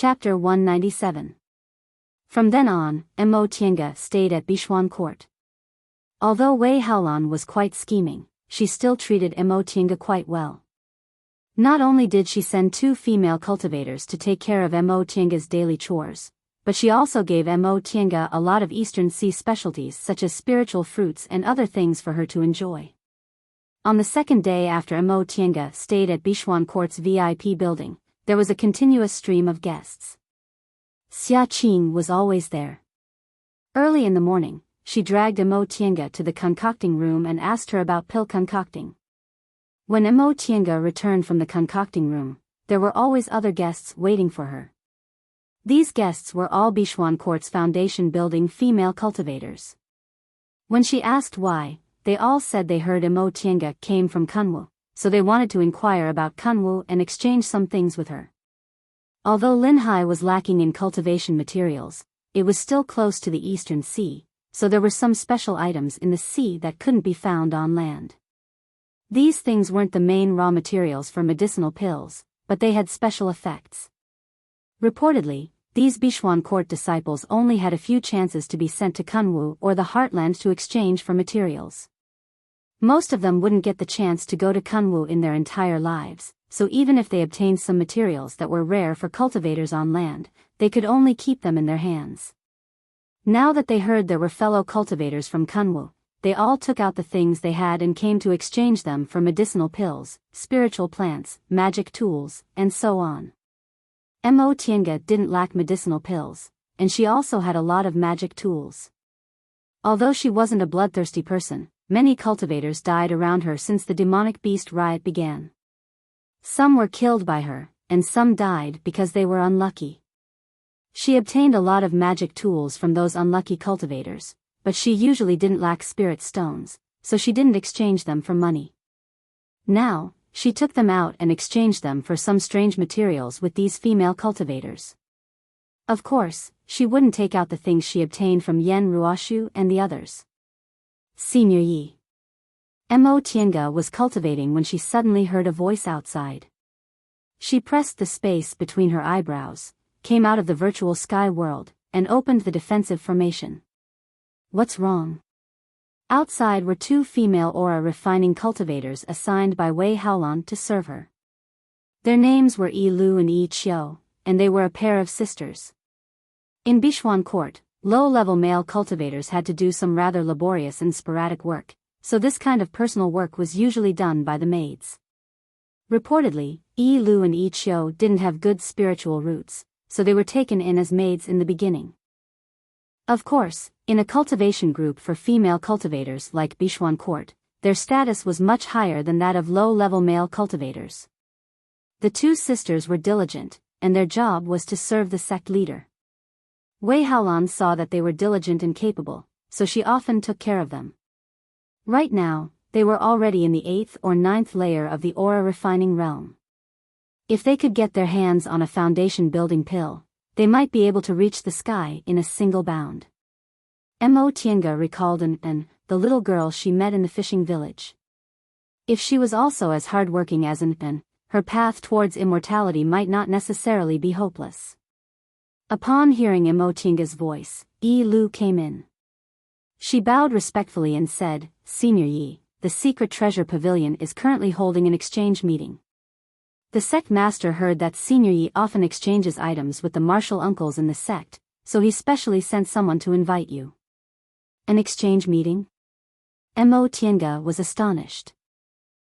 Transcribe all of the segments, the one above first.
Chapter 197. From then on, Mo Tiange stayed at Bishuan court. Although Wei Haolan was quite scheming, she still treated Mo Tiange quite well. Not only did she send 2 female cultivators to take care of Mo Tiange's daily chores, but she also gave Mo Tiange a lot of Eastern Sea specialties such as spiritual fruits and other things for her to enjoy. On the second day after Mo Tiange stayed at Bishuan court's VIP building, there was a continuous stream of guests. Xia Qing was always there. Early in the morning, she dragged Mo Tiange to the concocting room and asked her about pill concocting. When Mo Tiange returned from the concocting room, there were always other guests waiting for her. These guests were all Bishuan court's foundation building female cultivators. When she asked why, they all said they heard Mo Tiange came from Kunwu, so they wanted to inquire about Kunwu and exchange some things with her. Although Linhai was lacking in cultivation materials, it was still close to the Eastern Sea, so there were some special items in the sea that couldn't be found on land. These things weren't the main raw materials for medicinal pills, but they had special effects. Reportedly, these Bishuan court disciples only had a few chances to be sent to Kunwu or the Heartland to exchange for materials. Most of them wouldn't get the chance to go to Kunwu in their entire lives, so even if they obtained some materials that were rare for cultivators on land, they could only keep them in their hands. Now that they heard there were fellow cultivators from Kunwu, they all took out the things they had and came to exchange them for medicinal pills, spiritual plants, magic tools, and so on. Mo Tiange didn't lack medicinal pills, and she also had a lot of magic tools. Although she wasn't a bloodthirsty person, many cultivators died around her since the demonic beast riot began. Some were killed by her, and some died because they were unlucky. She obtained a lot of magic tools from those unlucky cultivators, but she usually didn't lack spirit stones, so she didn't exchange them for money. Now, she took them out and exchanged them for some strange materials with these female cultivators. Of course, she wouldn't take out the things she obtained from Yan Ruoshu and the others. Senior Yi. Mo Tiange was cultivating when she suddenly heard a voice outside. She pressed the space between her eyebrows, came out of the virtual sky world, and opened the defensive formation. What's wrong? Outside were 2 female aura refining cultivators assigned by Wei Haolan to serve her. Their names were Yi Lu and Yi Qiu, and they were a pair of sisters. In Bishuan court, low-level male cultivators had to do some rather laborious and sporadic work, so this kind of personal work was usually done by the maids. Reportedly, Yi Lu and Yi Qiu didn't have good spiritual roots, so they were taken in as maids in the beginning. Of course, in a cultivation group for female cultivators like Bishuan court, their status was much higher than that of low-level male cultivators. The 2 sisters were diligent, and their job was to serve the sect leader. Wei Haolan saw that they were diligent and capable, so she often took care of them. Right now, they were already in the 8th or 9th layer of the aura refining realm. If they could get their hands on a foundation building pill, they might be able to reach the sky in a single bound. Mo Tiange recalled the little girl she met in the fishing village. If she was also as hardworking as her path towards immortality might not necessarily be hopeless. Upon hearing Mo Tiange's voice, Yi Lu came in. She bowed respectfully and said, "Senior Yi, the secret treasure pavilion is currently holding an exchange meeting. The sect master heard that Senior Yi often exchanges items with the martial uncles in the sect, so he specially sent someone to invite you." An exchange meeting? Mo Tiange was astonished.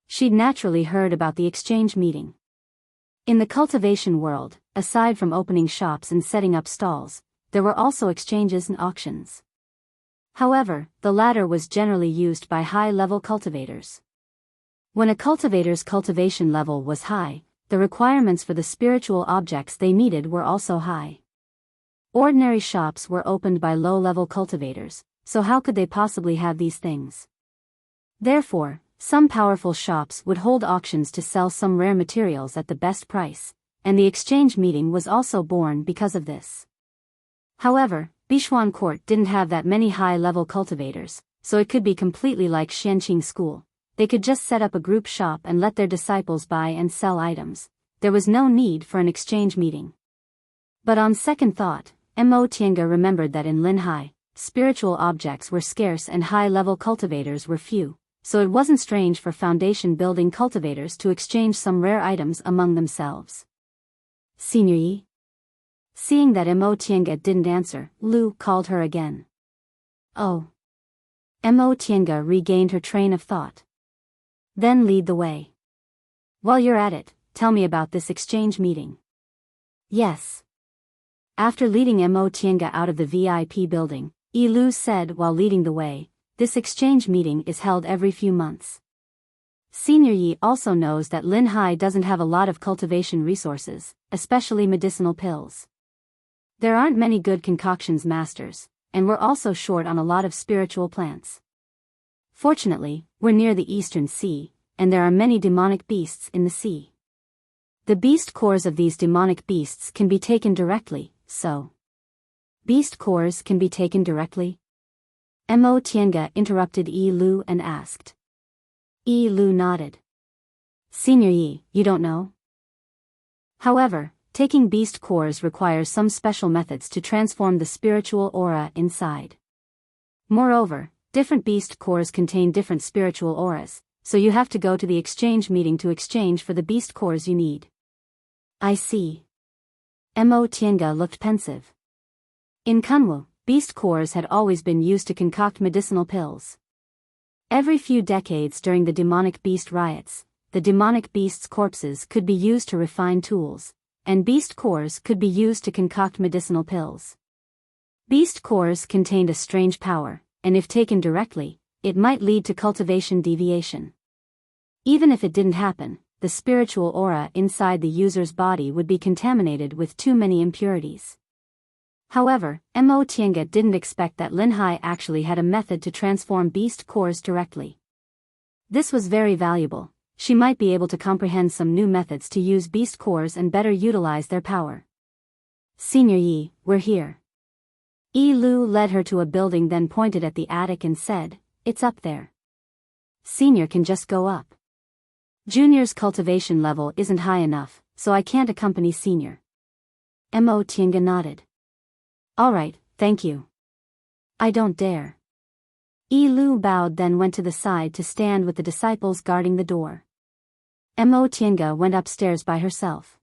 She'd naturally heard about the exchange meeting. In the cultivation world, aside from opening shops and setting up stalls, there were also exchanges and auctions. However, the latter was generally used by high-level cultivators. When a cultivator's cultivation level was high, the requirements for the spiritual objects they needed were also high. Ordinary shops were opened by low-level cultivators, so how could they possibly have these things? Therefore, some powerful shops would hold auctions to sell some rare materials at the best price, and the exchange meeting was also born because of this. However, Bishuan court didn't have that many high-level cultivators, so it could be completely like Xianqing school. They could just set up a group shop and let their disciples buy and sell items. There was no need for an exchange meeting. But on second thought, Mo Tiange remembered that in Linhai, spiritual objects were scarce and high-level cultivators were few, so it wasn't strange for foundation-building cultivators to exchange some rare items among themselves. Senior Yi? Seeing that Mo Tiange didn't answer, Lu called her again. Oh. Mo Tiange regained her train of thought. Then lead the way. While you're at it, tell me about this exchange meeting. Yes. After leading Mo Tiange out of the VIP building, Lu said while leading the way, this exchange meeting is held every few months. Senior Yi also knows that Linhai doesn't have a lot of cultivation resources, especially medicinal pills. There aren't many good concoctions masters, and we're also short on a lot of spiritual plants. Fortunately, we're near the Eastern Sea, and there are many demonic beasts in the sea. The beast cores of these demonic beasts can be taken directly, so. Beast cores can be taken directly? Mo Tiange interrupted Lu and asked. Lu nodded. Senior Yi, you don't know? However, taking beast cores requires some special methods to transform the spiritual aura inside. Moreover, different beast cores contain different spiritual auras, so you have to go to the exchange meeting to exchange for the beast cores you need. I see. Mo Tiange looked pensive. In Kunwu, beast cores had always been used to concoct medicinal pills. Every few decades during the demonic beast riots, the demonic beasts' corpses could be used to refine tools, and beast cores could be used to concoct medicinal pills. Beast cores contained a strange power, and if taken directly, it might lead to cultivation deviation. Even if it didn't happen, the spiritual aura inside the user's body would be contaminated with too many impurities. However, Mo Tiange didn't expect that Linhai actually had a method to transform beast cores directly. This was very valuable. She might be able to comprehend some new methods to use beast cores and better utilize their power. Senior Yi, we're here. Lu led her to a building, then pointed at the attic and said, it's up there. Senior can just go up. Junior's cultivation level isn't high enough, so I can't accompany Senior. Mo Tiange nodded. Alright, thank you. I don't dare. Lu bowed, then went to the side to stand with the disciples guarding the door. Mo Tiange went upstairs by herself.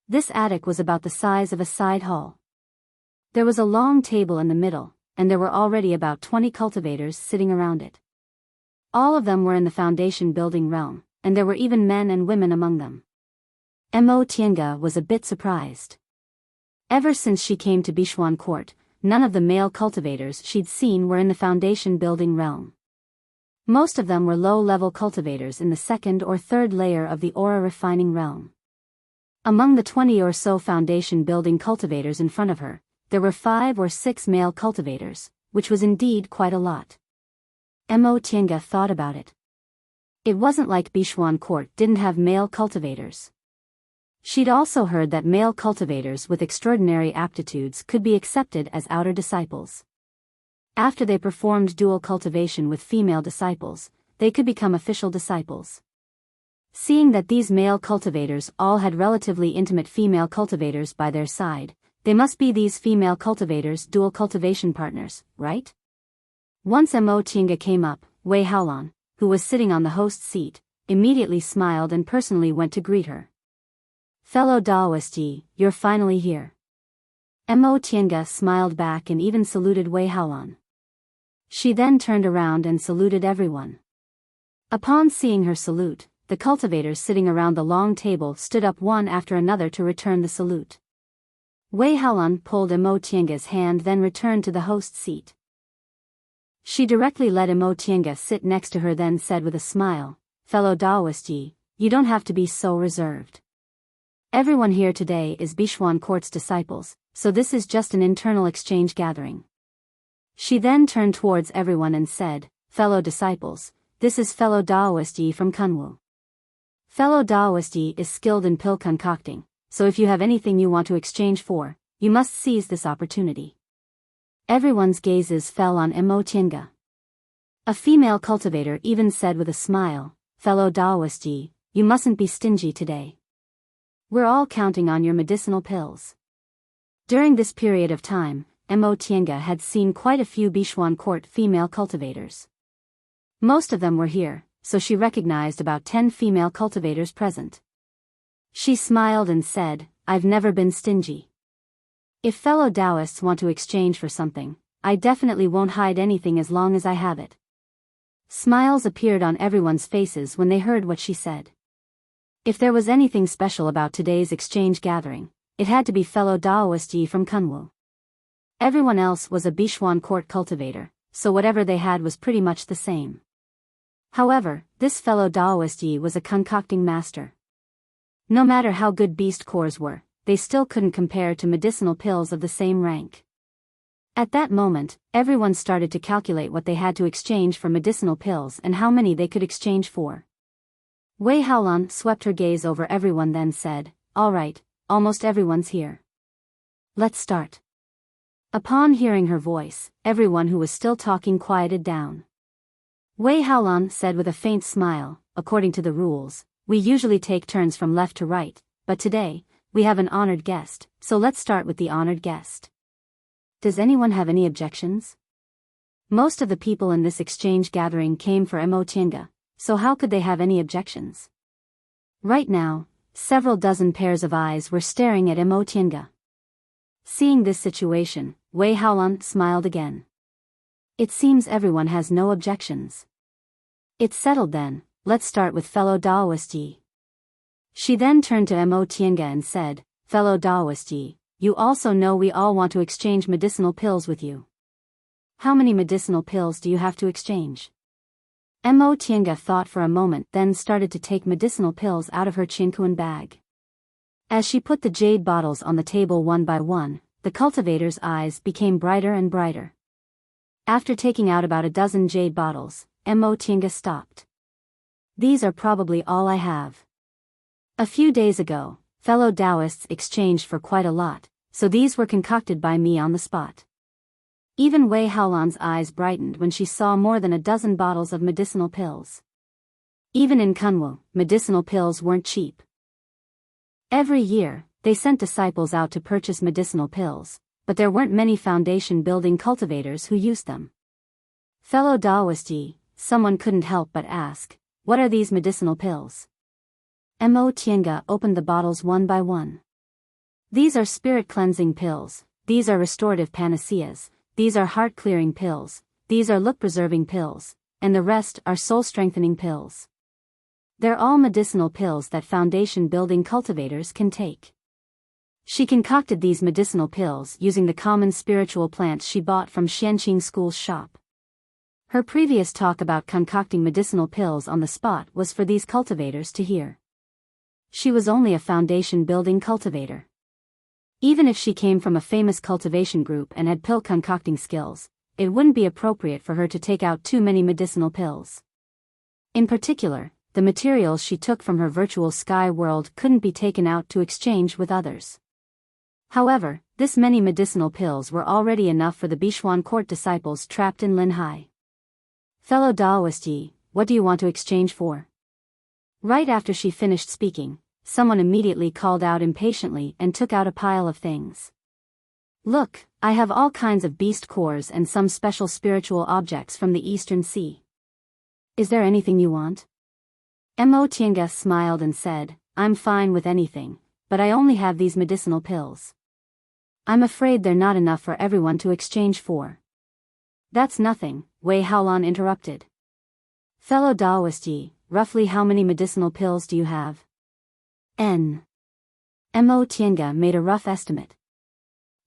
This attic was about the size of a side hall. There was a long table in the middle, and there were already about 20 cultivators sitting around it. All of them were in the foundation building realm, and there were even men and women among them. Mo Tiange was a bit surprised. Ever since she came to Bichuan Court, none of the male cultivators she'd seen were in the foundation building realm. Most of them were low-level cultivators in the second or third layer of the aura refining realm. Among the 20 or so foundation building cultivators in front of her, there were 5 or 6 male cultivators, which was indeed quite a lot. Mo Tiange thought about it. It wasn't like Bichuan Court didn't have male cultivators. She'd also heard that male cultivators with extraordinary aptitudes could be accepted as outer disciples. After they performed dual cultivation with female disciples, they could become official disciples. Seeing that these male cultivators all had relatively intimate female cultivators by their side, they must be these female cultivators' dual cultivation partners, right? Once Mo Tiange came up, Wei Haolan, who was sitting on the host's seat, immediately smiled and personally went to greet her. Fellow Daoist Yi, you're finally here. Mo Tiange smiled back and even saluted Wei Haolan. She then turned around and saluted everyone. Upon seeing her salute, the cultivators sitting around the long table stood up one after another to return the salute. Wei Haolan pulled Mo Tiange's hand, then returned to the host's seat. She directly let Mo Tiange sit next to her, then said with a smile, Fellow Daoist Yi, you don't have to be so reserved. Everyone here today is Bichuan Court's disciples, so this is just an internal exchange gathering. She then turned towards everyone and said, Fellow disciples, this is fellow Daoist Yi from Kunwu. Fellow Daoist Yi is skilled in pill concocting, so if you have anything you want to exchange for, you must seize this opportunity. Everyone's gazes fell on Mo Tiange. A female cultivator even said with a smile, Fellow Daoist Yi, you mustn't be stingy today. We're all counting on your medicinal pills. During this period of time, Mo Tiange had seen quite a few Bichuan court female cultivators. Most of them were here, so she recognized about 10 female cultivators present. She smiled and said, "I've never been stingy. If fellow Taoists want to exchange for something, I definitely won't hide anything as long as I have it." Smiles appeared on everyone's faces when they heard what she said. If there was anything special about today's exchange gathering, it had to be fellow Taoist Yi from Kunwu. Everyone else was a Bichuan court cultivator, so whatever they had was pretty much the same. However, this fellow Taoist Yi was a concocting master. No matter how good beast cores were, they still couldn't compare to medicinal pills of the same rank. At that moment, everyone started to calculate what they had to exchange for medicinal pills and how many they could exchange for. Wei Haolan swept her gaze over everyone, then said, "All right, almost everyone's here. Let's start." Upon hearing her voice, everyone who was still talking quieted down. Wei Haolan said with a faint smile, "According to the rules, we usually take turns from left to right, but today, we have an honored guest, so let's start with the honored guest. Does anyone have any objections?" Most of the people in this exchange gathering came for Mo Tiange, so how could they have any objections? Right now, several dozen pairs of eyes were staring at Mo Tiange. Seeing this situation, Wei Haolan smiled again. It seems everyone has no objections. It's settled then, let's start with fellow Taoist Yi. She then turned to Mo Tiange and said, "Fellow Taoist Yi, you also know we all want to exchange medicinal pills with you. How many medicinal pills do you have to exchange?" Mo Tiange thought for a moment, then started to take medicinal pills out of her Qinkuan bag. As she put the jade bottles on the table one by one, the cultivator's eyes became brighter and brighter. After taking out about a dozen jade bottles, Mo Tiange stopped. "These are probably all I have. A few days ago, fellow Taoists exchanged for quite a lot, so these were concocted by me on the spot." Even Wei Haolan's eyes brightened when she saw more than a dozen bottles of medicinal pills. Even in Kunwu, medicinal pills weren't cheap. Every year, they sent disciples out to purchase medicinal pills, but there weren't many foundation-building cultivators who used them. "Fellow Taoist Yi," someone couldn't help but ask, "What are these medicinal pills?" Mo Tiange opened the bottles one by one. "These are spirit-cleansing pills, these are restorative panaceas, these are heart-clearing pills, these are look-preserving pills, and the rest are soul-strengthening pills. They're all medicinal pills that foundation-building cultivators can take." She concocted these medicinal pills using the common spiritual plants she bought from Xianqing School's shop. Her previous talk about concocting medicinal pills on the spot was for these cultivators to hear. She was only a foundation-building cultivator. Even if she came from a famous cultivation group and had pill concocting skills, it wouldn't be appropriate for her to take out too many medicinal pills. In particular, the materials she took from her virtual sky world couldn't be taken out to exchange with others. However, this many medicinal pills were already enough for the Bichuan court disciples trapped in Linhai. "Fellow Taoist Yi, what do you want to exchange for?" Right after she finished speaking, someone immediately called out impatiently and took out a pile of things. "Look, I have all kinds of beast cores and some special spiritual objects from the Eastern Sea. Is there anything you want?" Mo Tiange smiled and said, "I'm fine with anything, but I only have these medicinal pills. I'm afraid they're not enough for everyone to exchange for." "That's nothing," Wei Haolan interrupted. "Fellow Taoist Yi, roughly how many medicinal pills do you have?" Mo Tiange made a rough estimate.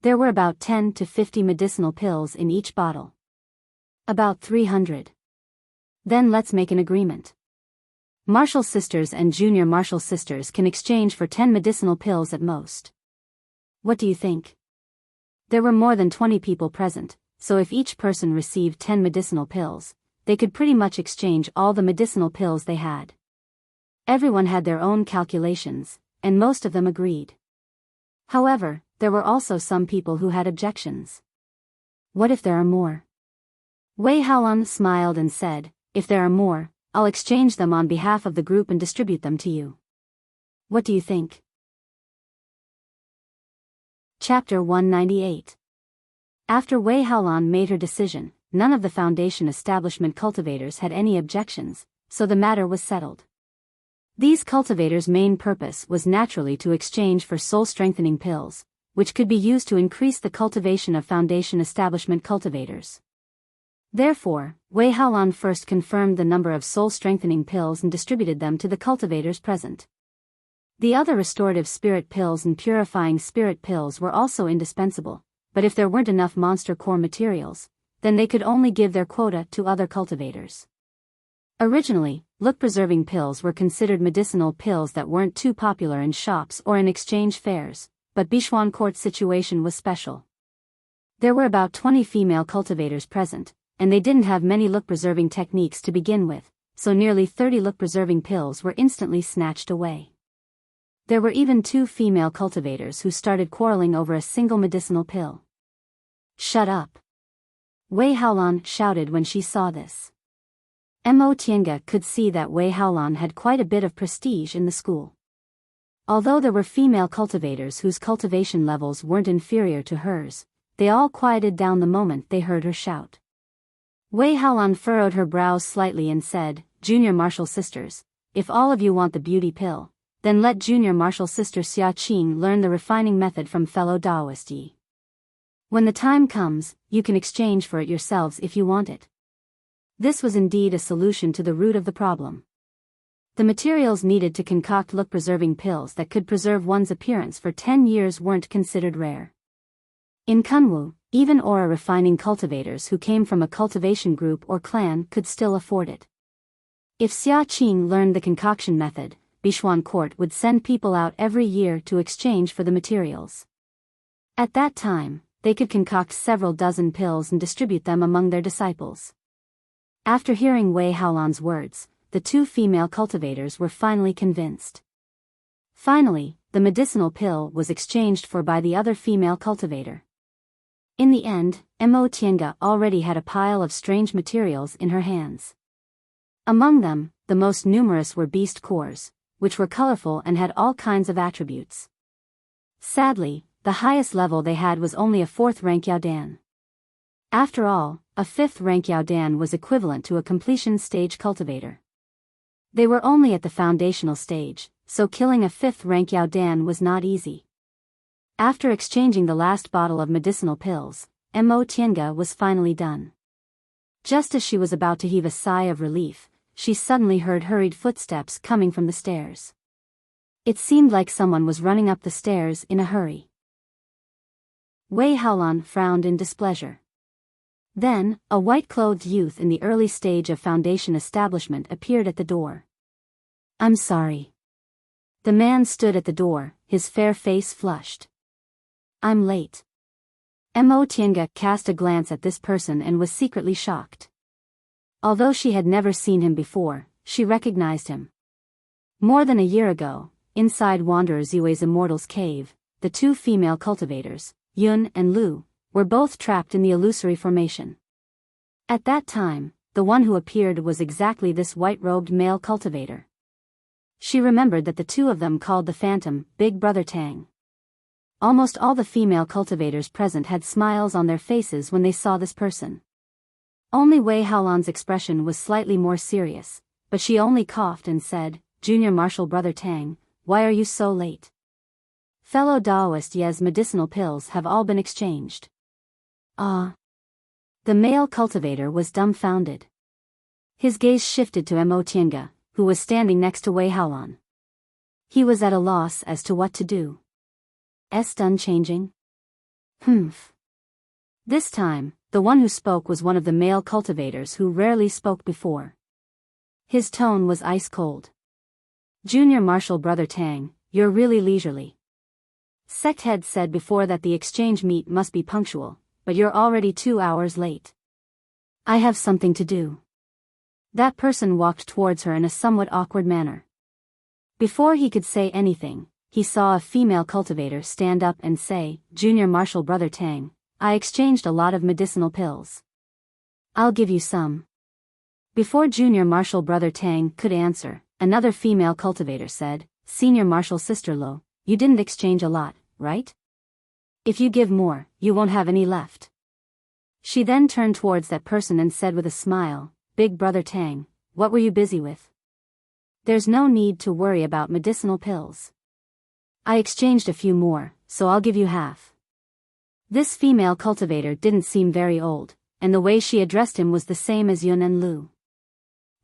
There were about 10 to 50 medicinal pills in each bottle. "About 300. Then let's make an agreement. Martial sisters and junior martial sisters can exchange for 10 medicinal pills at most. What do you think?" There were more than 20 people present, so if each person received 10 medicinal pills, they could pretty much exchange all the medicinal pills they had. Everyone had their own calculations, and most of them agreed. However, there were also some people who had objections. "What if there are more?" Wei Haolan smiled and said, "If there are more, I'll exchange them on behalf of the group and distribute them to you. What do you think?" Chapter 198. After Wei Haolan made her decision, none of the Foundation establishment cultivators had any objections, so the matter was settled. These cultivators' main purpose was naturally to exchange for soul-strengthening pills, which could be used to increase the cultivation of Foundation establishment cultivators. Therefore, Wei Haolan first confirmed the number of soul-strengthening pills and distributed them to the cultivators present. The other restorative spirit pills and purifying spirit pills were also indispensable, but if there weren't enough monster core materials, then they could only give their quota to other cultivators. Originally, look-preserving pills were considered medicinal pills that weren't too popular in shops or in exchange fairs, but Bichuan Court's situation was special. There were about 20 female cultivators present, and they didn't have many look-preserving techniques to begin with, so nearly 30 look-preserving pills were instantly snatched away. There were even 2 female cultivators who started quarreling over a single medicinal pill. "Shut up!" Wei Haolan shouted when she saw this. Mo Tiange could see that Wei Haolan had quite a bit of prestige in the school. Although there were female cultivators whose cultivation levels weren't inferior to hers, they all quieted down the moment they heard her shout. Wei Haolan furrowed her brows slightly and said, "Junior martial sisters, if all of you want the beauty pill, then let junior martial sister Xia Qing learn the refining method from fellow Daoist Yi. When the time comes, you can exchange for it yourselves if you want it." This was indeed a solution to the root of the problem. The materials needed to concoct look-preserving pills that could preserve one's appearance for 10 years weren't considered rare. In Kunwu, even aura-refining cultivators who came from a cultivation group or clan could still afford it. If Xia Qing learned the concoction method, Bichuan Court would send people out every year to exchange for the materials. At that time, they could concoct several dozen pills and distribute them among their disciples. After hearing Wei Haolan's words, the 2 female cultivators were finally convinced. Finally, the medicinal pill was exchanged for by the other female cultivator. In the end, Mo Tiange already had a pile of strange materials in her hands. Among them, the most numerous were beast cores, which were colorful and had all kinds of attributes. Sadly, the highest level they had was only a 4th rank Yaodan. After all, a 5th rank Yaodan was equivalent to a completion stage cultivator. They were only at the foundational stage, so killing a 5th rank Yaodan was not easy. After exchanging the last bottle of medicinal pills, Mo Tiange was finally done. Just as she was about to heave a sigh of relief, she suddenly heard hurried footsteps coming from the stairs. It seemed like someone was running up the stairs in a hurry. Wei Haolan frowned in displeasure. Then, a white-clothed youth in the early stage of Foundation establishment appeared at the door. "I'm sorry." The man stood at the door, his fair face flushed. "I'm late." Mo Tiange cast a glance at this person and was secretly shocked. Although she had never seen him before, she recognized him. More than a year ago, inside Wanderer Ziwei's Immortal's cave, the 2 female cultivators, Yun and Lu, were both trapped in the illusory formation. At that time, the one who appeared was exactly this white-robed male cultivator. She remembered that the 2 of them called the Phantom Big Brother Tang. Almost all the female cultivators present had smiles on their faces when they saw this person. Only Wei Haolan's expression was slightly more serious, but she only coughed and said, "Junior Martial Brother Tang, why are you so late? Fellow Daoist Ye's medicinal pills have all been exchanged." "Ah." The male cultivator was dumbfounded. His gaze shifted to Mo Tiange, who was standing next to Wei Haolan. He was at a loss as to what to do. Done changing? Humph. This time, the one who spoke was one of the male cultivators who rarely spoke before. His tone was ice cold. "Junior Martial Brother Tang, you're really leisurely. Sect head said before that the exchange meet must be punctual, but you're already 2 hours late. I have something to do." That person walked towards her in a somewhat awkward manner. Before he could say anything, he saw a female cultivator stand up and say, "Junior Martial Brother Tang, I exchanged a lot of medicinal pills. I'll give you some." Before Junior Martial Brother Tang could answer, another female cultivator said, "Senior Martial Sister Lo, you didn't exchange a lot, right?" If you give more, you won't have any left. She then turned towards that person and said with a smile, Big Brother Tang, what were you busy with? There's no need to worry about medicinal pills. I exchanged a few more, so I'll give you half. This female cultivator didn't seem very old, and the way she addressed him was the same as Yun and Lu.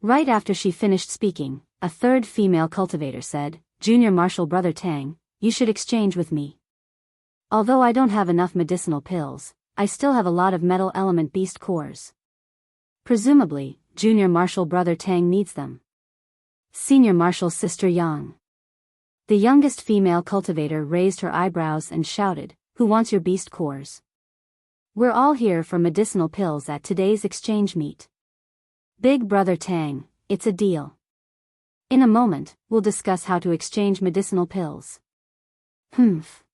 Right after she finished speaking, a third female cultivator said, Junior Marshal Brother Tang, you should exchange with me. Although I don't have enough medicinal pills, I still have a lot of metal element beast cores. Presumably, Junior Marshal Brother Tang needs them. Senior Marshal Sister Yang. The youngest female cultivator raised her eyebrows and shouted, Who wants your beast cores? We're all here for medicinal pills at today's exchange meet. Big Brother Tang, it's a deal. In a moment, we'll discuss how to exchange medicinal pills. Humph.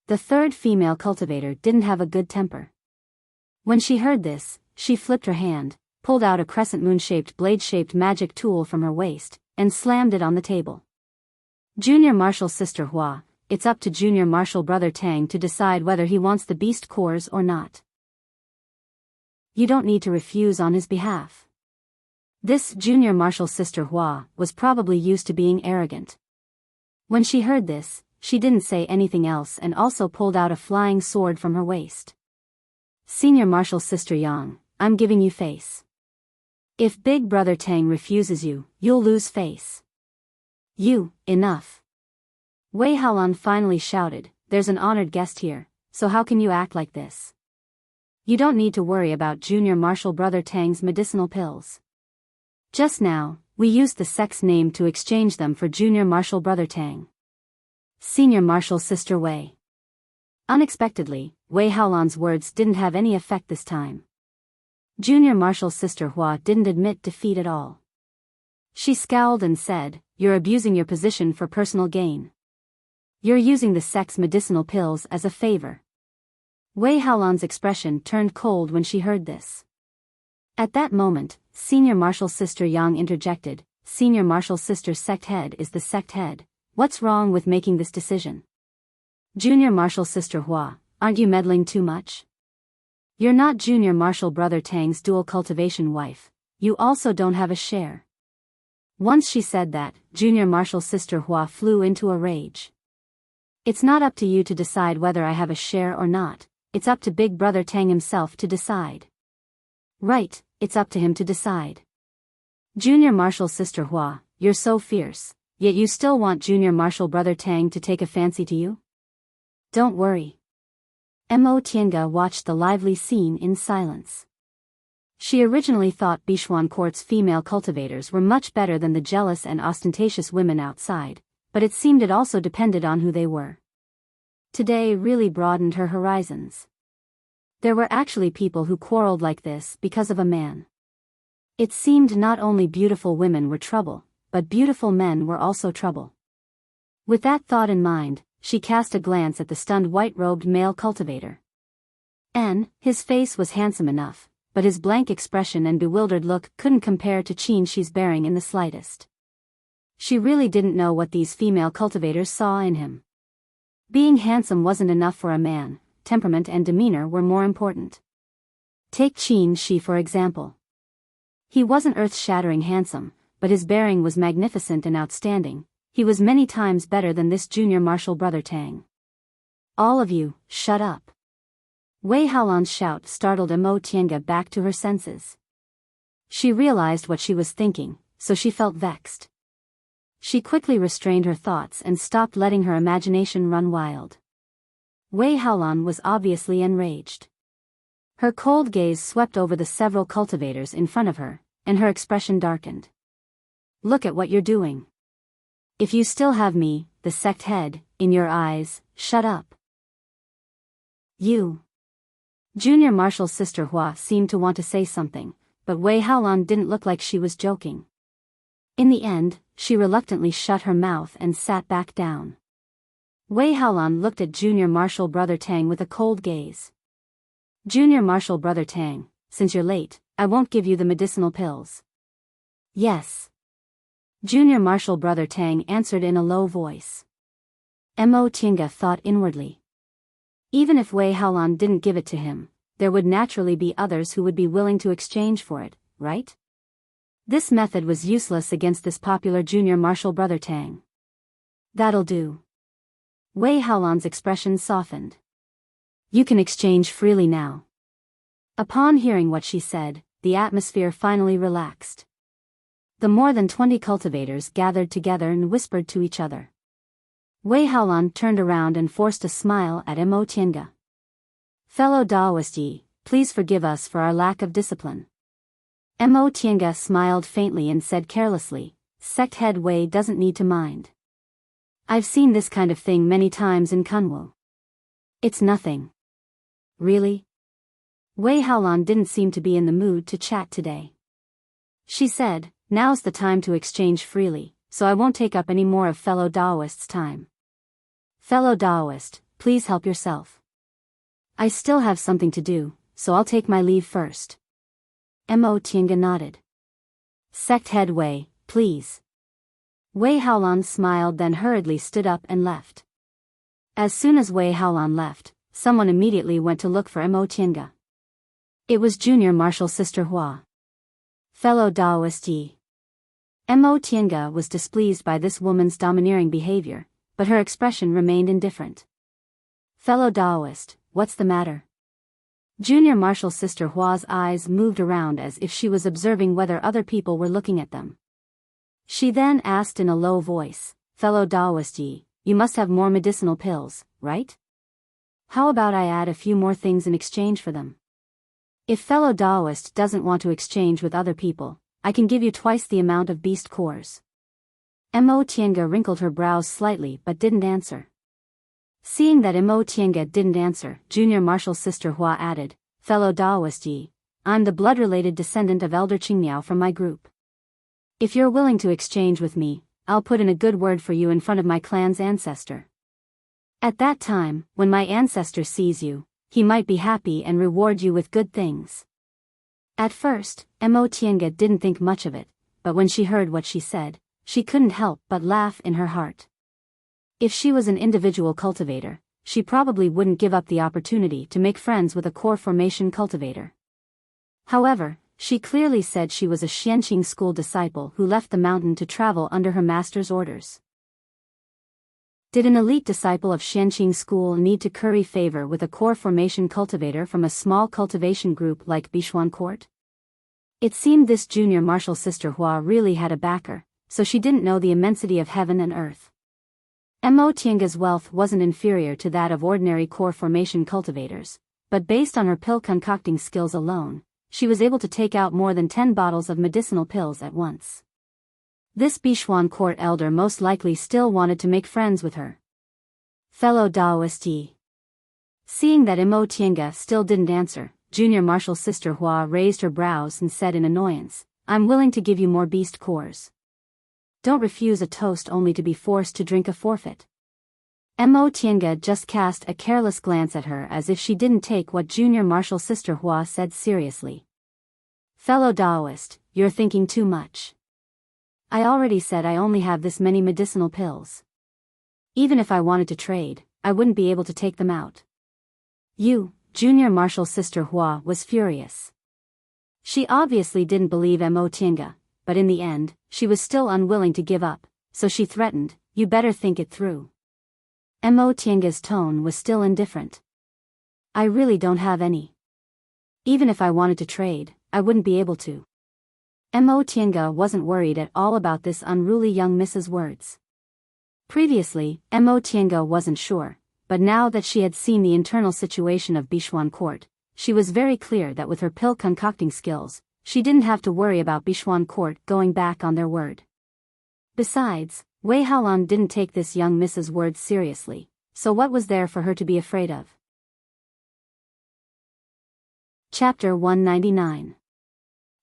The third female cultivator didn't have a good temper. When she heard this, she flipped her hand, pulled out a crescent moon-shaped blade-shaped magic tool from her waist, and slammed it on the table. Junior Marshal Sister Hua, it's up to Junior Marshal Brother Tang to decide whether he wants the beast cores or not. You don't need to refuse on his behalf. This Junior Marshal Sister Hua was probably used to being arrogant. When she heard this, she didn't say anything else and also pulled out a flying sword from her waist. Senior Marshal Sister Yang, I'm giving you face. If Big Brother Tang refuses you, you'll lose face. You, enough. Wei Haolan finally shouted, There's an honored guest here, so how can you act like this? You don't need to worry about Junior Marshal Brother Tang's medicinal pills. Just now, we used the sex name to exchange them for Junior Marshal Brother Tang. Senior Marshal Sister Wei. Unexpectedly, Wei Haolan's words didn't have any effect this time. Junior Marshal Sister Hua didn't admit defeat at all. She scowled and said, You're abusing your position for personal gain. You're using the sex medicinal pills as a favor. Wei Haolan's expression turned cold when she heard this. At that moment, Senior Marshal Sister Yang interjected, Senior Marshal Sister Sect Head is the sect head. What's wrong with making this decision? Junior Marshal Sister Hua, aren't you meddling too much? You're not Junior Marshal Brother Tang's dual cultivation wife, you also don't have a share. Once she said that, Junior Marshal Sister Hua flew into a rage. It's not up to you to decide whether I have a share or not, it's up to Big Brother Tang himself to decide. Right, it's up to him to decide. Junior Marshal Sister Hua, you're so fierce. Yet you still want Junior Marshal Brother Tang to take a fancy to you? Don't worry. Mo Tiange watched the lively scene in silence. She originally thought Bichuan Court's female cultivators were much better than the jealous and ostentatious women outside, but it seemed it also depended on who they were. Today really broadened her horizons. There were actually people who quarreled like this because of a man. It seemed not only beautiful women were trouble, but beautiful men were also trouble. With that thought in mind, she cast a glance at the stunned white-robed male cultivator. His face was handsome enough, but his blank expression and bewildered look couldn't compare to Qin she's bearing in the slightest. She really didn't know what these female cultivators saw in him. Being handsome wasn't enough for a man, temperament and demeanor were more important. Take Qin Shi for example. He wasn't earth-shattering handsome, but his bearing was magnificent and outstanding. He was many times better than this Junior Marshal Brother Tang. All of you, shut up. Wei Haolan's shout startled Mo Tiange back to her senses. She realized what she was thinking, so she felt vexed. She quickly restrained her thoughts and stopped letting her imagination run wild. Wei Haolan was obviously enraged. Her cold gaze swept over the several cultivators in front of her, and her expression darkened. Look at what you're doing. If you still have me, the sect head, in your eyes, shut up. You. Junior Marshal Sister Hua seemed to want to say something, but Wei Haolan didn't look like she was joking. In the end, she reluctantly shut her mouth and sat back down. Wei Haolan looked at Junior Marshal Brother Tang with a cold gaze. Junior Marshal Brother Tang, since you're late, I won't give you the medicinal pills. Yes. Junior Marshal Brother Tang answered in a low voice. Mo Tiange thought inwardly. Even if Wei Haolan didn't give it to him, there would naturally be others who would be willing to exchange for it, right? This method was useless against this popular junior martial brother Tang. That'll do. Wei Haolan's expression softened. You can exchange freely now. Upon hearing what she said, the atmosphere finally relaxed. The more than 20 cultivators gathered together and whispered to each other. Wei Haolan turned around and forced a smile at Mo Tiange. Fellow Daoist Yi, please forgive us for our lack of discipline. Mo Tiange smiled faintly and said carelessly, Sect head Wei doesn't need to mind. I've seen this kind of thing many times in Kunwu. It's nothing. Really? Wei Haolan didn't seem to be in the mood to chat today. She said, now's the time to exchange freely, so I won't take up any more of fellow Daoist's time. Fellow Daoist, please help yourself. I still have something to do, so I'll take my leave first. Mo Tiange nodded. Sect head Wei, please. Wei Haolan smiled, then hurriedly stood up and left. As soon as Wei Haolan left, someone immediately went to look for Mo Tiange. It was Junior Martial Sister Hua. Fellow Daoist Yi. Mo Tiange was displeased by this woman's domineering behavior, but her expression remained indifferent. Fellow Daoist, what's the matter? Junior Martial Sister Hua's eyes moved around as if she was observing whether other people were looking at them. She then asked in a low voice, Fellow Daoist Yi, you must have more medicinal pills, right? How about I add a few more things in exchange for them? If fellow Daoist doesn't want to exchange with other people, I can give you twice the amount of beast cores. Mo Tiange wrinkled her brows slightly but didn't answer. Seeing that Mo Tiange didn't answer, Junior Martial Sister Hua added, Fellow Daoist Yi, I'm the blood-related descendant of Elder Qingniao from my group. If you're willing to exchange with me, I'll put in a good word for you in front of my clan's ancestor. At that time, when my ancestor sees you, he might be happy and reward you with good things. At first, Mo Tiange didn't think much of it, but when she heard what she said, she couldn't help but laugh in her heart. If she was an individual cultivator, she probably wouldn't give up the opportunity to make friends with a core formation cultivator. However, she clearly said she was a Xianqing school disciple who left the mountain to travel under her master's orders. Did an elite disciple of Xianqing school need to curry favor with a core formation cultivator from a small cultivation group like Bishuan Court? It seemed this junior martial sister Hua really had a backer, so she didn't know the immensity of heaven and earth. Mo Tiange's wealth wasn't inferior to that of ordinary core formation cultivators, but based on her pill concocting skills alone, she was able to take out more than 10 bottles of medicinal pills at once. This Bishuan court elder most likely still wanted to make friends with her. Fellow Daoist Yi. Seeing that Mo Tiange still didn't answer, Junior Martial Sister Hua raised her brows and said in annoyance, I'm willing to give you more beast cores. Don't refuse a toast only to be forced to drink a forfeit. Mo Tiange just cast a careless glance at her as if she didn't take what Junior Martial Sister Hua said seriously. Fellow Daoist, you're thinking too much. I already said I only have this many medicinal pills. Even if I wanted to trade, I wouldn't be able to take them out. You, Junior Martial Sister Hua was furious. She obviously didn't believe Mo Tiange, but in the end, she was still unwilling to give up, so she threatened, you better think it through. Mo Tiange's tone was still indifferent. I really don't have any. Even if I wanted to trade, I wouldn't be able to. Mo Tiange wasn't worried at all about this unruly young Mrs. words. Previously, Mo Tiange wasn't sure, but now that she had seen the internal situation of Bishuan Court, she was very clear that with her pill concocting skills, she didn't have to worry about Bishuan Court going back on their word. Besides, Wei Haolan didn't take this young Mrs. words seriously, so what was there for her to be afraid of? Chapter 199.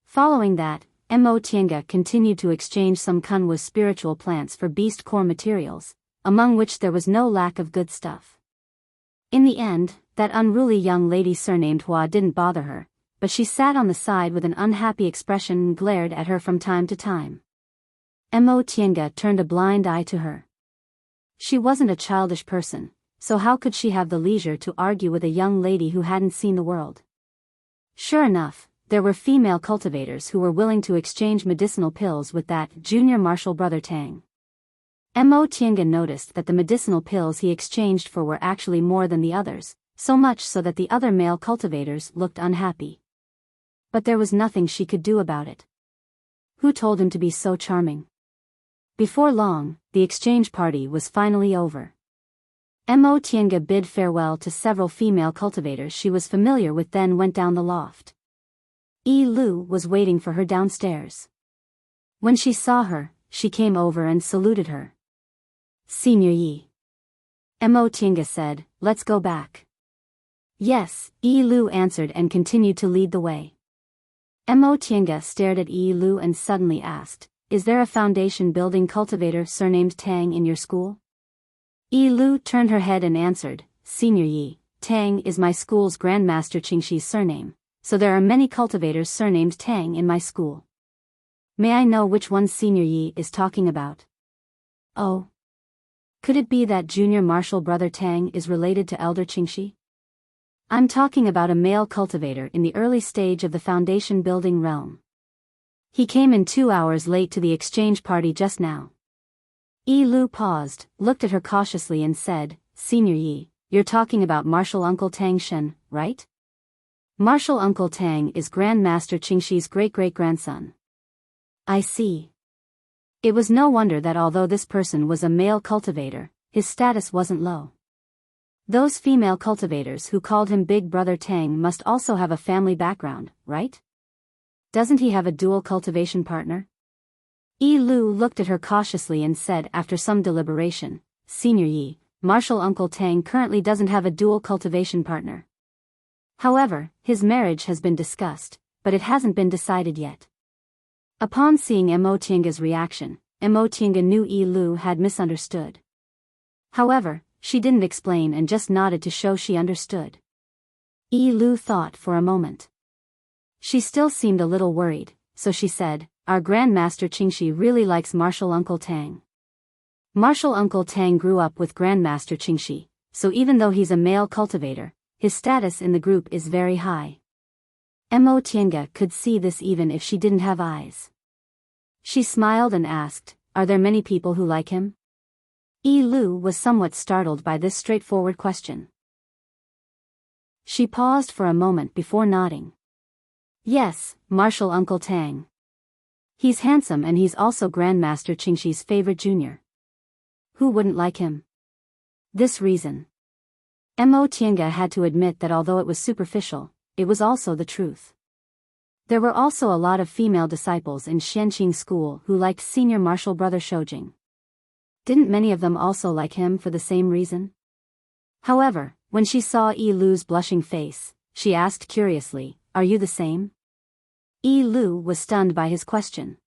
Following that, Mo Tiange continued to exchange some Kunwu spiritual plants for beast core materials, among which there was no lack of good stuff. In the end, that unruly young lady surnamed Hua didn't bother her, but she sat on the side with an unhappy expression and glared at her from time to time. Mo Tiange turned a blind eye to her. She wasn't a childish person, so how could she have the leisure to argue with a young lady who hadn't seen the world? Sure enough, there were female cultivators who were willing to exchange medicinal pills with that junior martial brother Tang. Mo Tiange noticed that the medicinal pills he exchanged for were actually more than the others, so much so that the other male cultivators looked unhappy. But there was nothing she could do about it. Who told him to be so charming? Before long, the exchange party was finally over. Mo Tiange bid farewell to several female cultivators she was familiar with, then went down the loft. Yi Lu was waiting for her downstairs. When she saw her, she came over and saluted her. "Senior Yi." Mo Tiange said, "Let's go back." "Yes," Yi Lu answered and continued to lead the way. Mo Tiange stared at Yi Lu and suddenly asked, "Is there a foundation building cultivator surnamed Tang in your school?" Yi Lu turned her head and answered, "Senior Yi, Tang is my school's Grandmaster Qingxi's surname, so there are many cultivators surnamed Tang in my school. May I know which one Senior Yi is talking about?" "Oh. Could it be that junior martial brother Tang is related to Elder Qingxi?" "I'm talking about a male cultivator in the early stage of the foundation building realm. He came in 2 hours late to the exchange party just now." Yi Lu paused, looked at her cautiously and said, "Senior Yi, you're talking about Martial Uncle Tang Shen, right?" "Martial Uncle Tang is Grandmaster Qingxi's great-great-grandson." "I see." It was no wonder that although this person was a male cultivator, his status wasn't low. Those female cultivators who called him Big Brother Tang must also have a family background, right? Doesn't he have a dual cultivation partner? Yi Lu looked at her cautiously and said after some deliberation, "Senior Yi, Martial Uncle Tang currently doesn't have a dual cultivation partner. However, his marriage has been discussed, but it hasn't been decided yet." Upon seeing Mo Tiange's reaction, Mo Tiange knew Yi Lu had misunderstood. However, she didn't explain and just nodded to show she understood. Yi Lu thought for a moment. She still seemed a little worried, so she said, "Our Grandmaster Qingxi really likes Martial Uncle Tang." Martial Uncle Tang grew up with Grandmaster Qingxi, so even though he's a male cultivator, his status in the group is very high. Mo Tiange could see this even if she didn't have eyes. She smiled and asked, "Are there many people who like him?" Yi Lu was somewhat startled by this straightforward question. She paused for a moment before nodding. "Yes, Martial Uncle Tang. He's handsome and he's also Grandmaster Qingxi's favorite junior. Who wouldn't like him?" This reason. Mo Tiange had to admit that although it was superficial, it was also the truth. There were also a lot of female disciples in Xianqing school who liked senior martial brother Shoujing. Didn't many of them also like him for the same reason? However, when she saw Yi Lu's blushing face, she asked curiously, "Are you the same?" Yi Lu was stunned by his question.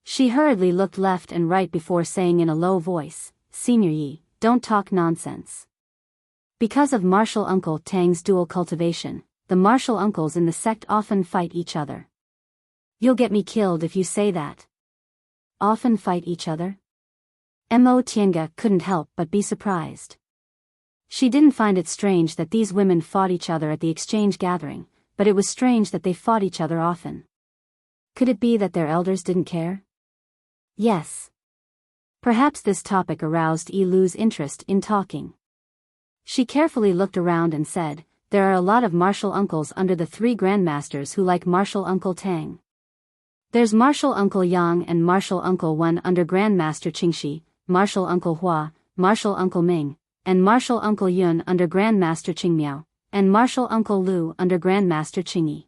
She hurriedly looked left and right before saying in a low voice, "Senior Yi, don't talk nonsense. Because of Martial Uncle Tang's dual cultivation, the martial uncles in the sect often fight each other." "You'll get me killed if you say that." "Often fight each other?" Mo Tiange couldn't help but be surprised. She didn't find it strange that these women fought each other at the exchange gathering, but it was strange that they fought each other often. Could it be that their elders didn't care? Yes. Perhaps this topic aroused Yi Lu's interest in talking. She carefully looked around and said, "There are a lot of martial uncles under the 3 grandmasters who like Martial Uncle Tang. There's Martial Uncle Yang and Martial Uncle Wen under Grandmaster Qingxi, Martial Uncle Hua, Martial Uncle Ming, and Martial Uncle Yun under Grandmaster Qingmiao, and Martial Uncle Lu under Grandmaster Qingyi.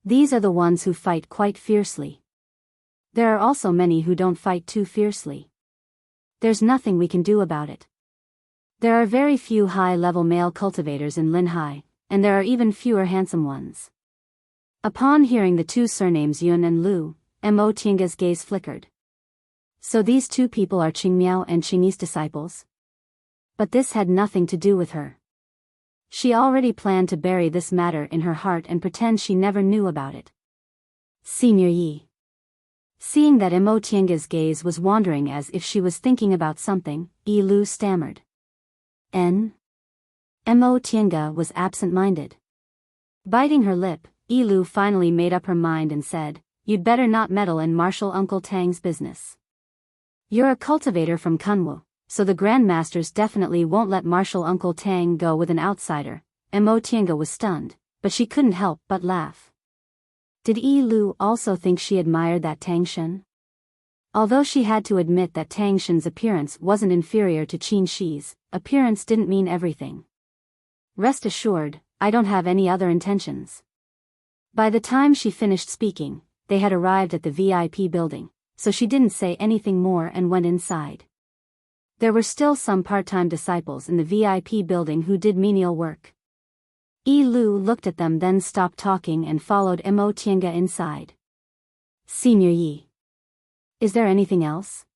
These are the ones who fight quite fiercely. There are also many who don't fight too fiercely. There's nothing we can do about it. There are very few high-level male cultivators in Linhai, and there are even fewer handsome ones." Upon hearing the 2 surnames Yun and Lu, Mo Tiange's gaze flickered. So these 2 people are Qingmiao and Qingyi's disciples? But this had nothing to do with her. She already planned to bury this matter in her heart and pretend she never knew about it. "Senior Yi." Seeing that Mo Tiange's gaze was wandering as if she was thinking about something, Yi Lu stammered. Mo Tienga was absent-minded. Biting her lip, Yilu finally made up her mind and said, "You'd better not meddle in Marshal Uncle Tang's business. You're a cultivator from Kunwu, so the Grandmasters definitely won't let Marshal Uncle Tang go with an outsider." Mo Tienga was stunned, but she couldn't help but laugh. Did Yilu also think she admired that Tang Shen? Although she had to admit that Tang Shen's appearance wasn't inferior to Qin Shi's, appearance didn't mean everything. "Rest assured, I don't have any other intentions." By the time she finished speaking, they had arrived at the VIP building, so she didn't say anything more and went inside. There were still some part-time disciples in the VIP building who did menial work. Yilu looked at them, then stopped talking and followed Mo Tienga inside. "Senior Yi, is there anything else?"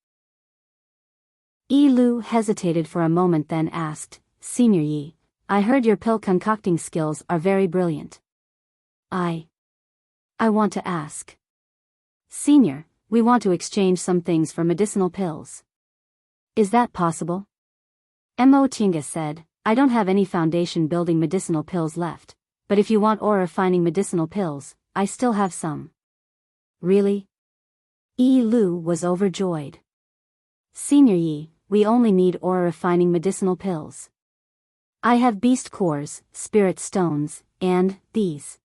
Yilu hesitated for a moment, then asked, "Senior Yi, I heard your pill concocting skills are very brilliant. I want to ask. Senior, we want to exchange some things for medicinal pills. Is that possible?" Mo Tienga said, "I don't have any foundation building medicinal pills left, but if you want aura refining medicinal pills, I still have some." "Really?" Yilu was overjoyed. "Senior Yi, we only need aura refining medicinal pills. I have beast cores, spirit stones, and these."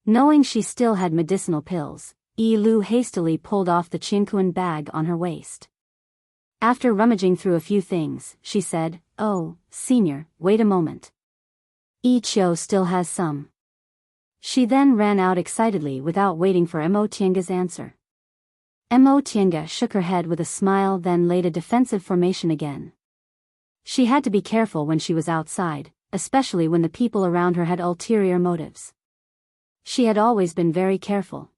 Knowing she still had medicinal pills, Yilu hastily pulled off the Qinkuan bag on her waist. After rummaging through a few things, she said, "Oh, Senior, wait a moment. Ichio still has some." She then ran out excitedly without waiting for Mo Tienga's answer. Mo Tienga shook her head with a smile, then laid a defensive formation again. She had to be careful when she was outside, especially when the people around her had ulterior motives. She had always been very careful.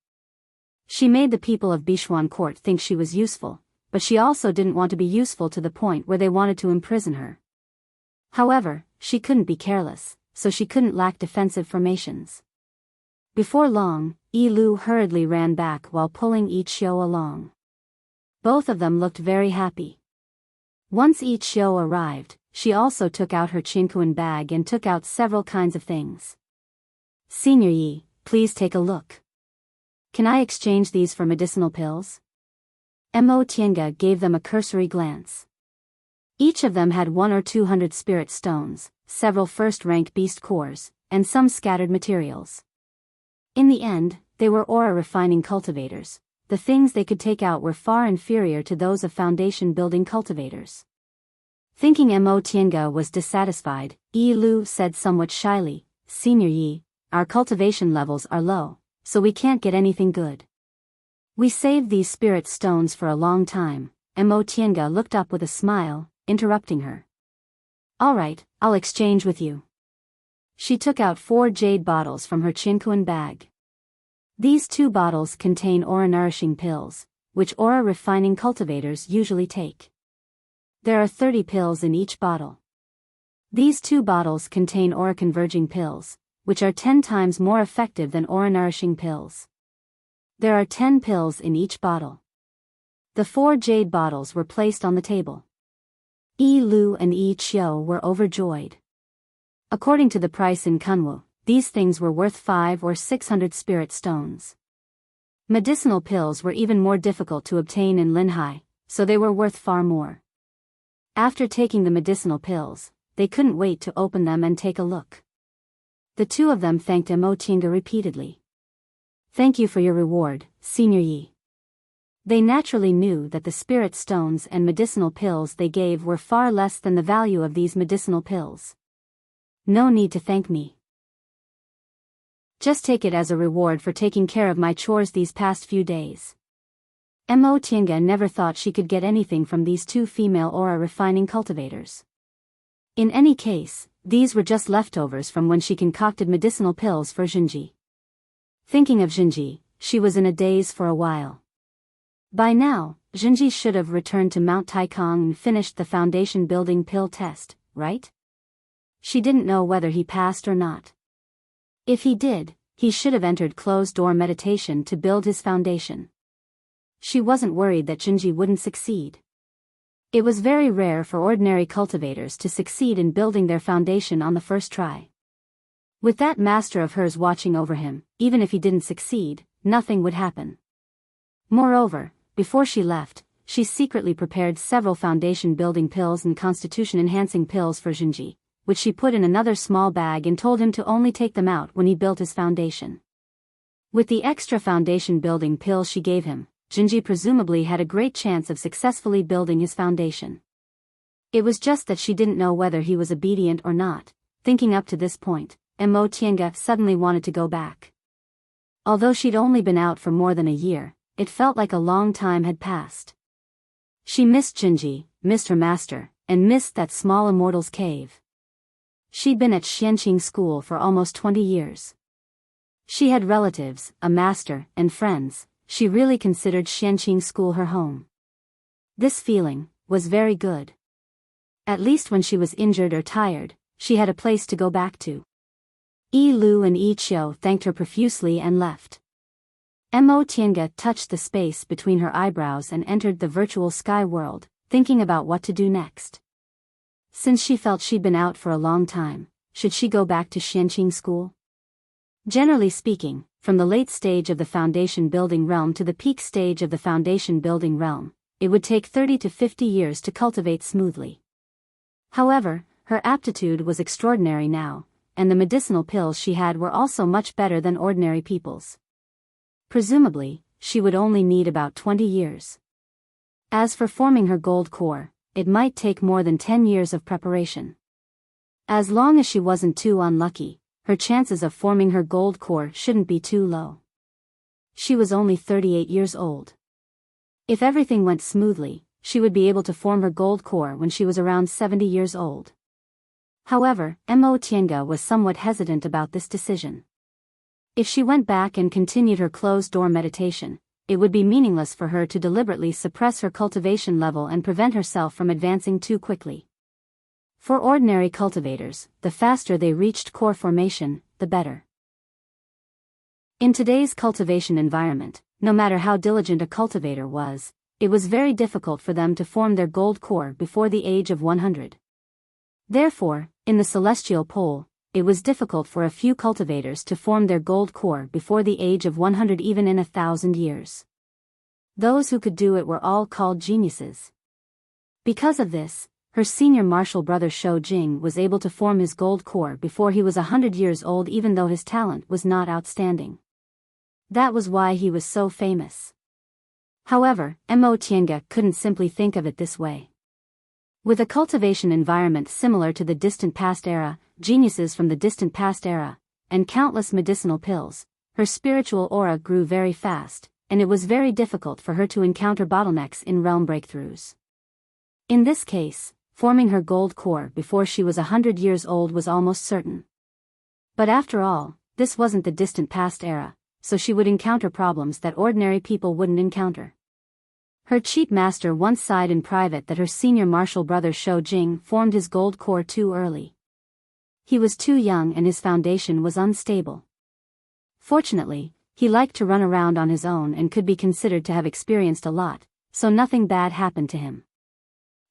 She made the people of Bichuan Court think she was useful, but she also didn't want to be useful to the point where they wanted to imprison her. However, she couldn't be careless, so she couldn't lack defensive formations. Before long, Yilu hurriedly ran back while pulling Ichio along. Both of them looked very happy. Once Ichio arrived, she also took out her Qinkuan bag and took out several kinds of things. "Senior Yi, please take a look. Can I exchange these for medicinal pills?" Mo Tienga gave them a cursory glance. Each of them had 100 or 200 spirit stones, several first-rank beast cores, and some scattered materials. In the end, they were aura refining cultivators. The things they could take out were far inferior to those of foundation building cultivators. Thinking Mo Tienga was dissatisfied, Yilu said somewhat shyly, "Senior Yi, our cultivation levels are low, so we can't get anything good. We saved these spirit stones for a long time." Mo Tienga looked up with a smile, interrupting her. "All right, I'll exchange with you." She took out 4 jade bottles from her Qinkuan bag. These 2 bottles contain aura-nourishing pills, which aura-refining cultivators usually take. There are 30 pills in each bottle. These 2 bottles contain aura-converging pills, which are 10 times more effective than aura-nourishing pills. There are 10 pills in each bottle. The 4 jade bottles were placed on the table. Yilu and Ichio were overjoyed. According to the price in Kunwu, these things were worth 500 or 600 spirit stones. Medicinal pills were even more difficult to obtain in Linhai, so they were worth far more. After taking the medicinal pills, they couldn't wait to open them and take a look. The 2 of them thanked Mo Tienga repeatedly. "Thank you for your reward, Senior Yi." They naturally knew that the spirit stones and medicinal pills they gave were far less than the value of these medicinal pills. "No need to thank me. Just take it as a reward for taking care of my chores these past few days." Mo Tienga never thought she could get anything from these 2 female aura refining cultivators. In any case, these were just leftovers from when she concocted medicinal pills for Jinji. Thinking of Jinji, she was in a daze for a while. By now, Jinji should have returned to Mount Taikong and finished the foundation building pill test, right? She didn't know whether he passed or not. If he did, he should have entered closed-door meditation to build his foundation. She wasn't worried that Jinji wouldn't succeed. It was very rare for ordinary cultivators to succeed in building their foundation on the first try. With that master of hers watching over him, even if he didn't succeed, nothing would happen. Moreover, before she left, she secretly prepared several foundation-building pills and constitution-enhancing pills for Jinji, which she put in another small bag and told him to only take them out when he built his foundation. With the extra foundation-building pills she gave him, Jinji presumably had a great chance of successfully building his foundation. It was just that she didn't know whether he was obedient or not. Thinking up to this point, Mo Tiange suddenly wanted to go back. Although she'd only been out for more than a year, it felt like a long time had passed. She missed Jinji, missed her master, and missed that small immortal's cave. She'd been at Xianqing school for almost 20 years. She had relatives, a master, and friends. She really considered Xianqing school her home. This feeling was very good. At least when she was injured or tired, she had a place to go back to. Yi Lu and Yi Qiu thanked her profusely and left. Mo Tiange touched the space between her eyebrows and entered the virtual sky world, thinking about what to do next. Since she felt she'd been out for a long time, should she go back to Xianqing school? Generally speaking, from the late stage of the foundation building realm to the peak stage of the foundation building realm, it would take 30 to 50 years to cultivate smoothly. However, her aptitude was extraordinary now, and the medicinal pills she had were also much better than ordinary people's. Presumably, she would only need about 20 years. As for forming her gold core, it might take more than 10 years of preparation. As long as she wasn't too unlucky, her chances of forming her gold core shouldn't be too low. She was only 38 years old. If everything went smoothly, she would be able to form her gold core when she was around 70 years old. However, Mo Tiange was somewhat hesitant about this decision. If she went back and continued her closed-door meditation, it would be meaningless for her to deliberately suppress her cultivation level and prevent herself from advancing too quickly. For ordinary cultivators, the faster they reached core formation, the better. In today's cultivation environment, no matter how diligent a cultivator was, it was very difficult for them to form their gold core before the age of 100. Therefore, in the celestial pole, it was difficult for a few cultivators to form their gold core before the age of 100 even in 1,000 years. Those who could do it were all called geniuses. Because of this, her senior martial brother Shou Jing was able to form his gold core before he was 100 years old even though his talent was not outstanding. That was why he was so famous. However, Mo Tiange couldn't simply think of it this way. With a cultivation environment similar to the distant past era, geniuses from the distant past era, and countless medicinal pills, her spiritual aura grew very fast, and it was very difficult for her to encounter bottlenecks in realm breakthroughs. In this case, forming her gold core before she was 100 years old was almost certain. But after all, this wasn't the distant past era, so she would encounter problems that ordinary people wouldn't encounter. Her chief master once sighed in private that her senior martial brother Shou Jing formed his gold core too early. He was too young and his foundation was unstable. Fortunately, he liked to run around on his own and could be considered to have experienced a lot, so nothing bad happened to him.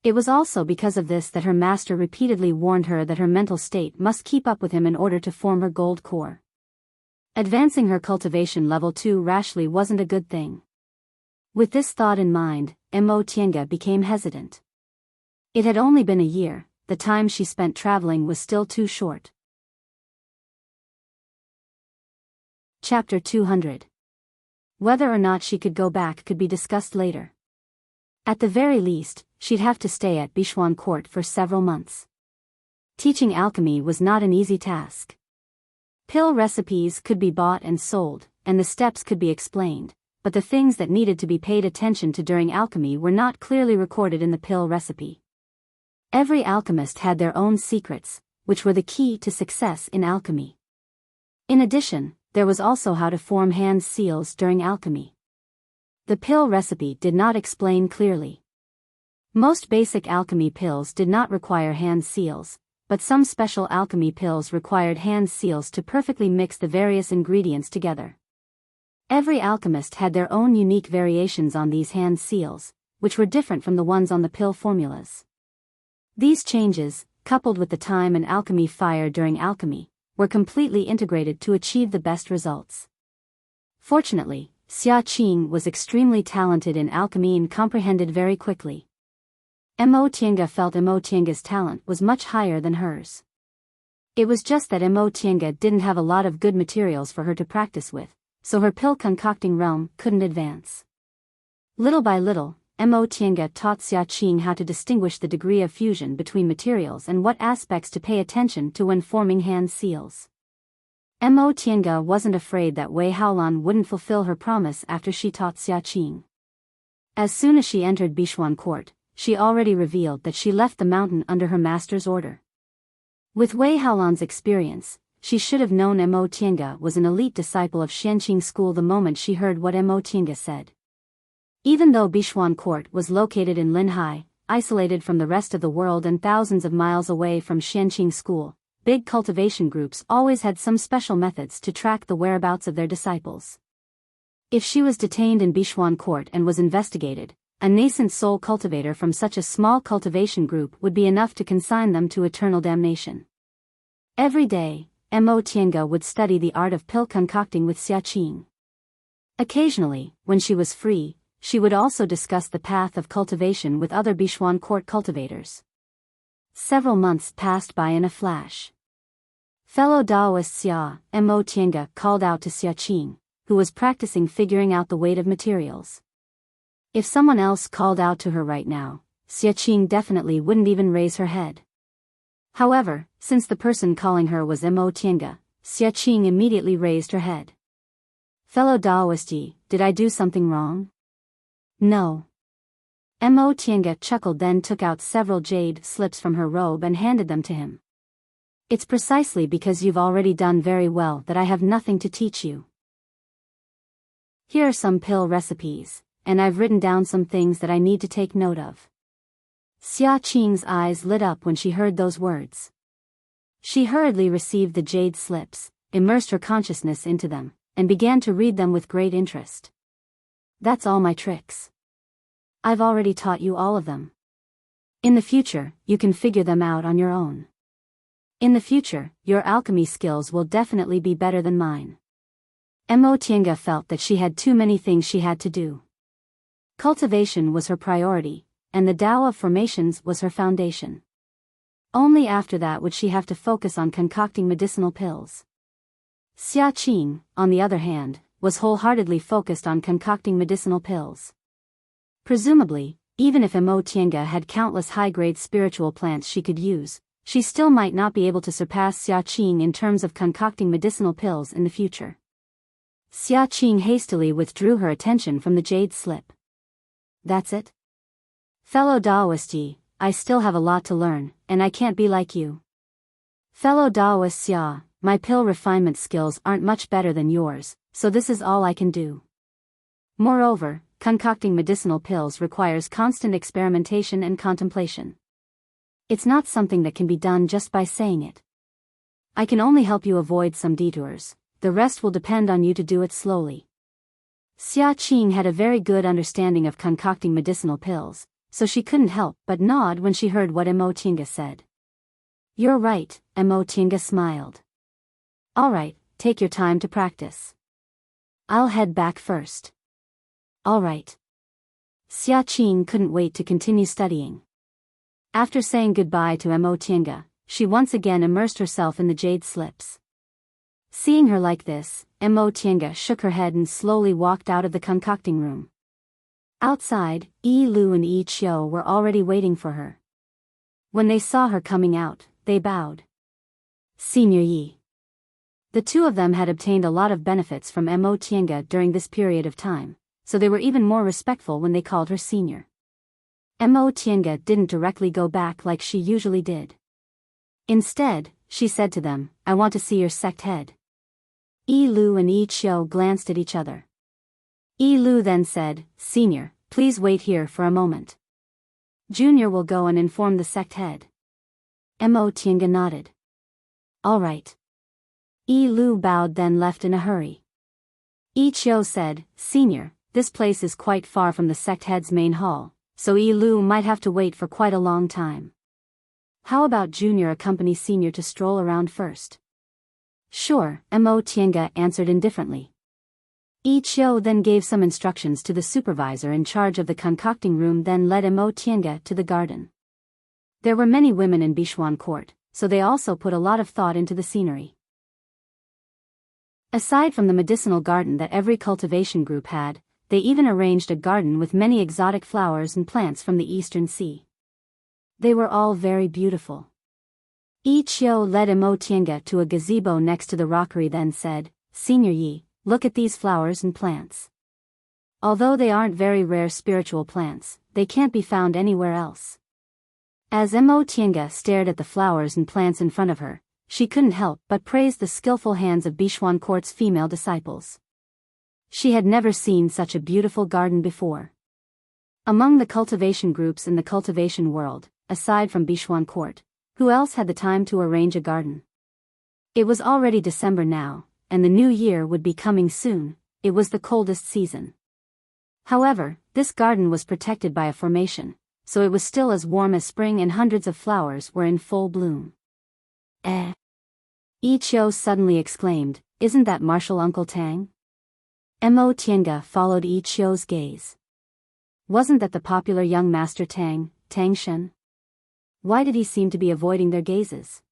It was also because of this that her master repeatedly warned her that her mental state must keep up with him in order to form her gold core. Advancing her cultivation level too rashly wasn't a good thing. With this thought in mind, Mo Tiange became hesitant. It had only been a year, the time she spent traveling was still too short. Chapter 200. Whether or not she could go back could be discussed later. At the very least, she'd have to stay at Bichuan Court for several months. Teaching alchemy was not an easy task. Pill recipes could be bought and sold, and the steps could be explained, but the things that needed to be paid attention to during alchemy were not clearly recorded in the pill recipe. Every alchemist had their own secrets, which were the key to success in alchemy. In addition, there was also how to form hand seals during alchemy. The pill recipe did not explain clearly. Most basic alchemy pills did not require hand seals, but some special alchemy pills required hand seals to perfectly mix the various ingredients together. Every alchemist had their own unique variations on these hand seals, which were different from the ones on the pill formulas. These changes, coupled with the time and alchemy fire during alchemy, were completely integrated to achieve the best results. Fortunately, Xia Qing was extremely talented in alchemy and comprehended very quickly. Mo Tiange felt Mo Tiange's talent was much higher than hers. It was just that Mo Tiange didn't have a lot of good materials for her to practice with, so her pill concocting realm couldn't advance. Little by little, Mo Tiange taught Xia Qing how to distinguish the degree of fusion between materials and what aspects to pay attention to when forming hand seals. Mo Tiange wasn't afraid that Wei Haolan wouldn't fulfill her promise after she taught Xia Qing. As soon as she entered Bishuan Court, she already revealed that she left the mountain under her master's order. With Wei Haolan's experience, she should have known Mo Tiange was an elite disciple of Xianqing school the moment she heard what Mo Tiange said. Even though Bishuan Court was located in Linhai, isolated from the rest of the world and thousands of miles away from Xianqing school, big cultivation groups always had some special methods to track the whereabouts of their disciples. If she was detained in Bishuan Court and was investigated, a nascent soul cultivator from such a small cultivation group would be enough to consign them to eternal damnation. Every day, Mo Tiange would study the art of pill concocting with Xia Qing. Occasionally, when she was free, she would also discuss the path of cultivation with other Bishuan Court cultivators. Several months passed by in a flash. Fellow Daoist Xia, Mo Tiange called out to Xia Qing, who was practicing figuring out the weight of materials. If someone else called out to her right now, Xia Qing definitely wouldn't even raise her head. However, since the person calling her was Mo Tiange, Xia Qing immediately raised her head. Fellow Daoist Yi, did I do something wrong? No. Mo Tiange chuckled, then took out several jade slips from her robe and handed them to him. It's precisely because you've already done very well that I have nothing to teach you. Here are some pill recipes, and I've written down some things that I need to take note of. Xia Qing's eyes lit up when she heard those words. She hurriedly received the jade slips, immersed her consciousness into them, and began to read them with great interest. That's all my tricks. I've already taught you all of them. In the future, you can figure them out on your own. In the future, your alchemy skills will definitely be better than mine. Mo Tiange felt that she had too many things she had to do. Cultivation was her priority, and the Tao of formations was her foundation. Only after that would she have to focus on concocting medicinal pills. Xia Qing, on the other hand, was wholeheartedly focused on concocting medicinal pills. Presumably, even if Mo Tiange had countless high-grade spiritual plants she could use, she still might not be able to surpass Xia Qing in terms of concocting medicinal pills in the future. Xia Qing hastily withdrew her attention from the jade slip. That's it? Fellow Daoist Yi, I still have a lot to learn, and I can't be like you. Fellow Daoist Xia, my pill refinement skills aren't much better than yours, so this is all I can do. Moreover, concocting medicinal pills requires constant experimentation and contemplation. It's not something that can be done just by saying it. I can only help you avoid some detours, the rest will depend on you to do it slowly. Xia Qing had a very good understanding of concocting medicinal pills, so she couldn't help but nod when she heard what Mo Tiange said. You're right, Mo Tiange smiled. Alright, take your time to practice. I'll head back first. Alright. Xia Qing couldn't wait to continue studying. After saying goodbye to Mo Tiange, she once again immersed herself in the jade slips. Seeing her like this, Mo Tiange shook her head and slowly walked out of the concocting room. Outside, Yi Lu and Yi Qiu were already waiting for her. When they saw her coming out, they bowed. Senior Yi. The two of them had obtained a lot of benefits from Mo Tiange during this period of time, so they were even more respectful when they called her senior. Mo Tiange didn't directly go back like she usually did. Instead, she said to them, I want to see your sect head. Yi Lu and Yi Qiu glanced at each other. Yi Lu then said, Senior, please wait here for a moment. Junior will go and inform the sect head. Mo Tiange nodded. All right. Yi Lu bowed then left in a hurry. Yi Qiu said, Senior, this place is quite far from the sect head's main hall, so Yi Lu might have to wait for quite a long time. How about Junior accompany Senior to stroll around first? Sure, Mo Tiange answered indifferently. Yi Qiu then gave some instructions to the supervisor in charge of the concocting room, then led Mo Tiange to the garden. There were many women in Bichuan Court, so they also put a lot of thought into the scenery. Aside from the medicinal garden that every cultivation group had, they even arranged a garden with many exotic flowers and plants from the Eastern Sea. They were all very beautiful. Yi Qiu led Mo Tiange to a gazebo next to the rockery, then said, Senior Yi, look at these flowers and plants. Although they aren't very rare spiritual plants, they can't be found anywhere else. As Mo Tiange stared at the flowers and plants in front of her, she couldn't help but praise the skillful hands of Bichuan Court's female disciples. She had never seen such a beautiful garden before. Among the cultivation groups in the cultivation world, aside from Bichuan Court, who else had the time to arrange a garden? It was already December now, and the new year would be coming soon. It was the coldest season. However, this garden was protected by a formation, so it was still as warm as spring and hundreds of flowers were in full bloom. Yi Qiu suddenly exclaimed, isn't that Martial Uncle Tang? Mo Tiange followed Yi Qiu's gaze. Wasn't that the popular young master Tang, Tang Shen? Why did he seem to be avoiding their gazes?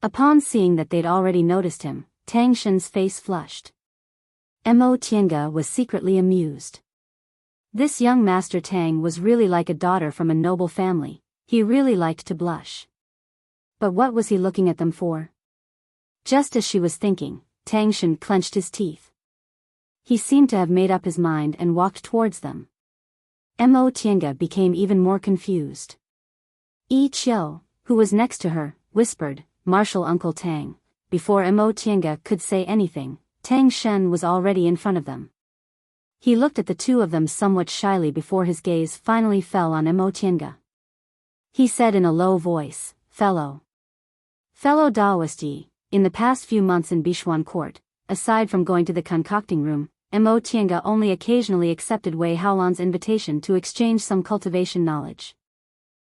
Upon seeing that they'd already noticed him, Tang Shen's face flushed. Mo Tiange was secretly amused. This young master Tang was really like a daughter from a noble family. He really liked to blush. But what was he looking at them for? Just as she was thinking, Tang Shen clenched his teeth. He seemed to have made up his mind and walked towards them. Mo Tiange became even more confused. Yi Qiu, who was next to her, whispered, Martial Uncle Tang. Before Mo Tiange could say anything, Tang Shen was already in front of them. He looked at the two of them somewhat shyly before his gaze finally fell on Mo Tiange. He said in a low voice, Fellow Daoist Yi, in the past few months in Bichuan Court, aside from going to the concocting room, Mo Tiange only occasionally accepted Wei Haolan's invitation to exchange some cultivation knowledge.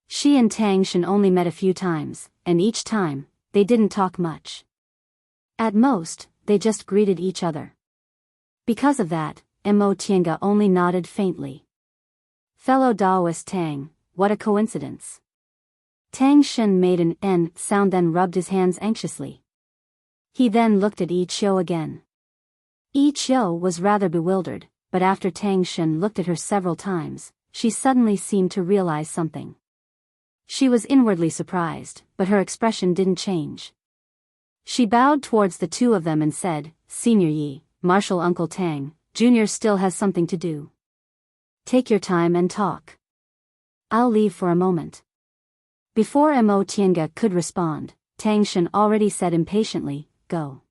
She and Tang Shen only met a few times, and each time, they didn't talk much. At most, they just greeted each other. Because of that, Mo Tiange only nodded faintly. Fellow Daoist Tang, what a coincidence. Tang Shen made an N sound, then rubbed his hands anxiously. He then looked at Yi Qiu again. Yi Qiu was rather bewildered, but after Tang Shen looked at her several times, she suddenly seemed to realize something. She was inwardly surprised, but her expression didn't change. She bowed towards the two of them and said, Senior Yi, Martial Uncle Tang, Junior still has something to do. Take your time and talk. I'll leave for a moment. Before Mo Tiange could respond, Tang Shen already said impatiently, Go.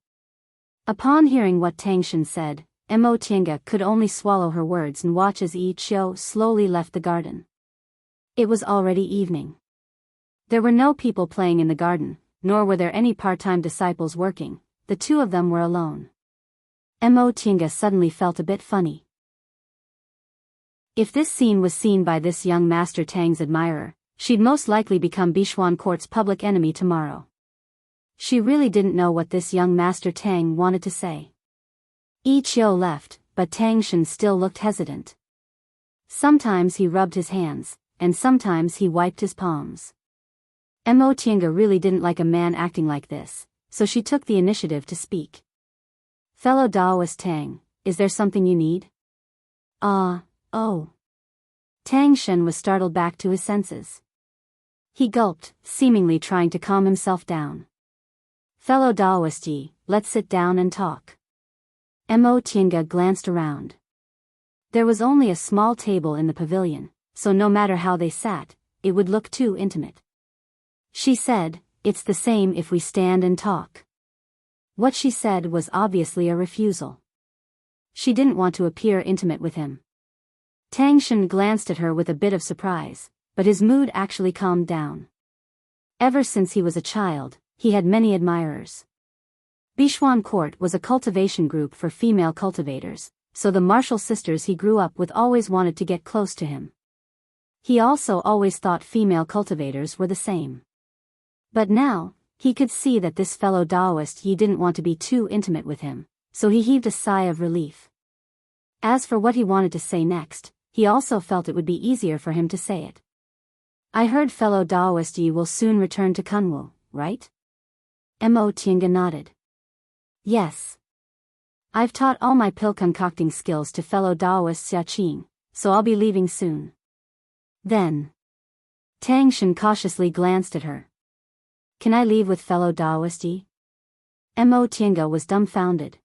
Upon hearing what Tang Shen said, Mo Tiange could only swallow her words and watch as Yi Qiu slowly left the garden. It was already evening. There were no people playing in the garden, nor were there any part-time disciples working. The two of them were alone. Mo Tiange suddenly felt a bit funny. If this scene was seen by this young Master Tang's admirer, she'd most likely become Bichuan Court's public enemy tomorrow. She really didn't know what this young Master Tang wanted to say. Yi Qiu left, but Tang Shen still looked hesitant. Sometimes he rubbed his hands, and sometimes he wiped his palms. Mo Tiange really didn't like a man acting like this, so she took the initiative to speak. Fellow Daoist Tang, is there something you need? Oh. Tang Shen was startled back to his senses. He gulped, seemingly trying to calm himself down. Fellow Daoist Yi, let's sit down and talk. Mo Tiange glanced around. There was only a small table in the pavilion, so no matter how they sat, it would look too intimate. She said, it's the same if we stand and talk. What she said was obviously a refusal. She didn't want to appear intimate with him. Tang Shen glanced at her with a bit of surprise, but his mood actually calmed down. Ever since he was a child, he had many admirers. Bichuan Court was a cultivation group for female cultivators, so the martial sisters he grew up with always wanted to get close to him. He also always thought female cultivators were the same. But now, he could see that this fellow Taoist Yi didn't want to be too intimate with him, so he heaved a sigh of relief. As for what he wanted to say next, he also felt it would be easier for him to say it. I heard fellow Taoist Yi will soon return to Kunwu, right? Mo Tiange nodded. Yes. I've taught all my pill concocting skills to fellow Taoist Xiaqing, so I'll be leaving soon. Then. Tang Shen cautiously glanced at her. Can I leave with fellow Taoist Yi? Mo Tiange was dumbfounded.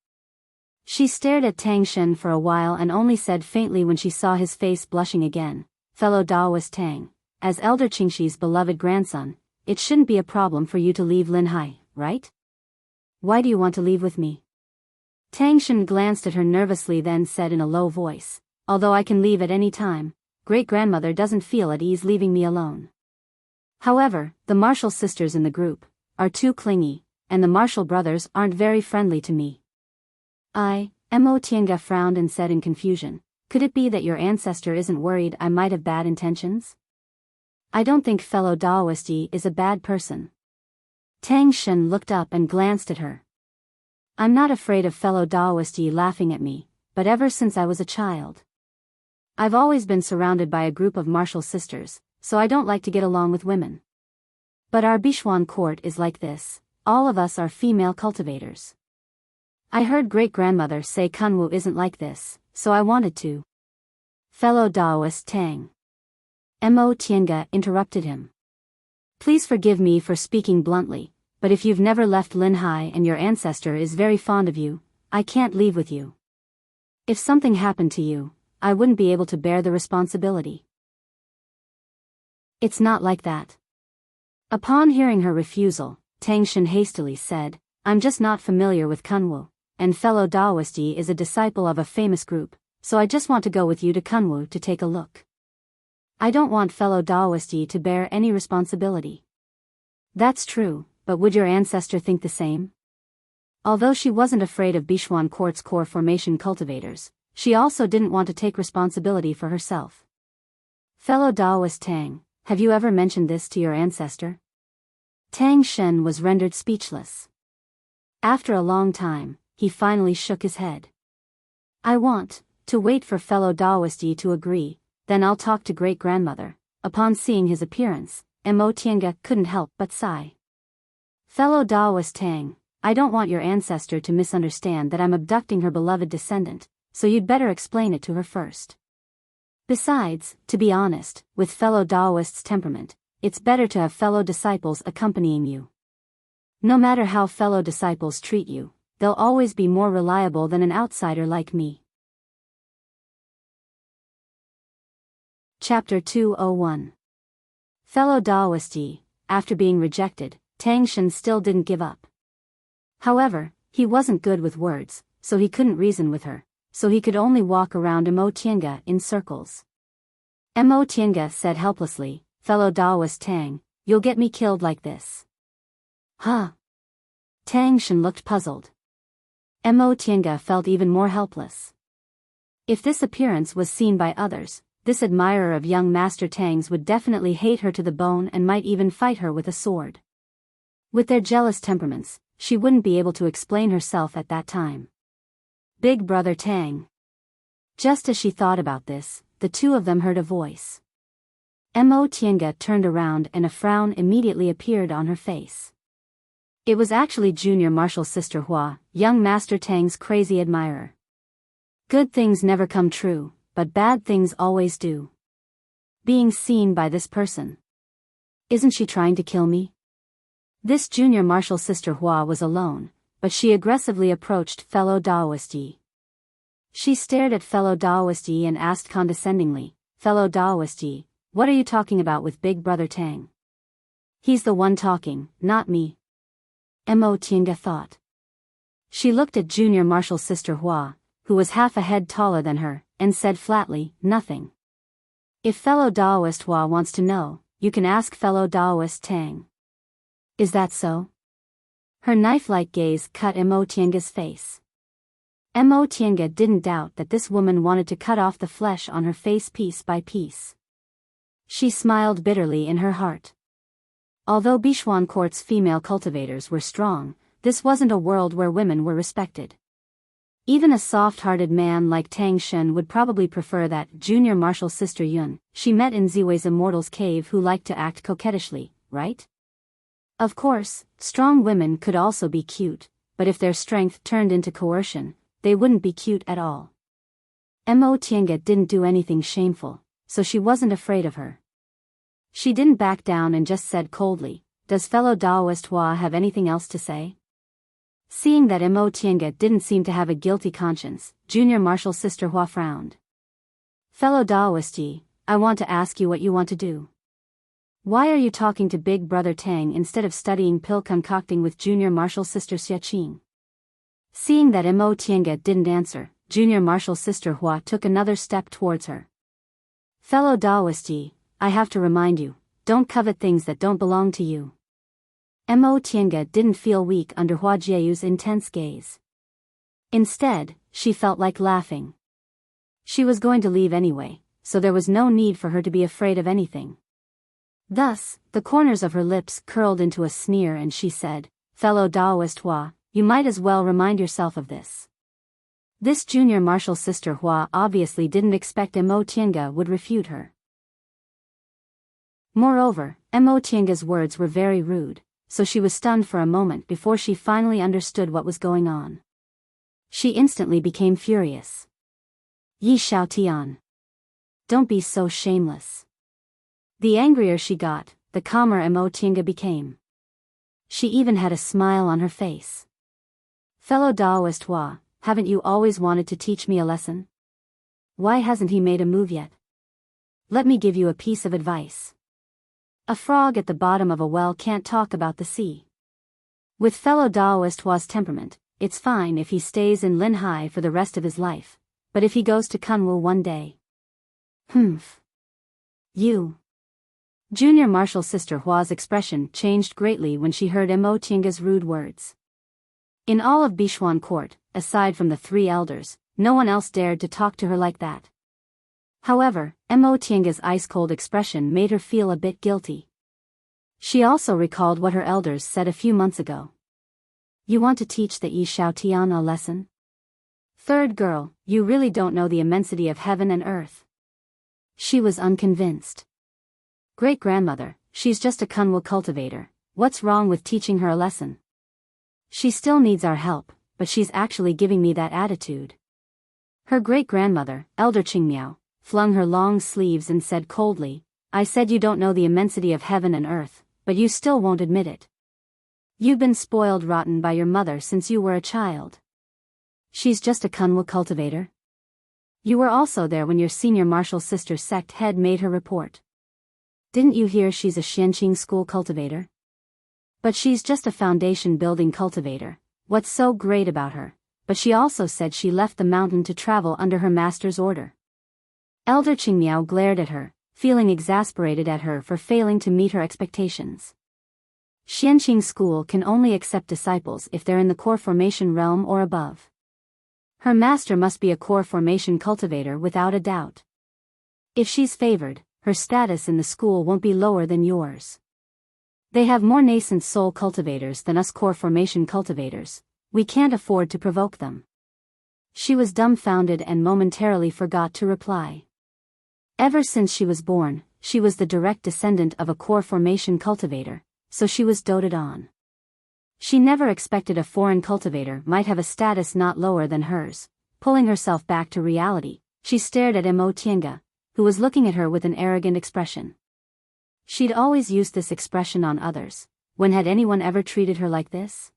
She stared at Tang Shen for a while and only said faintly when she saw his face blushing again, fellow Taoist Tang, as Elder Qingxi's beloved grandson, it shouldn't be a problem for you to leave Linhai, right? Why do you want to leave with me? Tang Shen glanced at her nervously then said in a low voice, although I can leave at any time, great-grandmother doesn't feel at ease leaving me alone. However, the Marshall sisters in the group are too clingy, and the Marshall brothers aren't very friendly to me. Mo Tiange frowned and said in confusion, could it be that your ancestor isn't worried I might have bad intentions? I don't think fellow Taoist Yi is a bad person. Tang Shen looked up and glanced at her. I'm not afraid of fellow Taoist Yi laughing at me, but ever since I was a child. I've always been surrounded by a group of Marshall sisters, so I don't like to get along with women. But our Bichuan court is like this, all of us are female cultivators. I heard great-grandmother say Kunwu isn't like this, so I wanted to. Fellow Taoist Tang. Mo Tiange interrupted him. Please forgive me for speaking bluntly, but if you've never left Linhai and your ancestor is very fond of you, I can't leave with you. If something happened to you, I wouldn't be able to bear the responsibility. It's not like that. Upon hearing her refusal, Tang Shen hastily said, I'm just not familiar with Kunwu, and fellow Taoist Yi is a disciple of a famous group, so I just want to go with you to Kunwu to take a look. I don't want fellow Taoist Yi to bear any responsibility. That's true, but would your ancestor think the same? Although she wasn't afraid of Bichuan Court's core formation cultivators, she also didn't want to take responsibility for herself. Fellow Taoist Tang, have you ever mentioned this to your ancestor? Tang Shen was rendered speechless. After a long time, he finally shook his head. I want to wait for fellow Taoist Yi to agree, then I'll talk to great-grandmother. Upon seeing his appearance, Mo Tiange couldn't help but sigh. Fellow Taoist Tang, I don't want your ancestor to misunderstand that I'm abducting her beloved descendant, so you'd better explain it to her first. Besides, to be honest, with fellow Taoist's temperament, it's better to have fellow disciples accompanying you. No matter how fellow disciples treat you, they'll always be more reliable than an outsider like me. Chapter 201. Fellow Taoist Yi, after being rejected, Tang Shen still didn't give up. However, he wasn't good with words, so he couldn't reason with her, so he could only walk around Mo Tiange in circles. Mo Tiange said helplessly, fellow Taoist Tang, you'll get me killed like this. Huh? Tang Shen looked puzzled. Mo Tiange felt even more helpless. If this appearance was seen by others, this admirer of young Master Tang's would definitely hate her to the bone and might even fight her with a sword. With their jealous temperaments, she wouldn't be able to explain herself at that time. Big brother Tang. Just as she thought about this, the two of them heard a voice. Mo Tiange turned around and a frown immediately appeared on her face. It was actually Junior Marshall Sister Hua, young Master Tang's crazy admirer. Good things never come true, but bad things always do. Being seen by this person. Isn't she trying to kill me? This Junior Marshall Sister Hua was alone, but she aggressively approached fellow Taoist Yi. She stared at fellow Taoist Yi and asked condescendingly, fellow Taoist Yi, what are you talking about with Big Brother Tang? He's the one talking, not me. Mo Tiange thought. She looked at Junior Marshall Sister Hua, who was half a head taller than her, and said flatly, nothing. If fellow Taoist Hua wants to know, you can ask fellow Taoist Tang. Is that so? Her knife-like gaze cut Mo Tiange's face. Mo Tiange didn't doubt that this woman wanted to cut off the flesh on her face piece by piece. She smiled bitterly in her heart. Although Bichuan Court's female cultivators were strong, this wasn't a world where women were respected. Even a soft-hearted man like Tang Shen would probably prefer that junior martial sister Yun she met in Ziwei's Immortal's cave who liked to act coquettishly, right? Of course, strong women could also be cute, but if their strength turned into coercion, they wouldn't be cute at all. Mo Tiange didn't do anything shameful, so she wasn't afraid of her. She didn't back down and just said coldly, "Does fellow Daoist Hua have anything else to say?" Seeing that Mo Tiange didn't seem to have a guilty conscience, junior martial sister Hua frowned. "Fellow Daoist Yi, I want to ask you what you want to do. Why are you talking to big brother Tang instead of studying pill concocting with junior martial sister Xiaqing?" Seeing that Mo Tiange didn't answer, junior martial sister Hua took another step towards her. "Fellow Daoist Yi, I have to remind you, don't covet things that don't belong to you." Mo Tiange didn't feel weak under Hua Jieyu's intense gaze. Instead, she felt like laughing. She was going to leave anyway, so there was no need for her to be afraid of anything. Thus, the corners of her lips curled into a sneer and she said, "Fellow Daoist Hua, you might as well remind yourself of this." This junior martial sister Hua obviously didn't expect Mo Tiange would refute her. Moreover, Mo Tiange's words were very rude, so she was stunned for a moment before she finally understood what was going on. She instantly became furious. "Yi Xiaotian. Don't be so shameless." The angrier she got, the calmer Mo Tiange became. She even had a smile on her face. "Fellow Daoist Hua, haven't you always wanted to teach me a lesson? Why hasn't he made a move yet? Let me give you a piece of advice. A frog at the bottom of a well can't talk about the sea. With fellow Daoist Hua's temperament, it's fine if he stays in Linhai for the rest of his life, but if he goes to Kunwu one day." "Humph. You." Junior martial sister Hua's expression changed greatly when she heard Mo Tiange's rude words. In all of Bichuan Court, aside from the three elders, no one else dared to talk to her like that. However, Mo Tiange's ice-cold expression made her feel a bit guilty. She also recalled what her elders said a few months ago. "You want to teach the Yi Xiaotian a lesson? Third girl, you really don't know the immensity of heaven and earth." She was unconvinced. "Great-grandmother, she's just a Kunwu cultivator, what's wrong with teaching her a lesson? She still needs our help, but she's actually giving me that attitude." Her great-grandmother, Elder Qingmiao, flung her long sleeves and said coldly, "I said you don't know the immensity of heaven and earth, but you still won't admit it. You've been spoiled rotten by your mother since you were a child. She's just a Kunwu cultivator. You were also there when your senior martial sister sect head made her report. Didn't you hear she's a Xianqing school cultivator? But she's just a foundation building cultivator, what's so great about her? But she also said she left the mountain to travel under her master's order." Elder Qingmiao glared at her, feeling exasperated at her for failing to meet her expectations. Xianqing school can only accept disciples if they're in the core formation realm or above. Her master must be a core formation cultivator without a doubt. If she's favored, her status in the school won't be lower than yours. They have more nascent soul cultivators than us core formation cultivators. We can't afford to provoke them." She was dumbfounded and momentarily forgot to reply. Ever since she was born, she was the direct descendant of a core formation cultivator, so she was doted on. She never expected a foreign cultivator might have a status not lower than hers. Pulling herself back to reality, she stared at Mo Tiange, who was looking at her with an arrogant expression. She'd always used this expression on others. When had anyone ever treated her like this?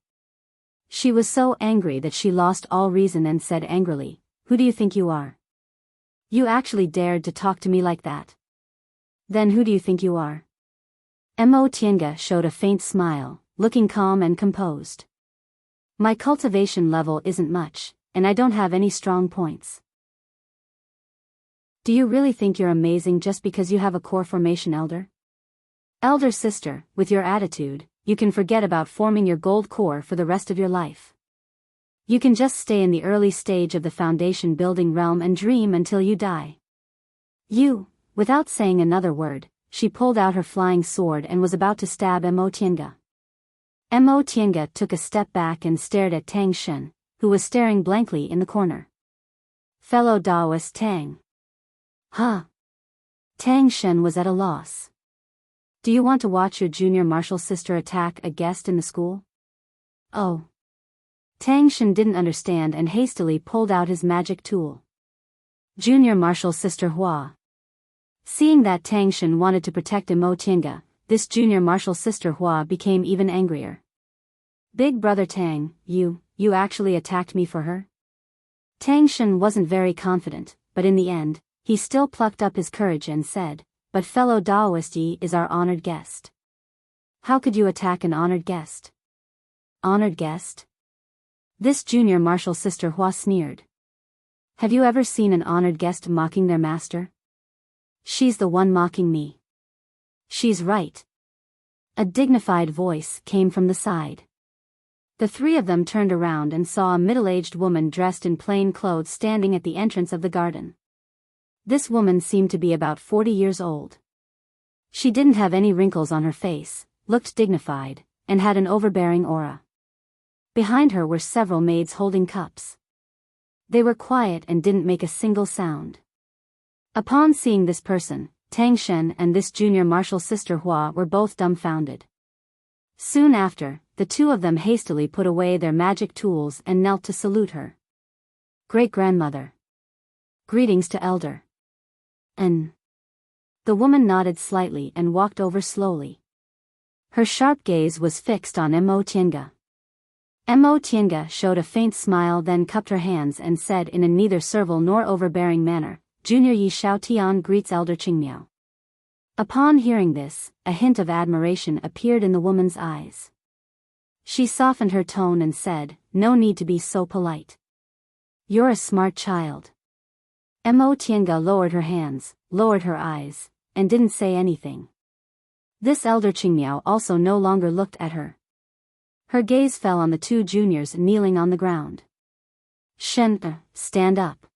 She was so angry that she lost all reason and said angrily, "Who do you think you are? You actually dared to talk to me like that? Then who do you think you are?" Mo Tiange showed a faint smile, looking calm and composed. "My cultivation level isn't much, and I don't have any strong points." "Do you really think you're amazing just because you have a core formation elder? Elder sister, with your attitude, you can forget about forming your gold core for the rest of your life. You can just stay in the early stage of the foundation building realm and dream until you die." Without saying another word, she pulled out her flying sword and was about to stab Mo Tiange. Mo Tiange took a step back and stared at Tang Shen, who was staring blankly in the corner. Fellow Daoist Tang. Huh? Tang Shen was at a loss. Do you want to watch your junior martial sister attack a guest in the school? Oh. Tang Shen didn't understand and hastily pulled out his magic tool. Junior martial sister Hua. Seeing that Tang Shen wanted to protect Mo Tiange, this junior martial sister Hua became even angrier. Big brother Tang, you actually attacked me for her? Tang Shen wasn't very confident, but in the end, he still plucked up his courage and said, but fellow Daoist Yi is our honored guest. How could you attack an honored guest? Honored guest? This junior martial sister Hua sneered. Have you ever seen an honored guest mocking their master? She's the one mocking me. She's right. A dignified voice came from the side. The three of them turned around and saw a middle-aged woman dressed in plain clothes standing at the entrance of the garden. This woman seemed to be about 40 years old. She didn't have any wrinkles on her face, looked dignified, and had an overbearing aura. Behind her were several maids holding cups. They were quiet and didn't make a single sound. Upon seeing this person, Tang Shen and this junior martial sister Hua were both dumbfounded. Soon after, the two of them hastily put away their magic tools and knelt to salute her. Great-grandmother. Greetings to elder. The woman nodded slightly and walked over slowly. Her sharp gaze was fixed on Mo Tiange. Mo Tiange showed a faint smile, then cupped her hands and said in a neither servile nor overbearing manner, Junior Yi Xiao Tian greets Elder Qingmiao. Upon hearing this, a hint of admiration appeared in the woman's eyes. She softened her tone and said, no need to be so polite. You're a smart child. Mo Tiange lowered her hands, lowered her eyes, and didn't say anything. This Elder Qingmiao also no longer looked at her. Her gaze fell on the two juniors kneeling on the ground. Shen, stand up.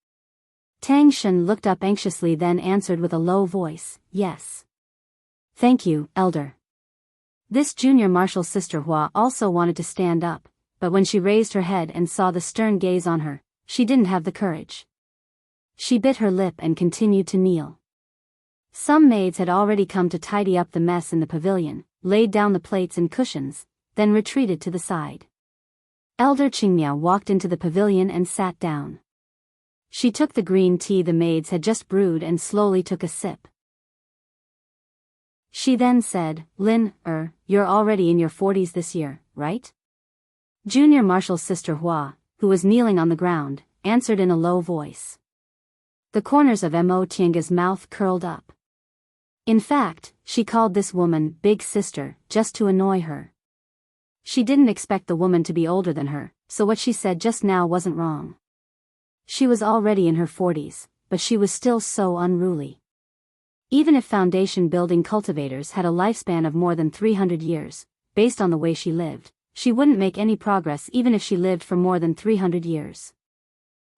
Tang Shen looked up anxiously, then answered with a low voice, yes. Thank you, elder. This junior martial sister Hua also wanted to stand up, but when she raised her head and saw the stern gaze on her, she didn't have the courage. She bit her lip and continued to kneel. Some maids had already come to tidy up the mess in the pavilion, laid down the plates and cushions, then retreated to the side. Elder Qingmiao walked into the pavilion and sat down. She took the green tea the maids had just brewed and slowly took a sip. She then said, Lin, you're already in your 40s this year, right? Junior martial sister Hua, who was kneeling on the ground, answered in a low voice. The corners of Mo Tiange's mouth curled up. In fact, she called this woman Big Sister just to annoy her. She didn't expect the woman to be older than her, so what she said just now wasn't wrong. She was already in her 40s, but she was still so unruly. Even if foundation building cultivators had a lifespan of more than 300 years, based on the way she lived, she wouldn't make any progress even if she lived for more than 300 years.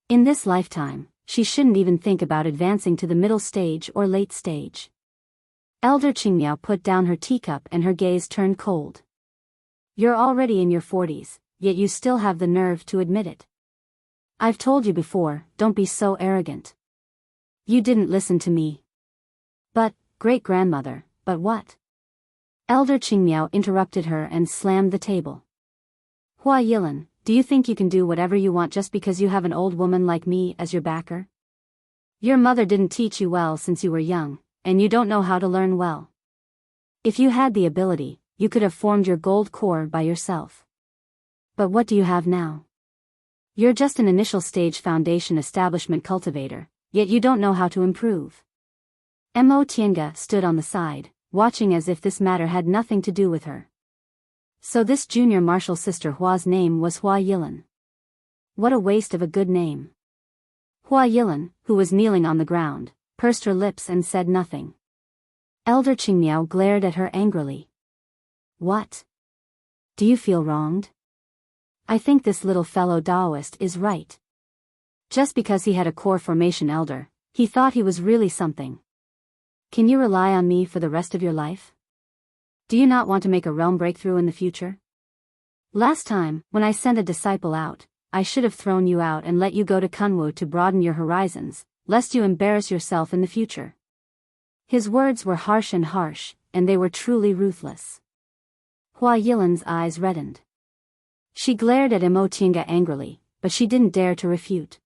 In this lifetime, she shouldn't even think about advancing to the middle stage or late stage. Elder Qingmiao put down her teacup and her gaze turned cold. You're already in your 40s, yet you still have the nerve to admit it. I've told you before, don't be so arrogant. You didn't listen to me. But, great-grandmother, but what? Elder Qingmiao interrupted her and slammed the table. Hua Yilin, do you think you can do whatever you want just because you have an old woman like me as your backer? Your mother didn't teach you well since you were young, and you don't know how to learn well. If you had the ability, you could have formed your gold core by yourself. But what do you have now? You're just an initial stage foundation establishment cultivator, yet you don't know how to improve. Mo Tiange stood on the side, watching as if this matter had nothing to do with her. So this junior martial sister Hua's name was Hua Yilin. What a waste of a good name. Hua Yilin, who was kneeling on the ground, pursed her lips and said nothing. Elder Qingmiao glared at her angrily. What? Do you feel wronged? I think this little fellow Daoist is right. Just because he had a core formation elder, he thought he was really something. Can you rely on me for the rest of your life? Do you not want to make a realm breakthrough in the future? Last time, when I sent a disciple out, I should have thrown you out and let you go to Kunwu to broaden your horizons, lest you embarrass yourself in the future. His words were harsh, and they were truly ruthless. Hua Yilan's eyes reddened. She glared at Imotinga angrily, but she didn't dare to refute.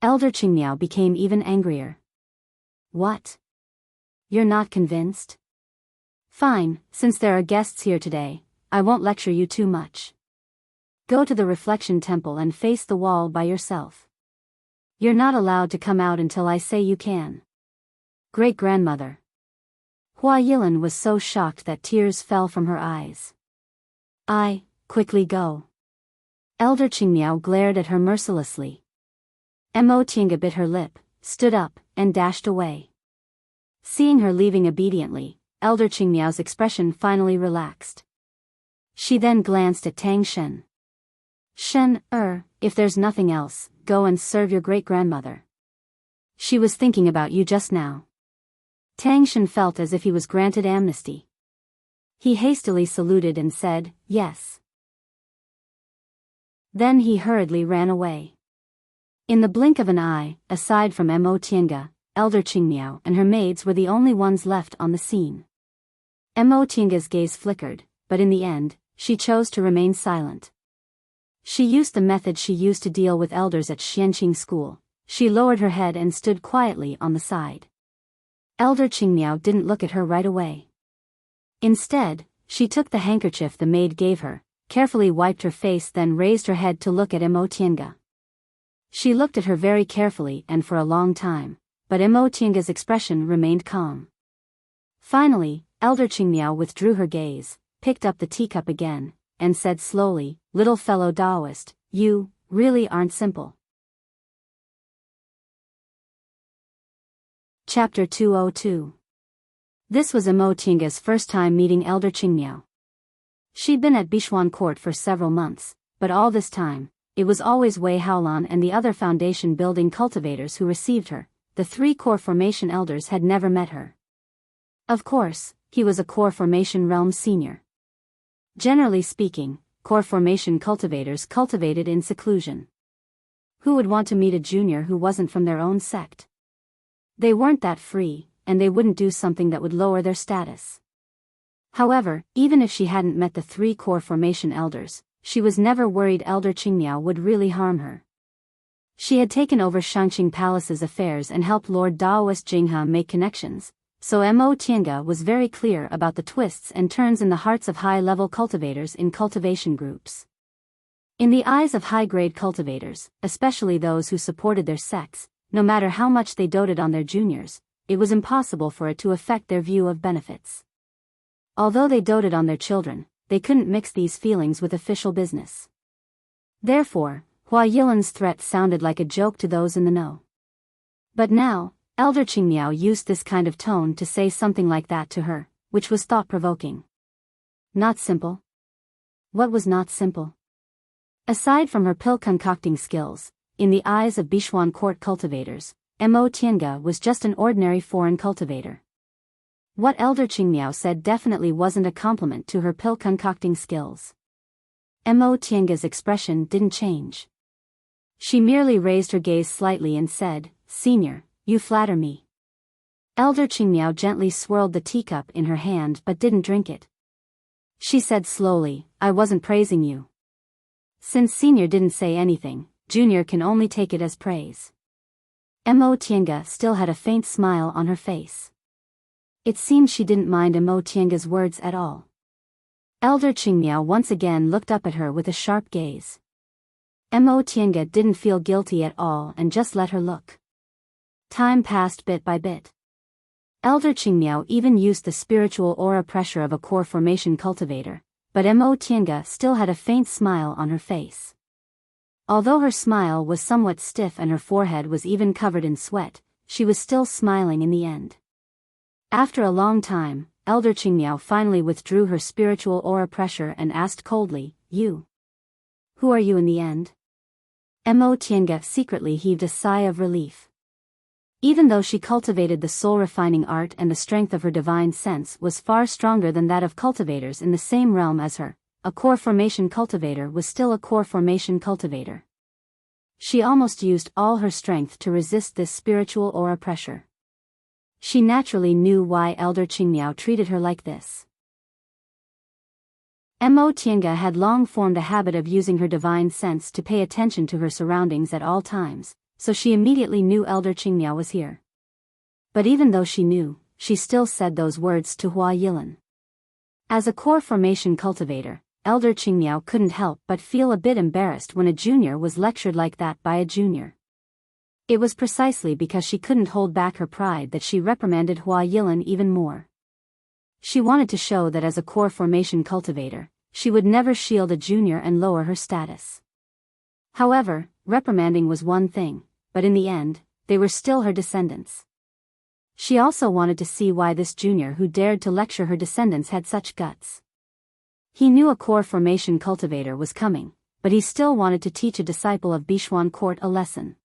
Elder Qingmiao became even angrier. What? You're not convinced? Fine, since there are guests here today, I won't lecture you too much. Go to the reflection temple and face the wall by yourself. You're not allowed to come out until I say you can. Great-grandmother. Hua Yilan was so shocked that tears fell from her eyes. Quickly go. Elder Qingmiao glared at her mercilessly. Imotinga bit her lip, stood up, and dashed away. Seeing her leaving obediently, Elder Qingmiao's expression finally relaxed. She then glanced at Tang Shen. Shen, if there's nothing else, go and serve your great-grandmother. She was thinking about you just now. Tang Shen felt as if he was granted amnesty. He hastily saluted and said, yes. Then he hurriedly ran away. In the blink of an eye, aside from Imotinga, Elder Qingmiao and her maids were the only ones left on the scene. Imotinga's gaze flickered, but in the end, she chose to remain silent. She used the method she used to deal with elders at Xianqing school. She lowered her head and stood quietly on the side. Elder Qingmiao didn't look at her right away. Instead, she took the handkerchief the maid gave her, carefully wiped her face, then raised her head to look at Imotinga. She looked at her very carefully and for a long time, but Imotinga's expression remained calm. Finally, Elder Qingmiao withdrew her gaze, picked up the teacup again, and said slowly, little fellow Taoist, you really aren't simple. Chapter 202. This was Imotinga's first time meeting Elder Qingmiao. She'd been at Bishuan Court for several months, but all this time, it was always Wei Haolan and the other foundation building cultivators who received her. The 3 core formation elders had never met her. Of course, he was a core formation realm senior. Generally speaking, core formation cultivators cultivated in seclusion. Who would want to meet a junior who wasn't from their own sect? They weren't that free, and they wouldn't do something that would lower their status. However, even if she hadn't met the 3 core formation elders, she was never worried Elder Qingmiao would really harm her. She had taken over Shangqing Palace's affairs and helped Lord Daoist Jinghe make connections, so Imotinga was very clear about the twists and turns in the hearts of high-level cultivators in cultivation groups. In the eyes of high-grade cultivators, especially those who supported their sects, no matter how much they doted on their juniors, it was impossible for it to affect their view of benefits. Although they doted on their children, they couldn't mix these feelings with official business. Therefore, Hua Yilan's threat sounded like a joke to those in the know. But now, Elder Qingmiao used this kind of tone to say something like that to her, which was thought-provoking. Not simple? What was not simple? Aside from her pill-concocting skills, in the eyes of Bishuan Court cultivators, Imotinga was just an ordinary foreign cultivator. What Elder Qingmiao said definitely wasn't a compliment to her pill-concocting skills. Imotinga's expression didn't change. She merely raised her gaze slightly and said, "Senior, you flatter me." Elder Qingmiao gently swirled the teacup in her hand but didn't drink it. She said slowly, "I wasn't praising you." Since Senior didn't say anything, Junior can only take it as praise. Imotinga still had a faint smile on her face. It seemed she didn't mind Imotinga's words at all. Elder Qingmiao once again looked up at her with a sharp gaze. Imotinga didn't feel guilty at all and just let her look. Time passed bit by bit. Elder Qingmiao even used the spiritual aura pressure of a core formation cultivator, but Imotinga still had a faint smile on her face. Although her smile was somewhat stiff and her forehead was even covered in sweat, she was still smiling in the end. After a long time, Elder Qingmiao finally withdrew her spiritual aura pressure and asked coldly, "You? Who are you in the end?" Imotinga secretly heaved a sigh of relief. Even though she cultivated the soul-refining art and the strength of her divine sense was far stronger than that of cultivators in the same realm as her, a core formation cultivator was still a core formation cultivator. She almost used all her strength to resist this spiritual aura pressure. She naturally knew why Elder Qingmiao treated her like this. Mo Tiange had long formed a habit of using her divine sense to pay attention to her surroundings at all times, so she immediately knew Elder Qingmiao was here. But even though she knew, she still said those words to Hua Yilan. As a core formation cultivator, Elder Qingmiao couldn't help but feel a bit embarrassed when a junior was lectured like that by a junior. It was precisely because she couldn't hold back her pride that she reprimanded Hua Yilan even more. She wanted to show that as a core formation cultivator, she would never shield a junior and lower her status. However, reprimanding was one thing, but in the end, they were still her descendants. She also wanted to see why this junior who dared to lecture her descendants had such guts. He knew a core formation cultivator was coming, but he still wanted to teach a disciple of Bichuan Court a lesson.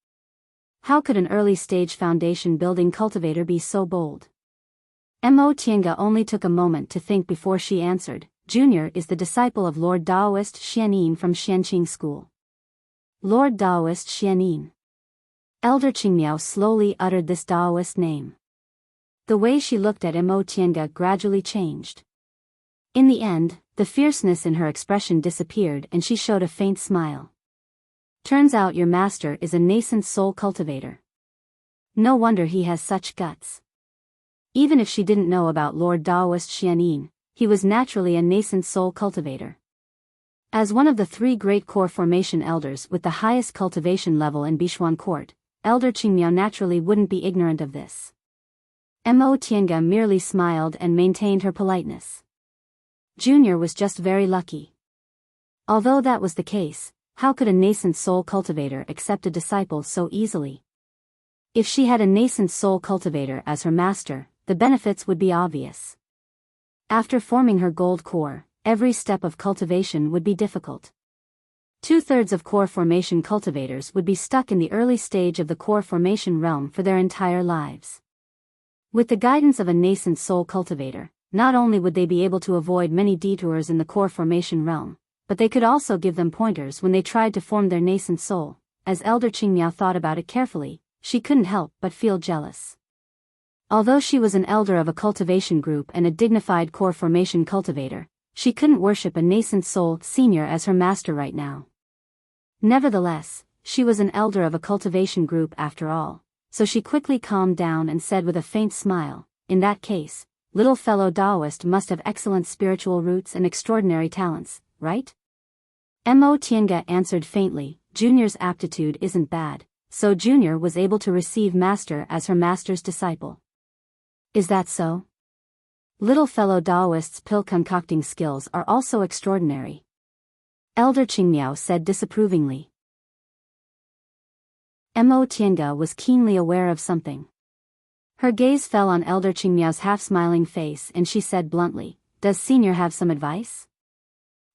How could an early-stage foundation-building cultivator be so bold? Mo Tiange only took a moment to think before she answered. Junior is the disciple of Lord Daoist Xianyin from Xianqing School. Lord Daoist Xianyin. Elder Qingmiao slowly uttered this Daoist name. The way she looked at Mo Tiange gradually changed. In the end, the fierceness in her expression disappeared and she showed a faint smile. Turns out your master is a nascent soul cultivator. No wonder he has such guts. Even if she didn't know about Lord Daoist Xianyin, he was naturally a nascent soul cultivator. As one of the 3 great core formation elders with the highest cultivation level in Bichuan Court, Elder Qingmiao naturally wouldn't be ignorant of this. Mo Tiange merely smiled and maintained her politeness. Junior was just very lucky. Although that was the case, how could a nascent soul cultivator accept a disciple so easily? If she had a nascent soul cultivator as her master, the benefits would be obvious. After forming her gold core, every step of cultivation would be difficult. 2/3 of core formation cultivators would be stuck in the early stage of the core formation realm for their entire lives. With the guidance of a nascent soul cultivator, not only would they be able to avoid many detours in the core formation realm, but they could also give them pointers when they tried to form their nascent soul. As Elder Qingmiao thought about it carefully, she couldn't help but feel jealous. Although she was an elder of a cultivation group and a dignified core formation cultivator, she couldn't worship a nascent soul senior as her master right now. Nevertheless, she was an elder of a cultivation group after all, so she quickly calmed down and said with a faint smile, "In that case, little fellow Daoist must have excellent spiritual roots and extraordinary talents, right?" Mo Tiange answered faintly, "Junior's aptitude isn't bad, so Junior was able to receive Master as her master's disciple." "Is that so?" "Little fellow Daoist's pill concocting skills are also extraordinary," Elder Qingmiao said disapprovingly. Mo Tiange was keenly aware of something. Her gaze fell on Elder Qingmiao's half-smiling face and she said bluntly, "Does Senior have some advice?"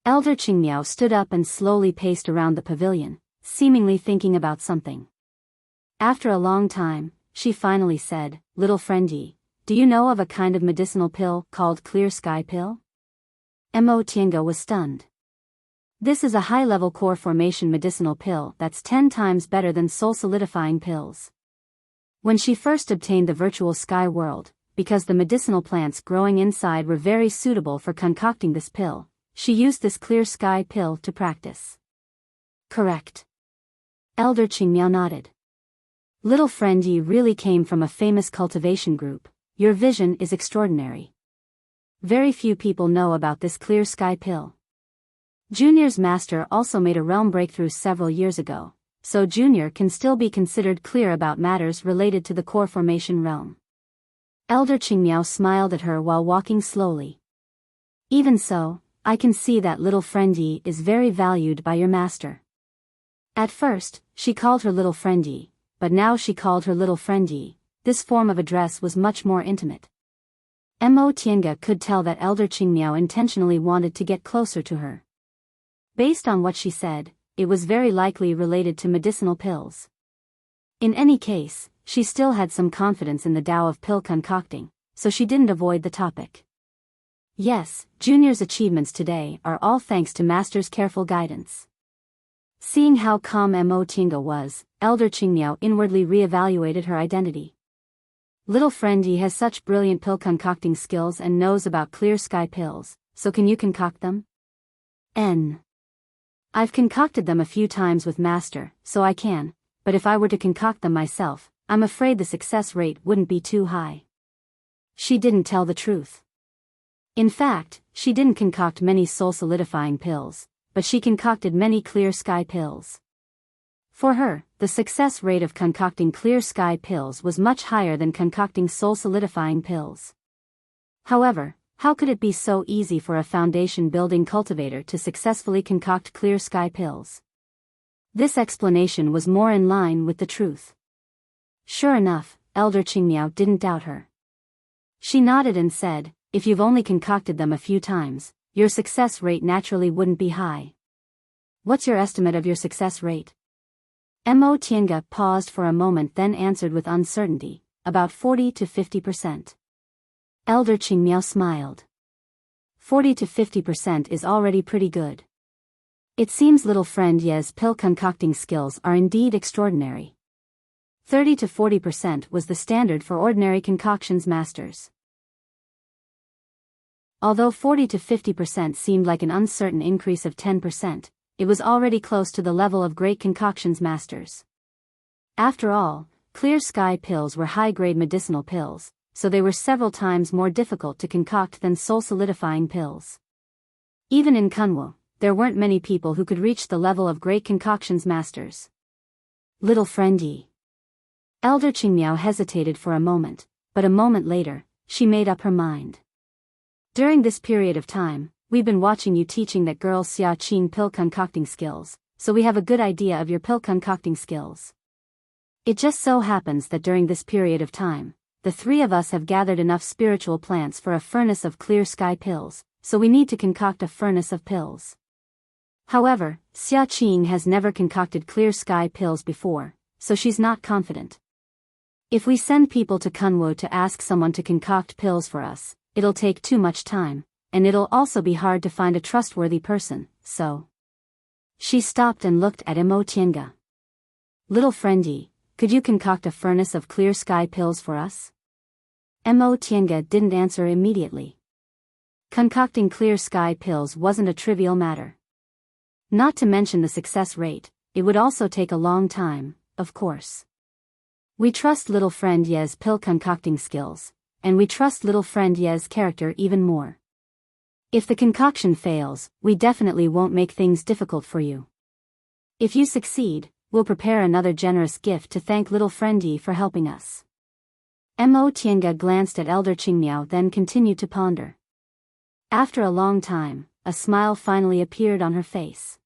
Elder Qingmiao stood up and slowly paced around the pavilion, seemingly thinking about something. After a long time, she finally said, "Little friend Yi, do you know of a kind of medicinal pill called Clear Sky Pill?" Mo Tiange was stunned. This is a high-level core formation medicinal pill that's 10 times better than soul-solidifying pills. When she first obtained the virtual sky world, because the medicinal plants growing inside were very suitable for concocting this pill, she used this Clear Sky Pill to practice. "Correct." Elder Qingmiao nodded. "Little friend Yi really came from a famous cultivation group. Your vision is extraordinary. Very few people know about this Clear Sky Pill. Junior's master also made a realm breakthrough several years ago, so Junior can still be considered clear about matters related to the core formation realm." Elder Qingmiao smiled at her while walking slowly. "Even so, I can see that little friend Yi is very valued by your master." At first, she called her little friend Yi, but now she called her little friend Yi. This form of address was much more intimate. Mo Tiange could tell that Elder Qingmiao intentionally wanted to get closer to her. Based on what she said, it was very likely related to medicinal pills. In any case, she still had some confidence in the Tao of pill concocting, so she didn't avoid the topic. Yes, Junior's achievements today are all thanks to Master's careful guidance. Seeing how calm Mo Tinga was, Elder Qingmiao inwardly re-evaluated her identity. Little friend Yi has such brilliant pill concocting skills and knows about clear sky pills, so can you concoct them? I've concocted them a few times with Master, so I can, but if I were to concoct them myself, I'm afraid the success rate wouldn't be too high. She didn't tell the truth. In fact, she didn't concoct many soul-solidifying pills, but she concocted many clear sky pills. For her, the success rate of concocting clear sky pills was much higher than concocting soul-solidifying pills. However, how could it be so easy for a foundation-building cultivator to successfully concoct clear sky pills? This explanation was more in line with the truth. Sure enough, Elder Qingmiao didn't doubt her. She nodded and said, if you've only concocted them a few times, your success rate naturally wouldn't be high. What's your estimate of your success rate? Mo Tiange paused for a moment then answered with uncertainty, about 40 to 50%. Elder Qingmiao smiled. 40 to 50% is already pretty good. It seems little friend Ye's pill concocting skills are indeed extraordinary. 30 to 40% was the standard for ordinary concoctions masters. Although 40 to 50% seemed like an uncertain increase of 10%, it was already close to the level of great concoctions masters. After all, clear sky pills were high-grade medicinal pills, so they were several times more difficult to concoct than soul-solidifying pills. Even in Kunwu, there weren't many people who could reach the level of great concoctions masters. Little friend Yi. Elder Qingmiao hesitated for a moment, but a moment later, she made up her mind. During this period of time, we've been watching you teaching that girl Xia Qing pill concocting skills, so we have a good idea of your pill concocting skills. It just so happens that during this period of time, the three of us have gathered enough spiritual plants for a furnace of clear sky pills, so we need to concoct a furnace of pills. However, Xia Qing has never concocted clear sky pills before, so she's not confident. If we send people to Kunwu to ask someone to concoct pills for us, it'll take too much time, and it'll also be hard to find a trustworthy person, so. She stopped and looked at Mo Tiange. Little friend Yi, could you concoct a furnace of clear sky pills for us? Mo Tiange didn't answer immediately. Concocting clear sky pills wasn't a trivial matter. Not to mention the success rate, it would also take a long time, of course. We trust little friend Ye's pill concocting skills, and we trust little friend Ye's character even more. If the concoction fails, we definitely won't make things difficult for you. If you succeed, we'll prepare another generous gift to thank little friend Yi for helping us. Mo Tiange glanced at Elder Qingmiao then continued to ponder. After a long time, a smile finally appeared on her face.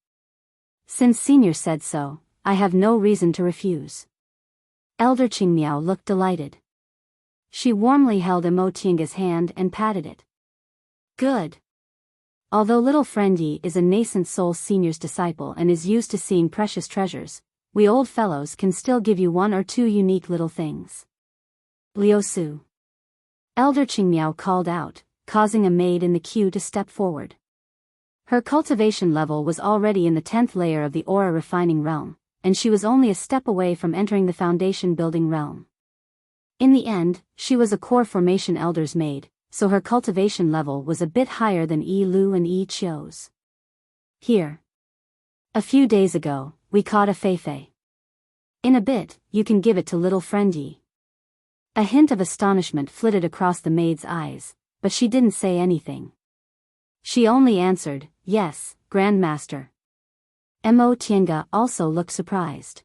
Since Senior said so, I have no reason to refuse. Elder Qingmiao looked delighted. She warmly held Mo Tiange's hand and patted it. Good. Although little friend Yi is a nascent soul Senior's disciple and is used to seeing precious treasures, we old fellows can still give you one or two unique little things. Liu Su. Elder Qingmiao called out, causing a maid in the queue to step forward. Her cultivation level was already in the 10th layer of the aura refining realm, and she was only a step away from entering the foundation building realm. In the end, she was a core formation elder's maid, so her cultivation level was a bit higher than Yi Lu and Yi Qiu's. Here. A few days ago, we caught a feifei. In a bit, you can give it to little friend Yi. A hint of astonishment flitted across the maid's eyes, but she didn't say anything. She only answered, yes, Grandmaster. Mo Tiange also looked surprised.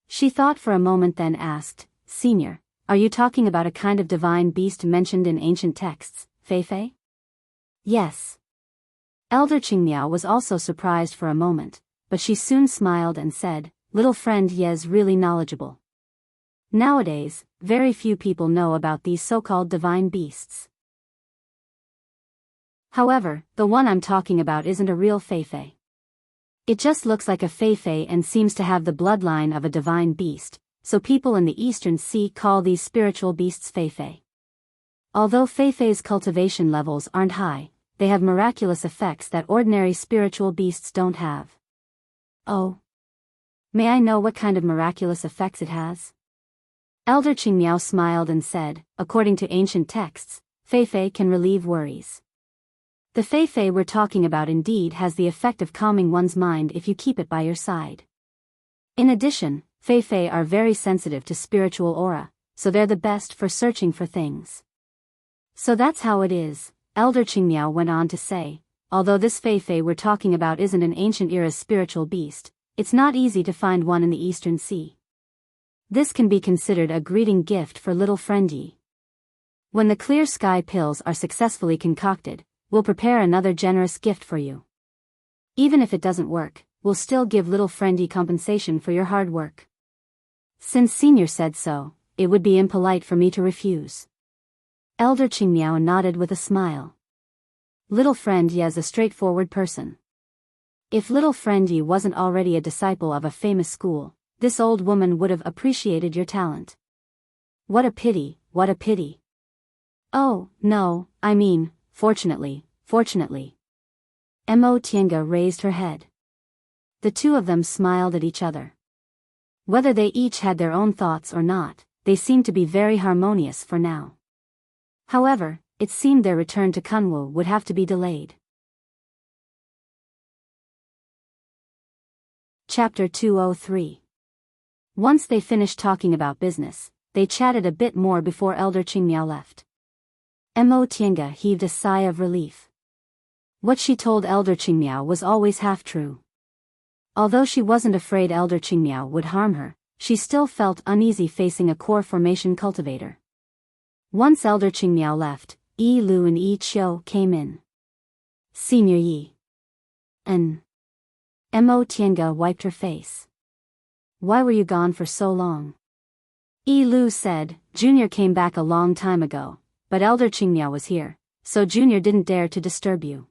She thought for a moment then asked, Senior, are you talking about a kind of divine beast mentioned in ancient texts, feifei? Yes. Elder Qingmiao was also surprised for a moment, but she soon smiled and said, little friend Ye's really knowledgeable. Nowadays, very few people know about these so-called divine beasts. However, the one I'm talking about isn't a real feifei. It just looks like a feifei and seems to have the bloodline of a divine beast, so people in the Eastern Sea call these spiritual beasts Feifei. Although Feifei's cultivation levels aren't high, they have miraculous effects that ordinary spiritual beasts don't have. Oh. May I know what kind of miraculous effects it has? Elder Qingmiao smiled and said, according to ancient texts, Feifei can relieve worries. The Feifei we're talking about indeed has the effect of calming one's mind if you keep it by your side. In addition, Feifei are very sensitive to spiritual aura, so they're the best for searching for things. So that's how it is, Elder Qingmiao went on to say, although this Feifei we're talking about isn't an ancient era's spiritual beast, it's not easy to find one in the Eastern Sea. This can be considered a greeting gift for little friend Yi. When the clear sky pills are successfully concocted, we'll prepare another generous gift for you. Even if it doesn't work, we'll still give little friend Yi compensation for your hard work. Since Senior said so, it would be impolite for me to refuse. Elder Qingmiao nodded with a smile. Little friend Yi is a straightforward person. If little friend Yi wasn't already a disciple of a famous school, this old woman would have appreciated your talent. What a pity, what a pity. Oh, no, I mean, fortunately. Mo Tiange raised her head. The two of them smiled at each other. Whether they each had their own thoughts or not, they seemed to be very harmonious for now. However, it seemed their return to Kunwu would have to be delayed. Chapter 203. Once they finished talking about business, they chatted a bit more before Elder Qingmiao left. Mo Tiange heaved a sigh of relief. What she told Elder Qingmiao was always half true. Although she wasn't afraid Elder Qingmiao would harm her, she still felt uneasy facing a core formation cultivator. Once Elder Qingmiao left, Yi Lu and Yi Qiu came in. Senior Yi. Mo Tiange wiped her face. Why were you gone for so long? Yi Lu said, Junior came back a long time ago, but Elder Qingmiao was here, so Junior didn't dare to disturb you.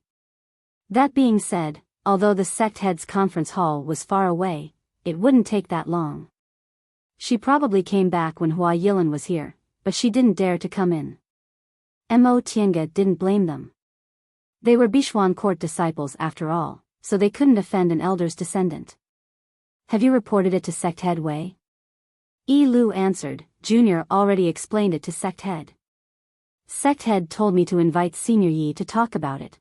That being said, although the sect head's conference hall was far away, it wouldn't take that long. She probably came back when Hua Yilan was here, but she didn't dare to come in. Mo Tiange didn't blame them. They were Bichuan court disciples after all, so they couldn't offend an elder's descendant. Have you reported it to sect head Wei? Yi Lu answered, Junior already explained it to sect head. Sect head told me to invite Senior Yi to talk about it.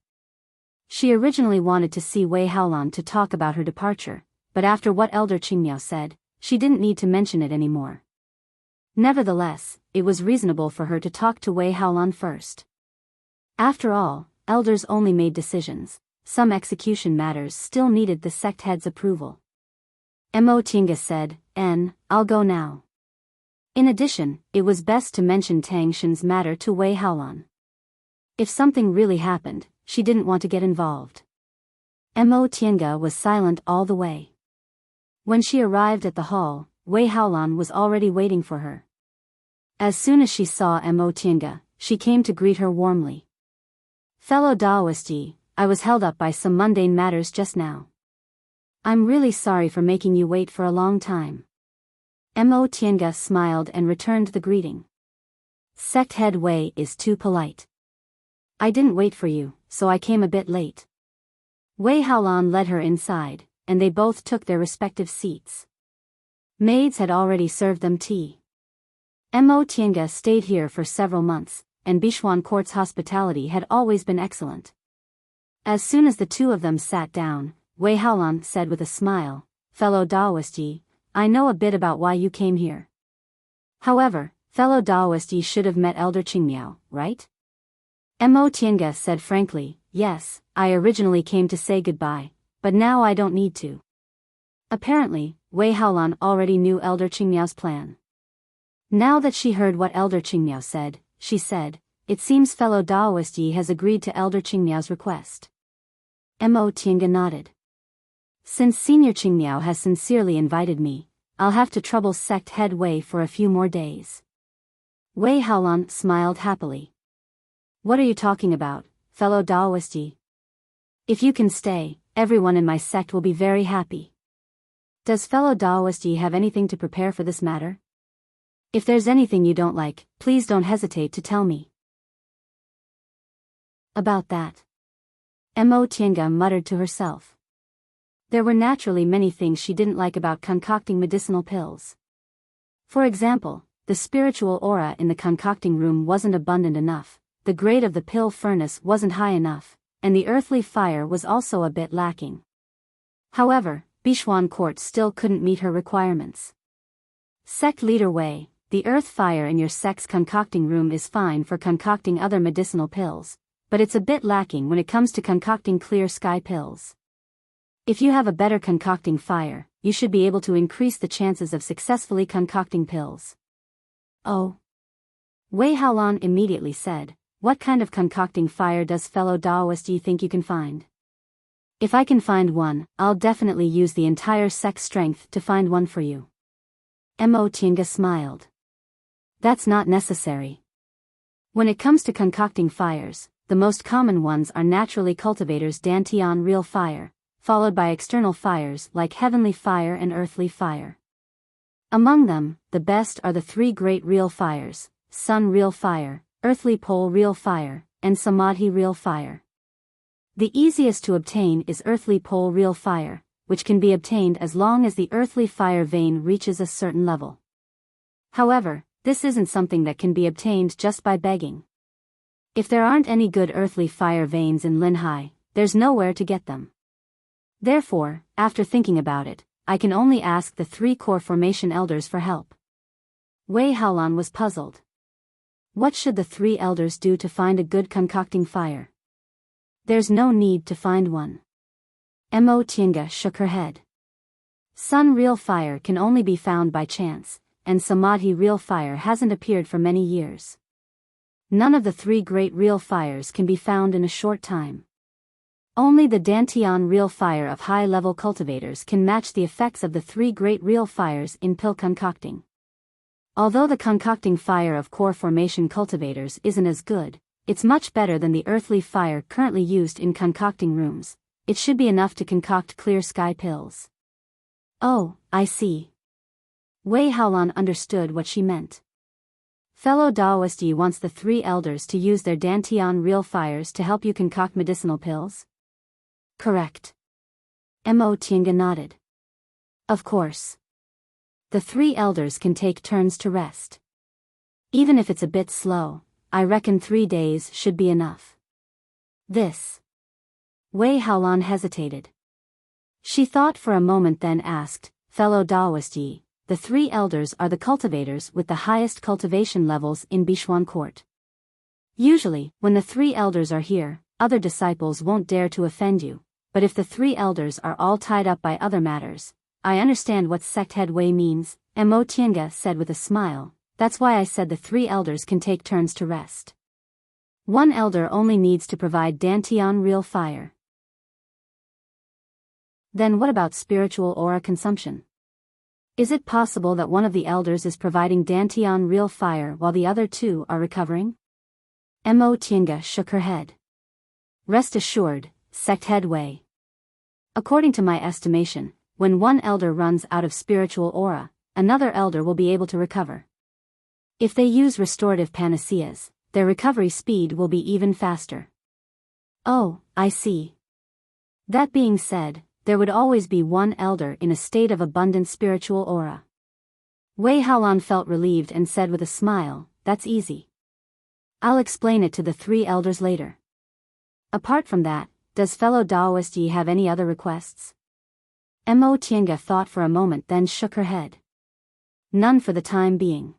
She originally wanted to see Wei Haolan to talk about her departure, but after what Elder Qingmiao said, she didn't need to mention it anymore. Nevertheless, it was reasonable for her to talk to Wei Haolan first. After all, elders only made decisions. Some execution matters still needed the sect head's approval. Mo Tiange said, I'll go now. In addition, it was best to mention Tang Shen's matter to Wei Haolan. If something really happened, she didn't want to get involved. Mo Tiange was silent all the way. When she arrived at the hall, Wei Haolan was already waiting for her. As soon as she saw Mo Tiange, she came to greet her warmly. Fellow Daoist Yi, I was held up by some mundane matters just now. I'm really sorry for making you wait for a long time. Mo Tiange smiled and returned the greeting. Sect head Wei is too polite. I didn't wait for you, so I came a bit late. Wei Haolan led her inside, and they both took their respective seats. Maids had already served them tea. Mo Tiange stayed here for several months, and Bichuan Court's hospitality had always been excellent. As soon as the two of them sat down, Wei Haolan said with a smile, Fellow Daoist Yi, I know a bit about why you came here. However, fellow Daoist Yi should have met Elder Qingmiao, right? Mo Tiange said frankly, yes, I originally came to say goodbye, but now I don't need to. Apparently, Wei Haolan already knew Elder Qingmiao's plan. Now that she heard what Elder Qingmiao said, she said, it seems fellow Daoist Yi has agreed to Elder Qingmiao's request. Mo Tiange nodded. Since Senior Qingmiao has sincerely invited me, I'll have to trouble sect head Wei for a few more days. Wei Haolan smiled happily. What are you talking about, fellow Daoist Yi? If you can stay, everyone in my sect will be very happy. Does fellow Daoist Yi have anything to prepare for this matter? If there's anything you don't like, please don't hesitate to tell me about that. Mo Tienga muttered to herself. There were naturally many things she didn't like about concocting medicinal pills. For example, the spiritual aura in the concocting room wasn't abundant enough, the grade of the pill furnace wasn't high enough, and the earthly fire was also a bit lacking. However, Bichuan Court still couldn't meet her requirements. Sect Leader Wei, the earth fire in your sect's concocting room is fine for concocting other medicinal pills, but it's a bit lacking when it comes to concocting clear sky pills. If you have a better concocting fire, you should be able to increase the chances of successfully concocting pills. Oh. Wei Haolan immediately said, what kind of concocting fire does fellow Daoist do you think you can find? If I can find one, I'll definitely use the entire sect's strength to find one for you. Mo Tienga smiled. That's not necessary. When it comes to concocting fires, the most common ones are naturally cultivators Dantian real fire, followed by external fires like heavenly fire and earthly fire. Among them, the best are the three great real fires, sun real fire, earthly pole real fire, and samadhi real fire. The easiest to obtain is earthly pole real fire, which can be obtained as long as the earthly fire vein reaches a certain level. However, this isn't something that can be obtained just by begging. If there aren't any good earthly fire veins in Linhai, there's nowhere to get them. Therefore, after thinking about it, I can only ask the three core formation elders for help. Wei Haolan was puzzled. What should the three elders do to find a good concocting fire? There's no need to find one. Mo Tienga shook her head. Sun real fire can only be found by chance, and samadhi real fire hasn't appeared for many years. None of the three great real fires can be found in a short time. Only the Dantian real fire of high-level cultivators can match the effects of the three great real fires in pill concocting. Although the concocting fire of core formation cultivators isn't as good, it's much better than the earthly fire currently used in concocting rooms. It should be enough to concoct clear sky pills. Oh, I see. Wei Haolan understood what she meant. Fellow Daoist Yi wants the three elders to use their Dantian real fires to help you concoct medicinal pills? Correct. Mo Tienga nodded. Of course. The three elders can take turns to rest. Even if it's a bit slow, I reckon 3 days should be enough. This. Wei Haolan hesitated. She thought for a moment then asked, fellow Daoist Yi, the three elders are the cultivators with the highest cultivation levels in Bichuan Court. Usually, when the three elders are here, other disciples won't dare to offend you, but if the three elders are all tied up by other matters, I understand what sect head Wei means, Mo Tienga said with a smile, that's why I said the three elders can take turns to rest. One elder only needs to provide Dantian real fire. Then what about spiritual aura consumption? Is it possible that one of the elders is providing Dantian real fire while the other two are recovering? Mo Tienga shook her head. Rest assured, sect head Wei. According to my estimation, when one elder runs out of spiritual aura, another elder will be able to recover. If they use restorative panaceas, their recovery speed will be even faster. Oh, I see. That being said, there would always be one elder in a state of abundant spiritual aura. Wei Haolan felt relieved and said with a smile, that's easy. I'll explain it to the three elders later. Apart from that, does fellow Daoist Yi have any other requests? Mo Tienga thought for a moment then shook her head. None for the time being.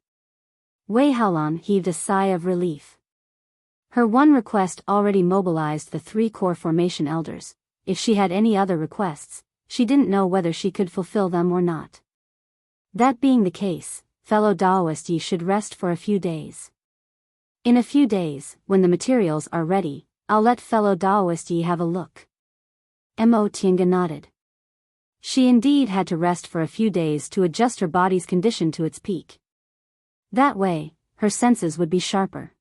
Wei Haolan heaved a sigh of relief. Her one request already mobilized the three core formation elders. If she had any other requests, she didn't know whether she could fulfill them or not. That being the case, fellow Daoist Yi should rest for a few days. In a few days, when the materials are ready, I'll let fellow Daoist Yi have a look. Mo Tienga nodded. She indeed had to rest for a few days to adjust her body's condition to its peak. That way, her senses would be sharper.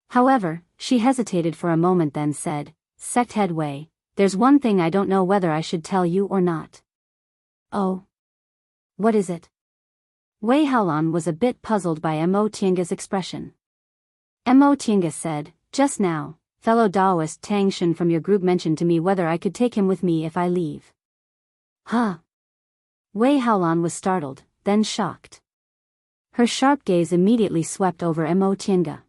However, she hesitated for a moment then said, Sect head Wei, there's one thing I don't know whether I should tell you or not. Oh. What is it? Wei Haolan was a bit puzzled by Mo Tianga's expression. Mo Tianga said, "Just now, fellow Daoist Tang Shen from your group mentioned to me whether I could take him with me if I leave." Huh? Wei Haolan was startled, then shocked. Her sharp gaze immediately swept over Mo Tianga.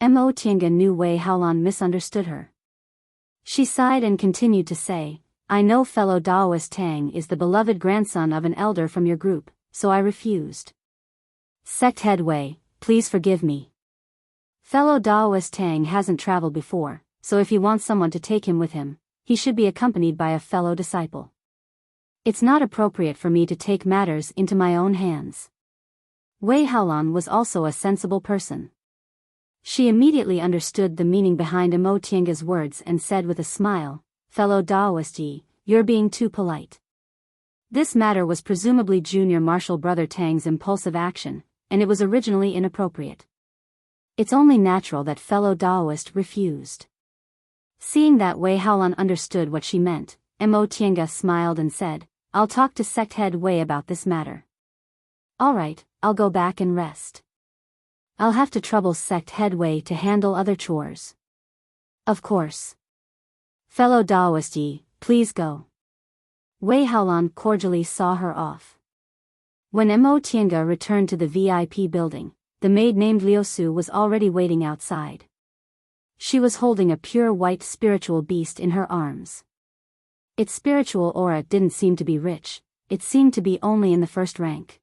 Mo Tianga knew Wei Haolan misunderstood her. She sighed and continued to say, "I know fellow Daoist Tang is the beloved grandson of an elder from your group, so I refused. Sect head Wei, please forgive me. Fellow Daoist Tang hasn't traveled before, so if he wants someone to take him with him, he should be accompanied by a fellow disciple. It's not appropriate for me to take matters into my own hands." Wei Haolan was also a sensible person. She immediately understood the meaning behind Mo Tianga's words and said with a smile, "Fellow Daoist Yi, you're being too polite. This matter was presumably Junior Marshal Brother Tang's impulsive action, and it was originally inappropriate. It's only natural that fellow Daoist refused." Seeing that Wei Haolan understood what she meant, Mo Tianga smiled and said, "I'll talk to sect head Wei about this matter. All right, I'll go back and rest. I'll have to trouble sect head Wei to handle other chores." "Of course. Fellow Daoist Yi, please go." Wei Haolan cordially saw her off. When Mo Tianga returned to the VIP building, the maid named Liu Su was already waiting outside. She was holding a pure white spiritual beast in her arms. Its spiritual aura didn't seem to be rich, it seemed to be only in the first rank.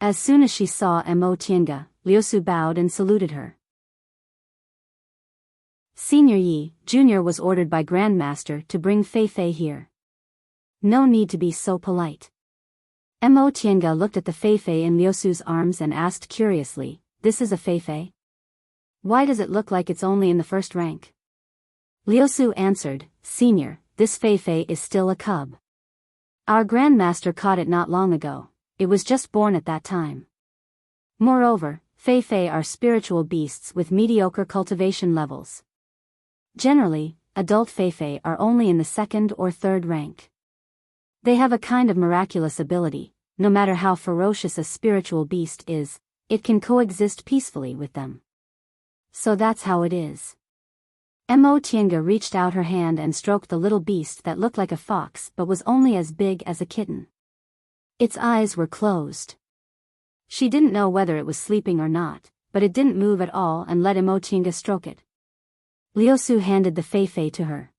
As soon as she saw Mo Tianga, Liu Su bowed and saluted her. Senior Yi, Junior was ordered by Grandmaster to bring Fei Fei here. No need to be so polite. Mo Tianga looked at the Fei Fei in Liu Su's arms and asked curiously, "This is a Fei Fei? Why does it look like it's only in the first rank?" Liu Su answered, "Senior, this Fei Fei is still a cub. Our Grandmaster caught it not long ago, it was just born at that time. Moreover, Fei Fei are spiritual beasts with mediocre cultivation levels. Generally, adult Fei Fei are only in the second or third rank. They have a kind of miraculous ability, no matter how ferocious a spiritual beast is, it can coexist peacefully with them. So that's how it is." Mo Tianga reached out her hand and stroked the little beast that looked like a fox but was only as big as a kitten. Its eyes were closed. She didn't know whether it was sleeping or not, but it didn't move at all and let Mo Tianga stroke it. Liu Su handed the Fei Fei to her.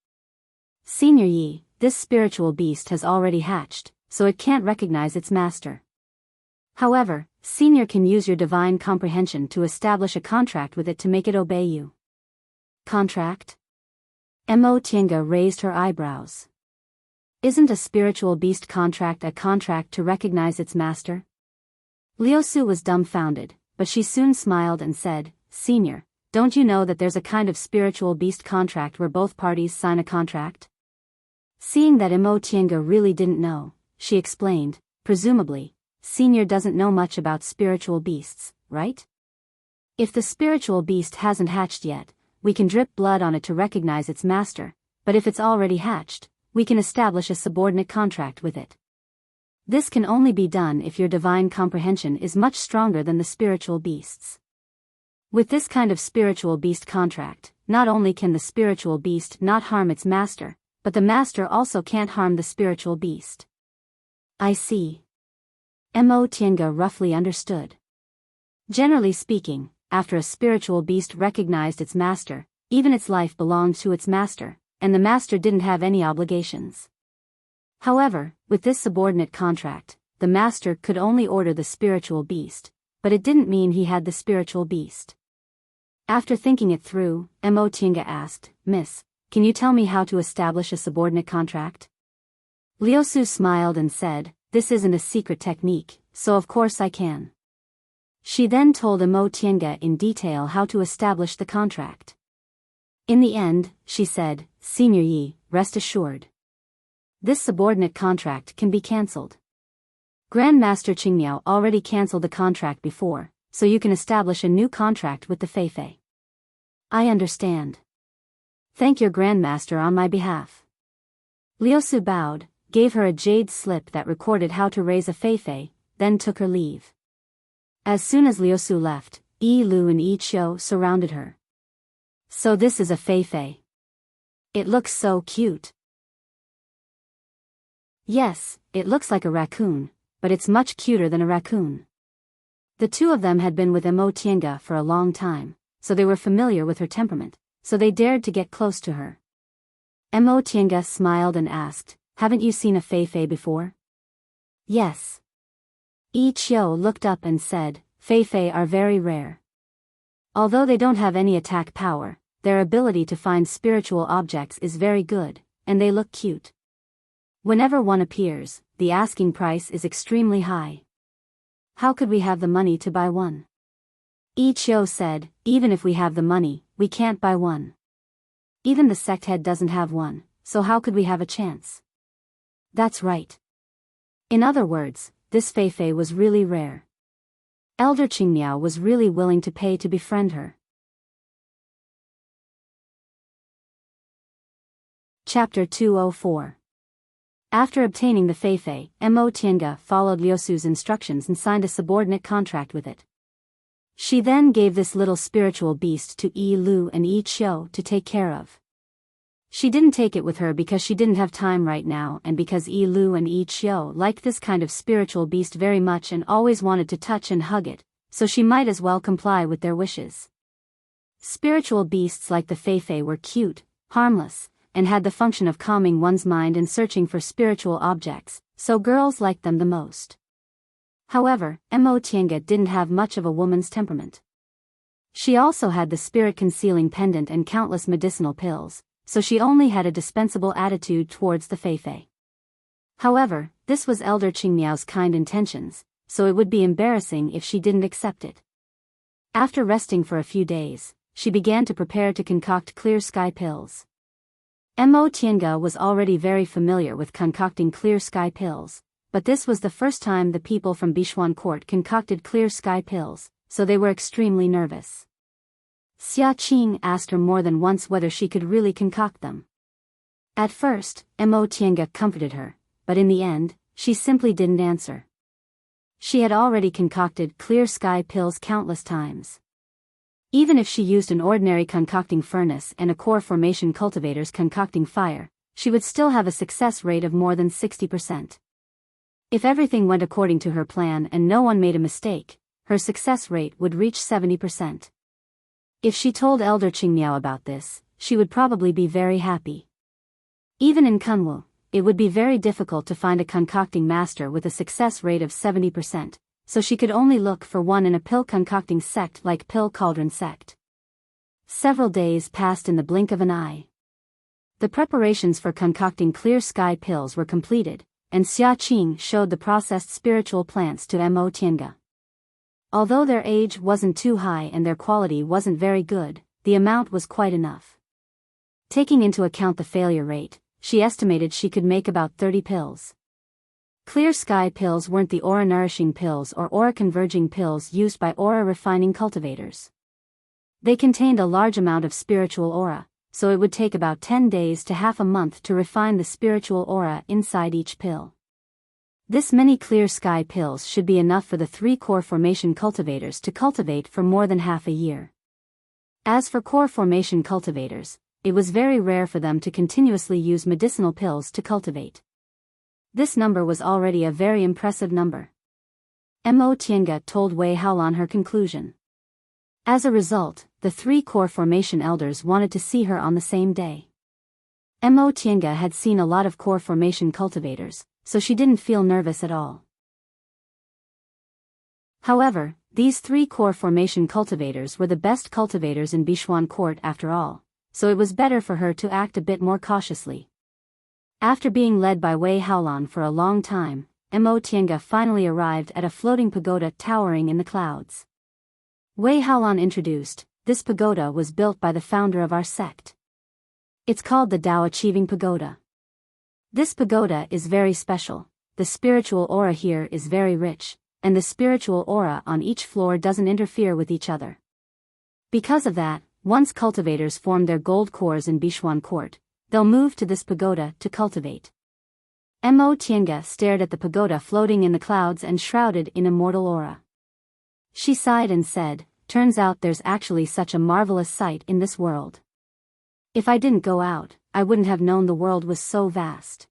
"Senior Yi, this spiritual beast has already hatched, so it can't recognize its master. However, Senior can use your divine comprehension to establish a contract with it to make it obey you." "Contract?" Mo Tianga raised her eyebrows. "Isn't a spiritual beast contract a contract to recognize its master?" Liu Su was dumbfounded, but she soon smiled and said, "Senior, don't you know that there's a kind of spiritual beast contract where both parties sign a contract?" Seeing that Mo Tianga really didn't know, she explained, "Presumably, Senior doesn't know much about spiritual beasts, right? If the spiritual beast hasn't hatched yet, we can drip blood on it to recognize its master, but if it's already hatched, we can establish a subordinate contract with it. This can only be done if your divine comprehension is much stronger than the spiritual beasts. With this kind of spiritual beast contract, not only can the spiritual beast not harm its master, but the master also can't harm the spiritual beast." "I see." Mo Tianga roughly understood. Generally speaking, after a spiritual beast recognized its master, even its life belonged to its master, and the master didn't have any obligations. However, with this subordinate contract, the master could only order the spiritual beast, but it didn't mean he had the spiritual beast. After thinking it through, Mo Tianga asked, "Miss, can you tell me how to establish a subordinate contract?" Liu Su smiled and said, "This isn't a secret technique, so of course I can." She then told Mo Tianga in detail how to establish the contract. In the end, she said, "Senior Yi, rest assured. This subordinate contract can be cancelled. Grandmaster Qingmiao already cancelled the contract before, so you can establish a new contract with the Fei Fei." "I understand. Thank your Grandmaster on my behalf." Liu Su bowed, gave her a jade slip that recorded how to raise a Fei Fei, then took her leave. As soon as Liusu left, Yi Lu and Yi Qiu surrounded her. So this is a Fei. It looks so cute. Yes, it looks like a raccoon, but it's much cuter than a raccoon. The two of them had been with Mo Tiange for a long time, so they were familiar with her temperament, so they dared to get close to her. Mo Tiange smiled and asked, "Haven't you seen a Fei before?" "Yes." Yi Qiu looked up and said, "Fei are very rare. Although they don't have any attack power, their ability to find spiritual objects is very good, and they look cute. Whenever one appears, the asking price is extremely high. How could we have the money to buy one?" Yi Qiu said, "Even if we have the money, we can't buy one. Even the sect head doesn't have one, so how could we have a chance?" "That's right." In other words, this Fei was really rare. Elder Qingmiao was really willing to pay to befriend her. Chapter 204. After obtaining the Fei, Mo Tiange followed Liusu's instructions and signed a subordinate contract with it. She then gave this little spiritual beast to Yi Lu and Yi Qiu to take care of. She didn't take it with her because she didn't have time right now, and because Yi Lu and Yi Qiu liked this kind of spiritual beast very much and always wanted to touch and hug it, so she might as well comply with their wishes. Spiritual beasts like the Fei were cute, harmless, and had the function of calming one's mind and searching for spiritual objects, so girls liked them the most. However, Mo Tiange didn't have much of a woman's temperament. She also had the spirit-concealing pendant and countless medicinal pills, so she only had a dispensable attitude towards the Fei. However, this was Elder Qingmiao's kind intentions, so it would be embarrassing if she didn't accept it. After resting for a few days, she began to prepare to concoct clear sky pills. Mo Tiange was already very familiar with concocting clear sky pills, but this was the first time the people from Bixuan Court concocted clear sky pills, so they were extremely nervous. Xia Qing asked her more than once whether she could really concoct them. At first, Mo Tiange comforted her, but in the end, she simply didn't answer. She had already concocted clear sky pills countless times. Even if she used an ordinary concocting furnace and a core formation cultivator's concocting fire, she would still have a success rate of more than 60%. If everything went according to her plan and no one made a mistake, her success rate would reach 70%. If she told Elder Qingmiao about this, she would probably be very happy. Even in Kunwu, it would be very difficult to find a concocting master with a success rate of 70%. So she could only look for one in a pill concocting sect like Pill Cauldron sect. Several days passed in the blink of an eye. The preparations for concocting clear sky pills were completed, and Xia Qing showed the processed spiritual plants to Mo Tiange. Although their age wasn't too high and their quality wasn't very good, the amount was quite enough. Taking into account the failure rate, she estimated she could make about 30 pills. Clear sky pills weren't the aura-nourishing pills or aura-converging pills used by aura-refining cultivators. They contained a large amount of spiritual aura, so it would take about 10 days to half a month to refine the spiritual aura inside each pill. This many clear sky pills should be enough for the 3 core formation cultivators to cultivate for more than half a year. As for core formation cultivators, it was very rare for them to continuously use medicinal pills to cultivate. This number was already a very impressive number. Mo Tiange told Wei Haolan her conclusion. As a result, the 3 core formation elders wanted to see her on the same day. Mo Tiange had seen a lot of core formation cultivators, so she didn't feel nervous at all. However, these 3 core formation cultivators were the best cultivators in Bixuan Court after all, so it was better for her to act a bit more cautiously. After being led by Wei Haolan for a long time, Mo Tiange finally arrived at a floating pagoda towering in the clouds. Wei Haolan introduced, "This pagoda was built by the founder of our sect. It's called the Tao Achieving Pagoda. This pagoda is very special, the spiritual aura here is very rich, and the spiritual aura on each floor doesn't interfere with each other. Because of that, once cultivators form their gold cores in Bixuan Court, they'll move to this pagoda to cultivate. Mo Tiange stared at the pagoda floating in the clouds and shrouded in immortal aura. She sighed and said, "Turns out there's actually such a marvelous sight in this world. If I didn't go out, I wouldn't have known the world was so vast."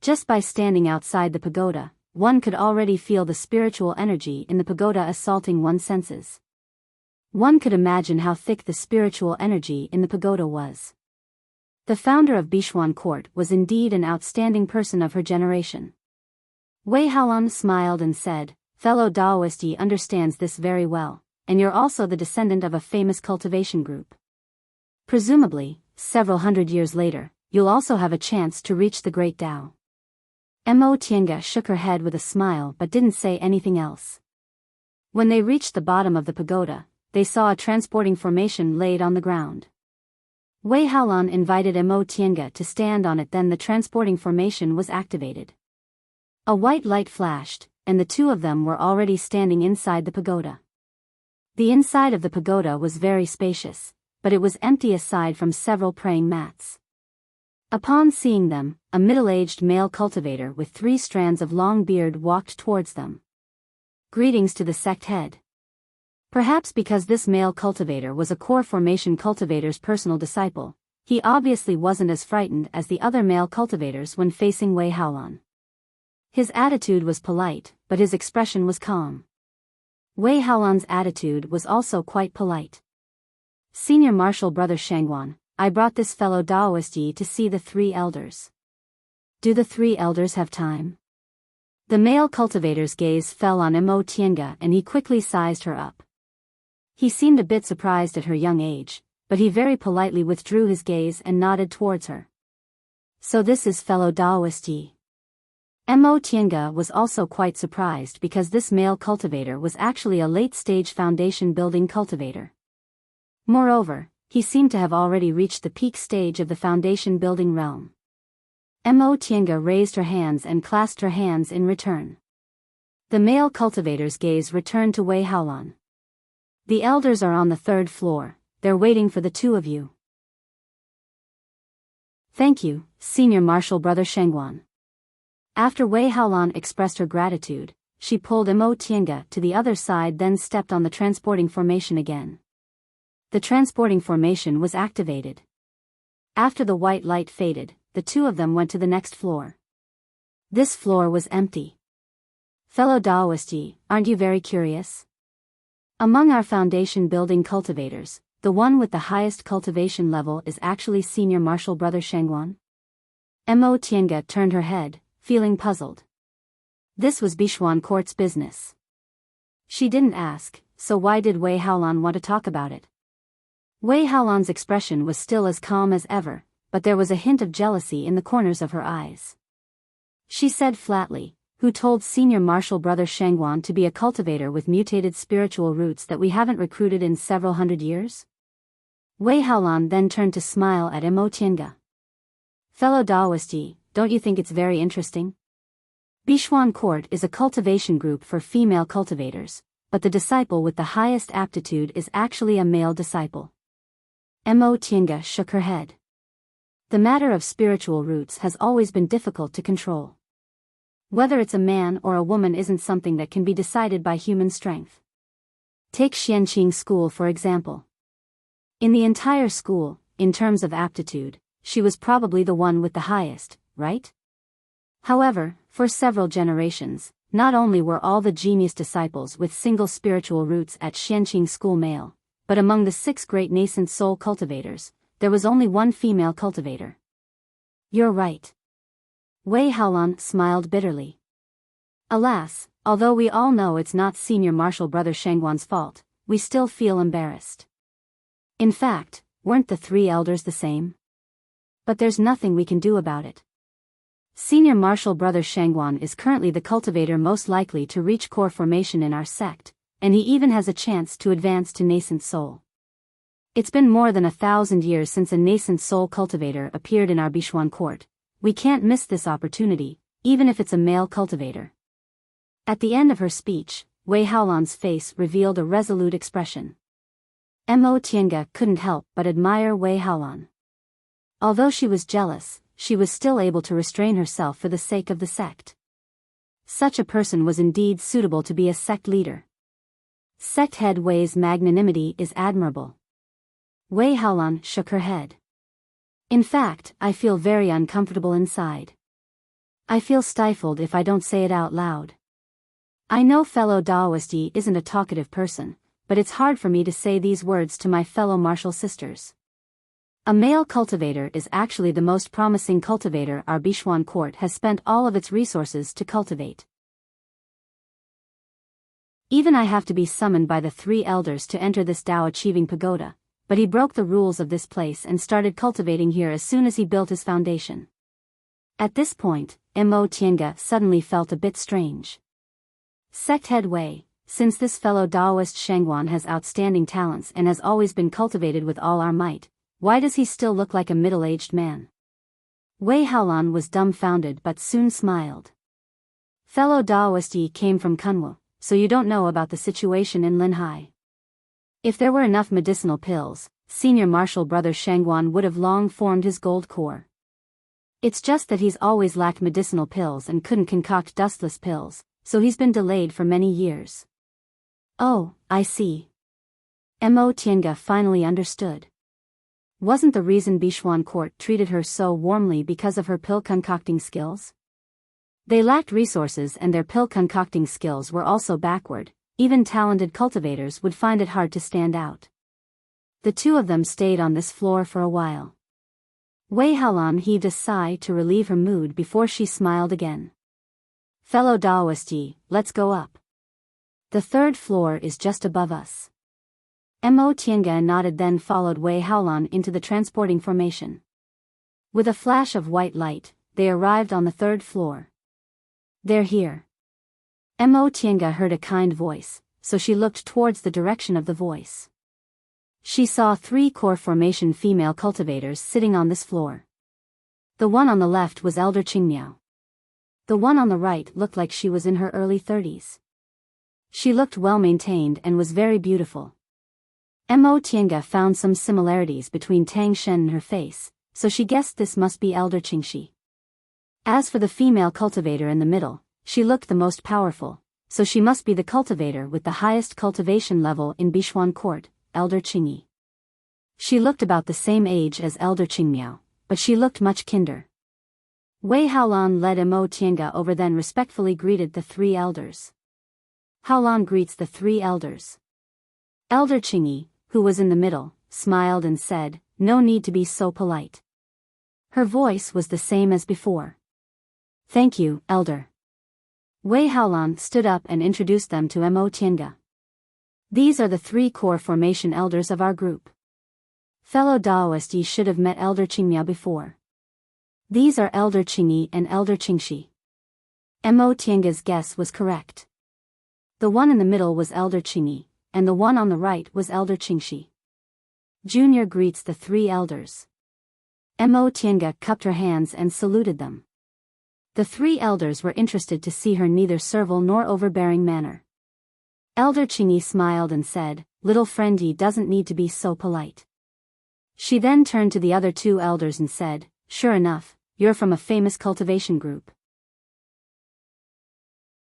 Just by standing outside the pagoda, one could already feel the spiritual energy in the pagoda assaulting one's senses. One could imagine how thick the spiritual energy in the pagoda was. The founder of Bishwan Court was indeed an outstanding person of her generation. Wei Haolan smiled and said, "Fellow Taoist, he understands this very well, and you're also the descendant of a famous cultivation group. Presumably, several hundred years later, you'll also have a chance to reach the great Tao." Mo Tiange shook her head with a smile but didn't say anything else. When they reached the bottom of the pagoda, they saw a transporting formation laid on the ground. Wei Haolan invited Mo Tiange to stand on it, then the transporting formation was activated. A white light flashed, and the two of them were already standing inside the pagoda. The inside of the pagoda was very spacious, but it was empty aside from several praying mats. Upon seeing them, a middle-aged male cultivator with 3 strands of long beard walked towards them. "Greetings to the sect head." Perhaps because this male cultivator was a core formation cultivator's personal disciple, he obviously wasn't as frightened as the other male cultivators when facing Wei Haolan. His attitude was polite, but his expression was calm. Wei Haolan's attitude was also quite polite. "Senior Marshal Brother Shangguan, I brought this fellow Taoist Yi to see the 3 elders. Do the 3 elders have time?" The male cultivator's gaze fell on Mo Tiange and he quickly sized her up. He seemed a bit surprised at her young age, but he very politely withdrew his gaze and nodded towards her. "So this is fellow Taoist Yi." Mo Tiange was also quite surprised because this male cultivator was actually a late-stage foundation building cultivator. Moreover, he seemed to have already reached the peak stage of the foundation building realm. Mo Tiange raised her hands and clasped her hands in return. The male cultivator's gaze returned to Wei Haolan. "The elders are on the 3rd floor, they're waiting for the 2 of you." "Thank you, Senior Marshal Brother Shangguan." After Wei Haolan expressed her gratitude, she pulled Mo Tiange to the other side, then stepped on the transporting formation again. The transporting formation was activated. After the white light faded, the 2 of them went to the next floor. This floor was empty. "Fellow Taoist Yi, aren't you very curious? Among our foundation building cultivators, the one with the highest cultivation level is actually Senior Marshal Brother Shangguan." Mo Tiange turned her head, feeling puzzled. This was Bishwan Court's business. She didn't ask, so why did Wei Haolan want to talk about it? Wei Haolan's expression was still as calm as ever, but there was a hint of jealousy in the corners of her eyes. She said flatly, "Who told Senior Marshal Brother Shangguan to be a cultivator with mutated spiritual roots that we haven't recruited in several hundred years?" Wei Haolan then turned to smile at Mo Tiange. "Fellow Taoist Yi, don't you think it's very interesting? Bishwan Court is a cultivation group for female cultivators, but the disciple with the highest aptitude is actually a male disciple." Mo Tiange shook her head. The matter of spiritual roots has always been difficult to control. Whether it's a man or a woman isn't something that can be decided by human strength. Take Enchanting school for example. In the entire school, in terms of aptitude, she was probably the one with the highest, right? However, for several generations, not only were all the genius disciples with single spiritual roots at Enchanting school male, but among the 6 great nascent soul cultivators, there was only one female cultivator. "You're right." Wei Haolan smiled bitterly. "Alas, although we all know it's not Senior Marshal Brother Shangguan's fault, we still feel embarrassed. In fact, weren't the 3 elders the same? But there's nothing we can do about it. Senior Marshal Brother Shangguan is currently the cultivator most likely to reach core formation in our sect, and he even has a chance to advance to nascent soul. It's been more than 1,000 years since a nascent soul cultivator appeared in our Bishwan Court. We can't miss this opportunity, even if it's a male cultivator." At the end of her speech, Wei Haolan's face revealed a resolute expression. Mo Tiange couldn't help but admire Wei Haolan. Although she was jealous, she was still able to restrain herself for the sake of the sect. Such a person was indeed suitable to be a sect leader. Sect head Wei's magnanimity is admirable. Wei Haolan shook her head. In fact, I feel very uncomfortable inside. I feel stifled if I don't say it out loud. I know fellow Daoist Yi isn't a talkative person, but it's hard for me to say these words to my fellow martial sisters. A male cultivator is actually the most promising cultivator our Bichuan court has spent all of its resources to cultivate. Even I have to be summoned by the 3 elders to enter this Dao-achieving pagoda, but he broke the rules of this place and started cultivating here as soon as he built his foundation. At this point, Mo Tiange suddenly felt a bit strange. Sect head Wei, since this fellow Daoist Shangguan has outstanding talents and has always been cultivated with all our might, why does he still look like a middle-aged man? Wei Haolan was dumbfounded but soon smiled. Fellow Daoist Yi came from Kunwu, so you don't know about the situation in Linhai. If there were enough medicinal pills, senior martial brother Shangguan would have long formed his gold core. It's just that he's always lacked medicinal pills and couldn't concoct dustless pills, so he's been delayed for many years. Oh, I see. Mo Tiange finally understood. Wasn't the reason Bichuan court treated her so warmly because of her pill concocting skills? They lacked resources and their pill concocting skills were also backward. Even talented cultivators would find it hard to stand out. The 2 of them stayed on this floor for a while. Wei Haolan heaved a sigh to relieve her mood before she smiled again. Fellow Daoist Yi, let's go up. The 3rd floor is just above us. Mo Tiange nodded, then followed Wei Haolan into the transporting formation. With a flash of white light, they arrived on the 3rd floor. They're here. Mo Tiange heard a kind voice, so she looked towards the direction of the voice. She saw 3 core formation female cultivators sitting on this floor. The one on the left was Elder Qingmiao. The one on the right looked like she was in her early 30s. She looked well-maintained and was very beautiful. Mo Tiange found some similarities between Tang Shen and her face, so she guessed this must be Elder Qingxi. As for the female cultivator in the middle, she looked the most powerful, so she must be the cultivator with the highest cultivation level in Bichuan court, Elder Qingyi. She looked about the same age as Elder Qingmiao, but she looked much kinder. Wei Haolan led Mo Tiange over, then respectfully greeted the 3 elders. Haolan greets the 3 elders. Elder Qingyi, who was in the middle, smiled and said, "No need to be so polite." Her voice was the same as before. "Thank you, Elder." Wei Haolan stood up and introduced them to Mo Tiange. These are the 3 core formation elders of our group. Fellow Daoist Yi should have met Elder Qingmiao before. These are Elder Qingyi and Elder Qingxi. Mo Tiange's guess was correct. The one in the middle was Elder Qingyi, and the one on the right was Elder Qingxi. Junior greets the 3 elders. Mo Tiange cupped her hands and saluted them. The 3 elders were interested to see her neither servile nor overbearing manner. Elder Qingyi smiled and said, "Little friend Yi doesn't need to be so polite." She then turned to the other 2 elders and said, "Sure enough, you're from a famous cultivation group.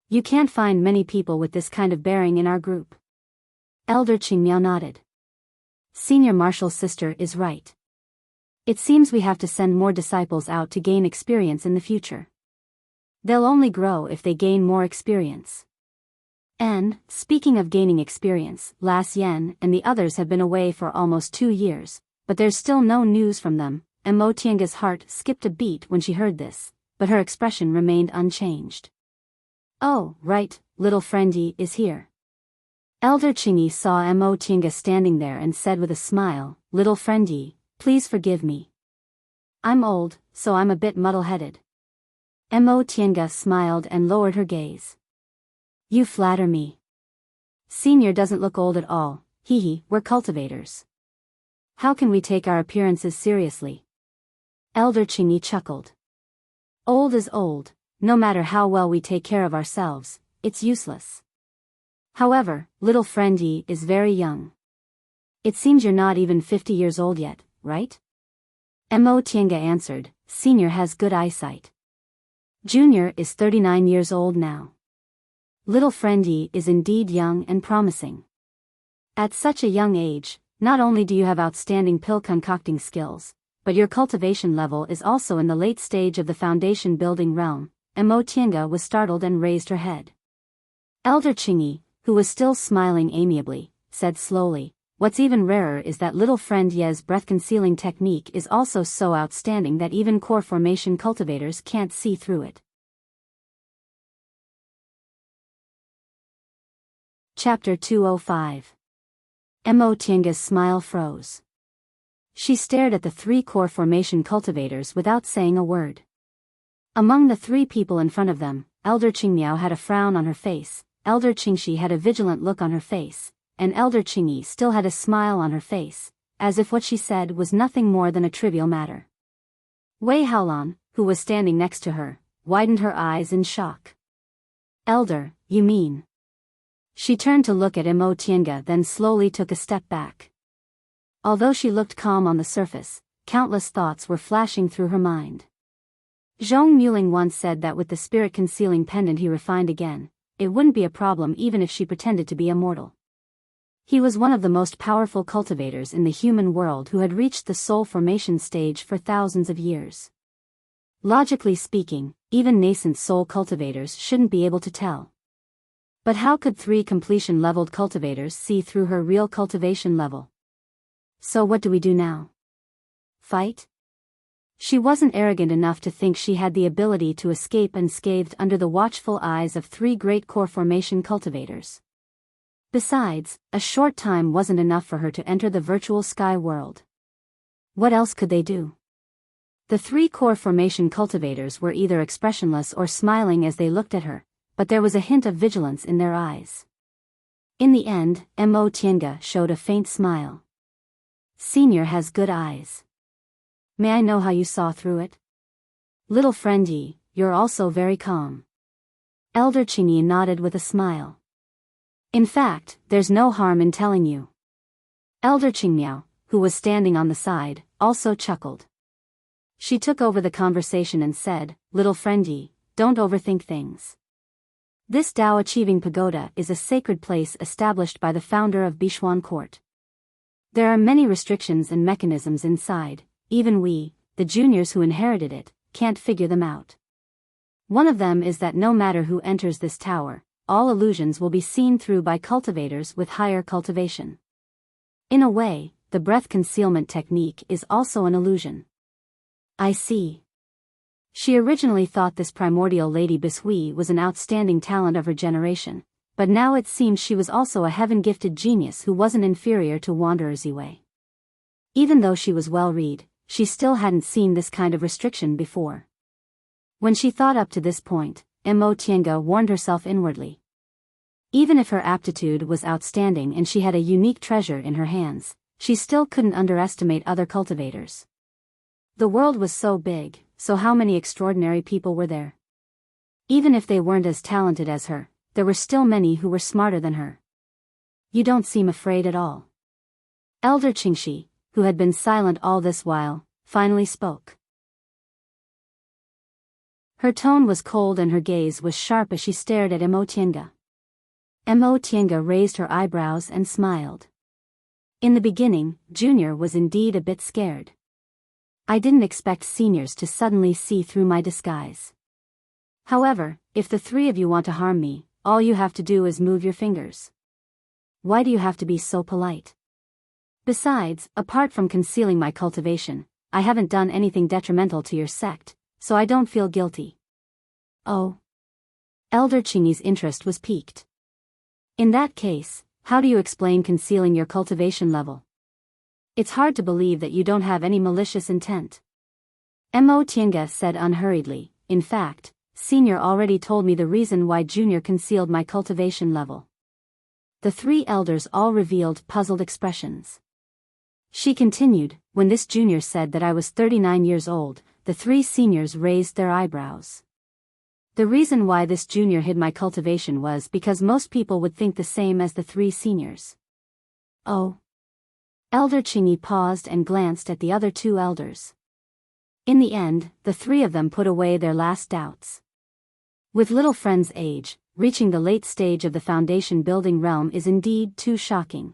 You can't find many people with this kind of bearing in our group." Elder Qingmiao nodded. Senior martial sister is right. It seems we have to send more disciples out to gain experience in the future. They'll only grow if they gain more experience. And, speaking of gaining experience, Las Yen and the others have been away for almost 2 years, but there's still no news from them, and Mo Tiange's heart skipped a beat when she heard this, but her expression remained unchanged. "Oh, right, little friend Yi is here." Elder Qingyi saw Mo Tiange standing there and said with a smile, "Little friend Yi, please forgive me. I'm old, so I'm a bit muddle-headed." Mo Tiange smiled and lowered her gaze. "You flatter me. Senior doesn't look old at all, hee, we're cultivators. How can we take our appearances seriously?" Elder Qingyi chuckled. "Old is old, no matter how well we take care of ourselves, it's useless. However, little friend Yi is very young. It seems you're not even 50 years old yet, right?" Mo Tiange answered, Senior has good eyesight. Junior is 39 years old now. Little friend Yi is indeed young and promising. At such a young age, not only do you have outstanding pill concocting skills, but your cultivation level is also in the late stage of the foundation building realm. Mo Tiange was startled and raised her head. Elder Qingyi, who was still smiling amiably, said slowly, "What's even rarer is that little friend Ye's breath-concealing technique is also so outstanding that even core formation cultivators can't see through it." Chapter 205. Mo Tiange's smile froze. She stared at the 3 core formation cultivators without saying a word. Among the 3 people in front of them, Elder Qingmiao had a frown on her face, Elder Qingxi had a vigilant look on her face, and Elder Qingyi still had a smile on her face, as if what she said was nothing more than a trivial matter. Wei Haolan, who was standing next to her, widened her eyes in shock. "Elder, you mean?" She turned to look at Mo Tiange, then slowly took a step back. Although she looked calm on the surface, countless thoughts were flashing through her mind. Zhong Muling once said that with the spirit-concealing pendant he refined again, it wouldn't be a problem even if she pretended to be immortal. He was one of the most powerful cultivators in the human world who had reached the soul formation stage for thousands of years. Logically speaking, even nascent soul cultivators shouldn't be able to tell. But how could 3 completion-leveled cultivators see through her real cultivation level? So what do we do now? Fight? She wasn't arrogant enough to think she had the ability to escape unscathed under the watchful eyes of 3 great core formation cultivators. Besides, a short time wasn't enough for her to enter the virtual sky world. What else could they do? The 3 core formation cultivators were either expressionless or smiling as they looked at her, but there was a hint of vigilance in their eyes. In the end, Mo Tiange showed a faint smile. "Senior has good eyes. May I know how you saw through it?" "Little friend Yi, you're also very calm." Elder Qingyi nodded with a smile. "In fact, there's no harm in telling you." Elder Qingmiao, who was standing on the side, also chuckled. She took over the conversation and said, "Little friend Yi, don't overthink things. This Tao Achieving Pagoda is a sacred place established by the founder of Bishuan Court. There are many restrictions and mechanisms inside. Even we, the juniors who inherited it, can't figure them out. One of them is that no matter who enters this tower, all illusions will be seen through by cultivators with higher cultivation. In a way, the breath concealment technique is also an illusion." "I see." She originally thought this primordial Lady Bishui was an outstanding talent of her generation, but now it seemed she was also a heaven-gifted genius who wasn't inferior to Wanderer Ziwei. Even though she was well-read, she still hadn't seen this kind of restriction before. When she thought up to this point, Mo Tiange warned herself inwardly. Even if her aptitude was outstanding and she had a unique treasure in her hands, she still couldn't underestimate other cultivators. The world was so big, so how many extraordinary people were there? Even if they weren't as talented as her, there were still many who were smarter than her. "You don't seem afraid at all." Elder Qingxi, who had been silent all this while, finally spoke. Her tone was cold and her gaze was sharp as she stared at Mo Tiange. Mo Tiange raised her eyebrows and smiled. In the beginning, Junior was indeed a bit scared. "I didn't expect seniors to suddenly see through my disguise. However, if the 3 of you want to harm me, all you have to do is move your fingers. Why do you have to be so polite? Besides, apart from concealing my cultivation, I haven't done anything detrimental to your sect, so I don't feel guilty." "Oh." Elder Qingyi's interest was piqued. "In that case, how do you explain concealing your cultivation level? It's hard to believe that you don't have any malicious intent." Mo Tiange said unhurriedly, "In fact, Senior already told me the reason why Junior concealed my cultivation level." The 3 elders all revealed puzzled expressions. She continued, "When this junior said that I was 39 years old, the 3 seniors raised their eyebrows. The reason why this junior hid my cultivation was because most people would think the same as the 3 seniors." "Oh." Elder Qingyi paused and glanced at the other 2 elders. In the end, the three of them put away their last doubts. With little friend's age, reaching the late stage of the foundation building realm is indeed too shocking.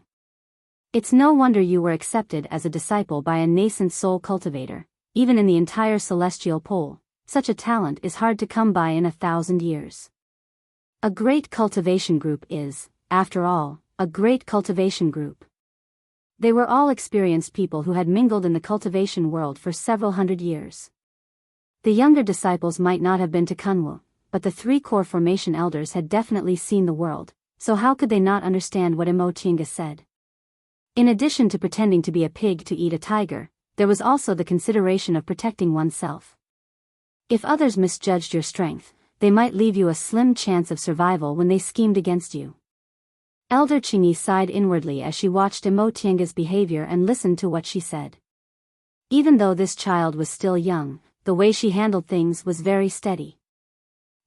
It's no wonder you were accepted as a disciple by a nascent soul cultivator, even in the entire celestial pole. Such a talent is hard to come by in 1,000 years. A great cultivation group is, after all, a great cultivation group. They were all experienced people who had mingled in the cultivation world for several hundred years. The younger disciples might not have been to Kunwu, but the three core formation elders had definitely seen the world, so how could they not understand what Imo-Tienga said? In addition to pretending to be a pig to eat a tiger, there was also the consideration of protecting oneself. If others misjudged your strength, they might leave you a slim chance of survival when they schemed against you. Elder Qingyi sighed inwardly as she watched Imo-Tienga's behavior and listened to what she said. Even though this child was still young, the way she handled things was very steady.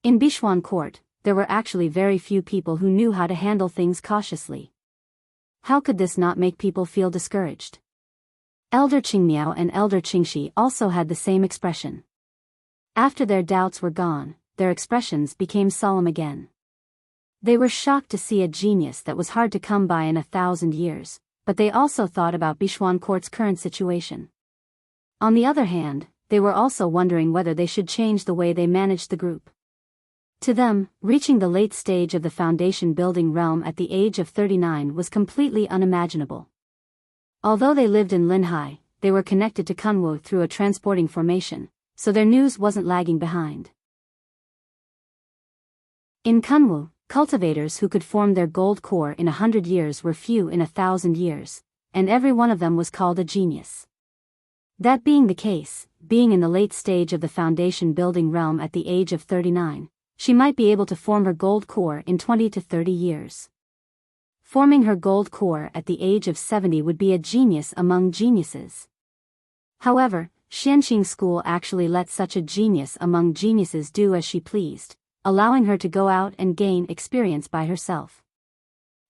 In Bixuan Court, there were actually very few people who knew how to handle things cautiously. How could this not make people feel discouraged? Elder Qingmiao and Elder Qingxi also had the same expression. After their doubts were gone, their expressions became solemn again. They were shocked to see a genius that was hard to come by in 1,000 years, but they also thought about Bixuan Court's current situation. On the other hand, they were also wondering whether they should change the way they managed the group. To them, reaching the late stage of the foundation building realm at the age of 39 was completely unimaginable. Although they lived in Linhai, they were connected to Kunwu through a transporting formation, so their news wasn't lagging behind. In Kunwu, cultivators who could form their gold core in 100 years were few in 1,000 years, and every one of them was called a genius. That being the case, being in the late stage of the foundation building realm at the age of 39, she might be able to form her gold core in 20 to 30 years. Forming her gold core at the age of 70 would be a genius among geniuses. However, Xianxing School actually let such a genius among geniuses do as she pleased, allowing her to go out and gain experience by herself.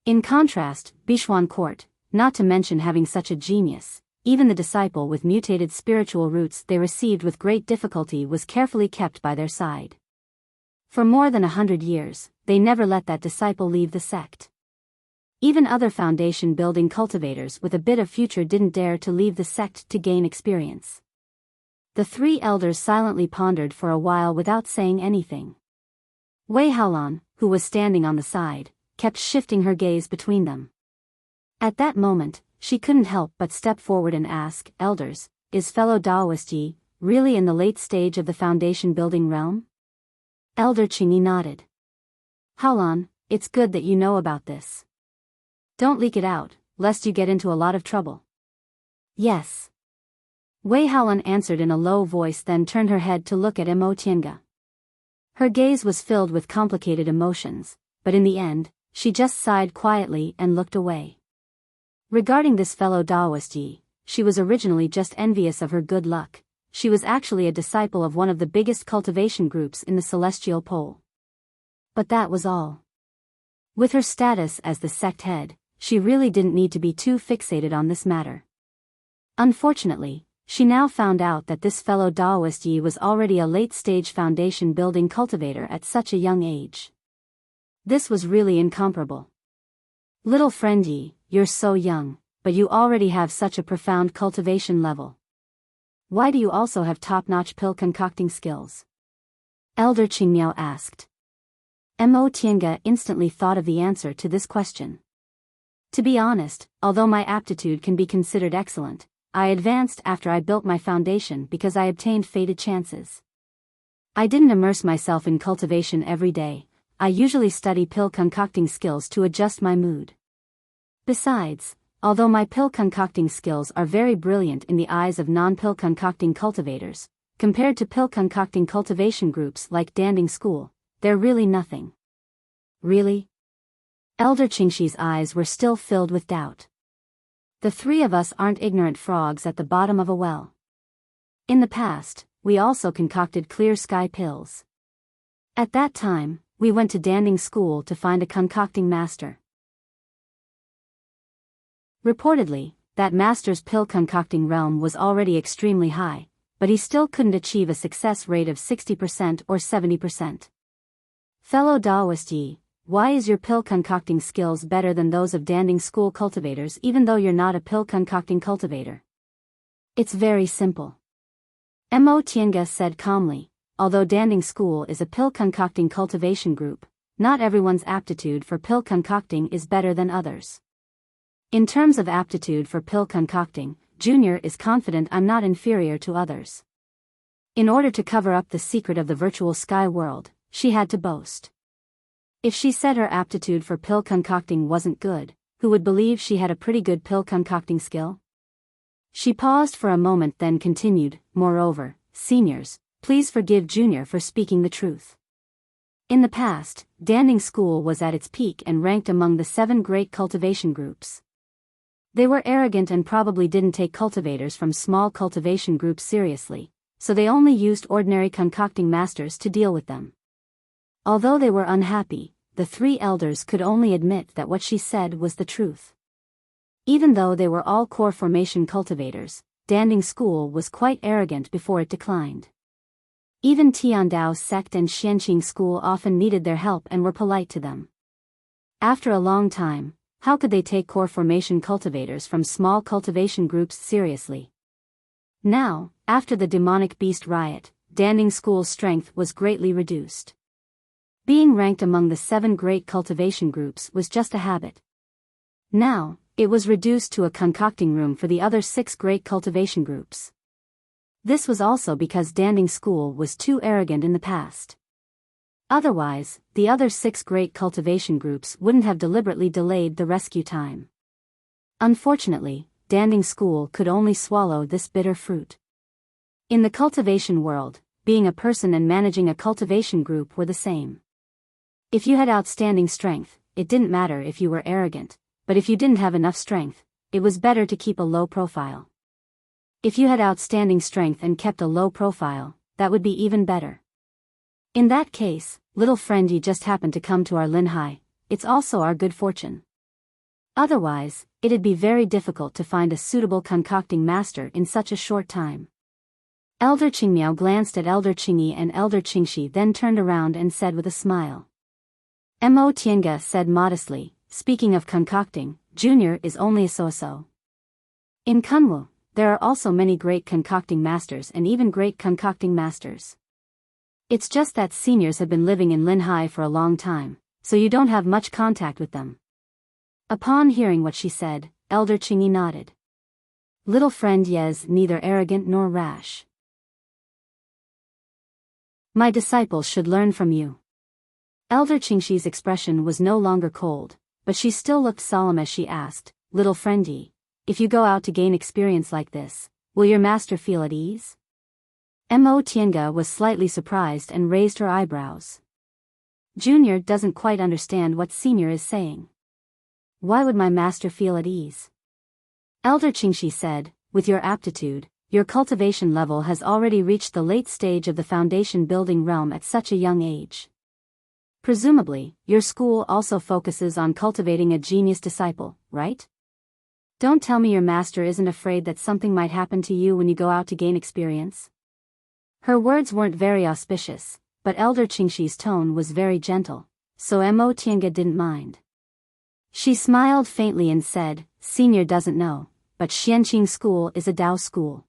In contrast, Bixuan Court, not to mention having such a genius, even the disciple with mutated spiritual roots they received with great difficulty was carefully kept by their side. For more than 100 years, they never let that disciple leave the sect. Even other foundation building cultivators with a bit of future didn't dare to leave the sect to gain experience. The three elders silently pondered for a while without saying anything. Wei Haolan, who was standing on the side, kept shifting her gaze between them. At that moment, she couldn't help but step forward and ask, "Elders, is fellow Daoist Yi really in the late stage of the foundation building realm?" Elder Qingyi nodded. "Haolan, it's good that you know about this. Don't leak it out, lest you get into a lot of trouble." "Yes." Wei Haolan answered in a low voice, then turned her head to look at Imo-Tienga. Her gaze was filled with complicated emotions, but in the end, she just sighed quietly and looked away. Regarding this fellow Daoist Yi, she was originally just envious of her good luck. She was actually a disciple of one of the biggest cultivation groups in the celestial pole. But that was all. With her status as the sect head, she really didn't need to be too fixated on this matter. Unfortunately, she now found out that this fellow Daoist Yi was already a late-stage foundation building cultivator at such a young age. This was really incomparable. "Little friend Yi, you're so young, but you already have such a profound cultivation level. Why do you also have top-notch pill concocting skills?" Elder Qingmiao asked. Imo-Tienga instantly thought of the answer to this question. "To be honest, although my aptitude can be considered excellent, I advanced after I built my foundation because I obtained fated chances. I didn't immerse myself in cultivation every day. I usually study pill concocting skills to adjust my mood. Besides, although my pill concocting skills are very brilliant in the eyes of non-pill concocting cultivators, compared to pill concocting cultivation groups like Danding School, they're really nothing." "Really?" Elder Qingxi's eyes were still filled with doubt. "The three of us aren't ignorant frogs at the bottom of a well. In the past, we also concocted clear sky pills. At that time, we went to Danding School to find a concocting master. Reportedly, that master's pill concocting realm was already extremely high, but he still couldn't achieve a success rate of 60% or 70%. Fellow Taoist Yi, why is your pill concocting skills better than those of Danding School cultivators even though you're not a pill concocting cultivator? It's very simple. Mo Tiange said calmly, although Danding School is a pill concocting cultivation group, not everyone's aptitude for pill concocting is better than others. In terms of aptitude for pill concocting, Junior is confident I'm not inferior to others. In order to cover up the secret of the virtual sky world, she had to boast. If she said her aptitude for pill concocting wasn't good, who would believe she had a pretty good pill concocting skill? She paused for a moment then continued, moreover, seniors, please forgive Junior for speaking the truth. In the past, Danding School was at its peak and ranked among the 7 great cultivation groups. They were arrogant and probably didn't take cultivators from small cultivation groups seriously, so they only used ordinary concocting masters to deal with them. Although they were unhappy, the 3 elders could only admit that what she said was the truth. Even though they were all core formation cultivators, Danding School was quite arrogant before it declined. Even Tiandao sect and Xianqing School often needed their help and were polite to them. After a long time, how could they take core formation cultivators from small cultivation groups seriously? Now, after the demonic beast riot, Danding School's strength was greatly reduced. Being ranked among the 7 great cultivation groups was just a habit. Now, it was reduced to a concocting room for the other 6 great cultivation groups. This was also because Danding School was too arrogant in the past. Otherwise, the other 6 great cultivation groups wouldn't have deliberately delayed the rescue time. Unfortunately, Danding School could only swallow this bitter fruit. In the cultivation world, being a person and managing a cultivation group were the same. If you had outstanding strength, it didn't matter if you were arrogant, but if you didn't have enough strength, it was better to keep a low profile. If you had outstanding strength and kept a low profile, that would be even better. In that case, little friend, you just happened to come to our Linhai, it's also our good fortune. Otherwise, it'd be very difficult to find a suitable concocting master in such a short time. Elder Qingmiao glanced at Elder Qingyi and Elder Qingxi, then turned around and said with a smile. Mo Tiange said modestly, speaking of concocting, Junior is only a so-so. In Kunwu, there are also many great concocting masters and even great concocting masters. It's just that seniors have been living in Linhai for a long time, so you don't have much contact with them. Upon hearing what she said, Elder Qingyi nodded. Little friend Yez neither arrogant nor rash. My disciples should learn from you. Elder Qingxi's expression was no longer cold, but she still looked solemn as she asked, Little friend Yi, if you go out to gain experience like this, will your master feel at ease? Mo Tiange was slightly surprised and raised her eyebrows. Junior doesn't quite understand what Senior is saying. Why would my master feel at ease? Elder Qingxi said, with your aptitude, your cultivation level has already reached the late stage of the foundation building realm at such a young age. Presumably, your school also focuses on cultivating a genius disciple, right? Don't tell me your master isn't afraid that something might happen to you when you go out to gain experience. Her words weren't very auspicious, but Elder Qingxi's tone was very gentle, so Mo Tiange didn't mind. She smiled faintly and said, Senior doesn't know, but Xianqing School is a Dao school.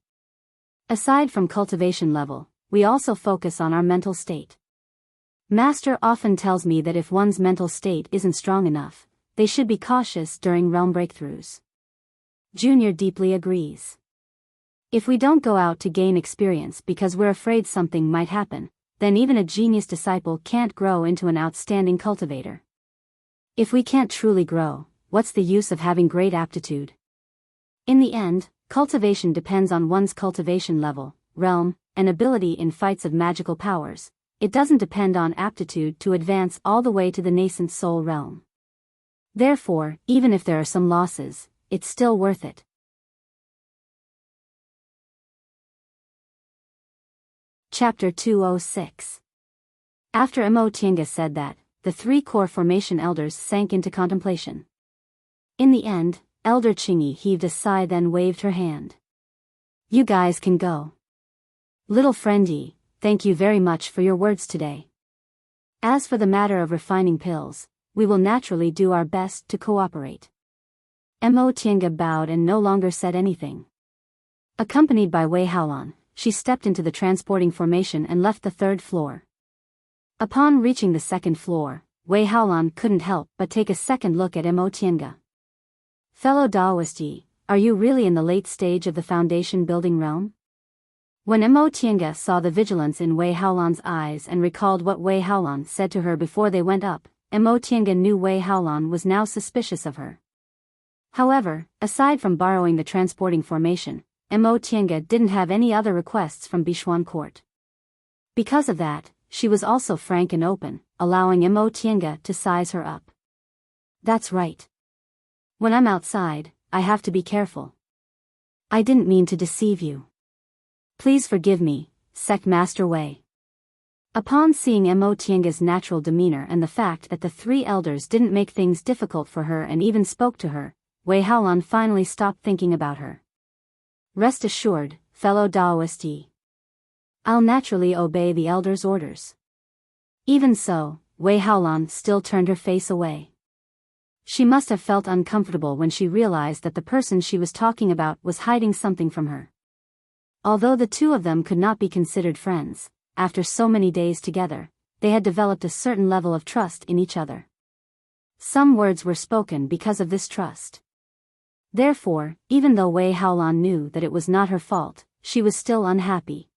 Aside from cultivation level, we also focus on our mental state. Master often tells me that if one's mental state isn't strong enough, they should be cautious during realm breakthroughs. Junior deeply agrees. If we don't go out to gain experience because we're afraid something might happen, then even a genius disciple can't grow into an outstanding cultivator. If we can't truly grow, what's the use of having great aptitude? In the end, cultivation depends on one's cultivation level, realm, and ability in fights of magical powers. It doesn't depend on aptitude to advance all the way to the nascent soul realm. Therefore, even if there are some losses, it's still worth it. Chapter 206. After Mo Tiange said that, the 3 core formation elders sank into contemplation. In the end, Elder Qingyi heaved a sigh then waved her hand. You guys can go. Little friendy, thank you very much for your words today. As for the matter of refining pills, we will naturally do our best to cooperate. Mo Tiange bowed and no longer said anything. Accompanied by Wei Haolan, she stepped into the transporting formation and left the third floor. Upon reaching the second floor, Wei Haolan couldn't help but take a second look at Mo Tiange. Fellow Daoist Yi, are you really in the late stage of the foundation building realm? When Mo Tiange saw the vigilance in Wei Haolan's eyes and recalled what Wei Haolan said to her before they went up, Mo Tiange knew Wei Haolan was now suspicious of her. However, aside from borrowing the transporting formation, Mo Tiange didn't have any other requests from Bichuan court. Because of that, she was also frank and open, allowing Mo Tiange to size her up. That's right. When I'm outside, I have to be careful. I didn't mean to deceive you. Please forgive me, Sect Master Wei. Upon seeing Mo Tiange's natural demeanor and the fact that the three elders didn't make things difficult for her and even spoke to her, Wei Haolan finally stopped thinking about her. Rest assured, fellow Daoist Yi. I'll naturally obey the elders' orders. Even so, Wei Haolan still turned her face away. She must have felt uncomfortable when she realized that the person she was talking about was hiding something from her. Although the two of them could not be considered friends, after so many days together, they had developed a certain level of trust in each other. Some words were spoken because of this trust. Therefore, even though Wei Haolan knew that it was not her fault, she was still unhappy.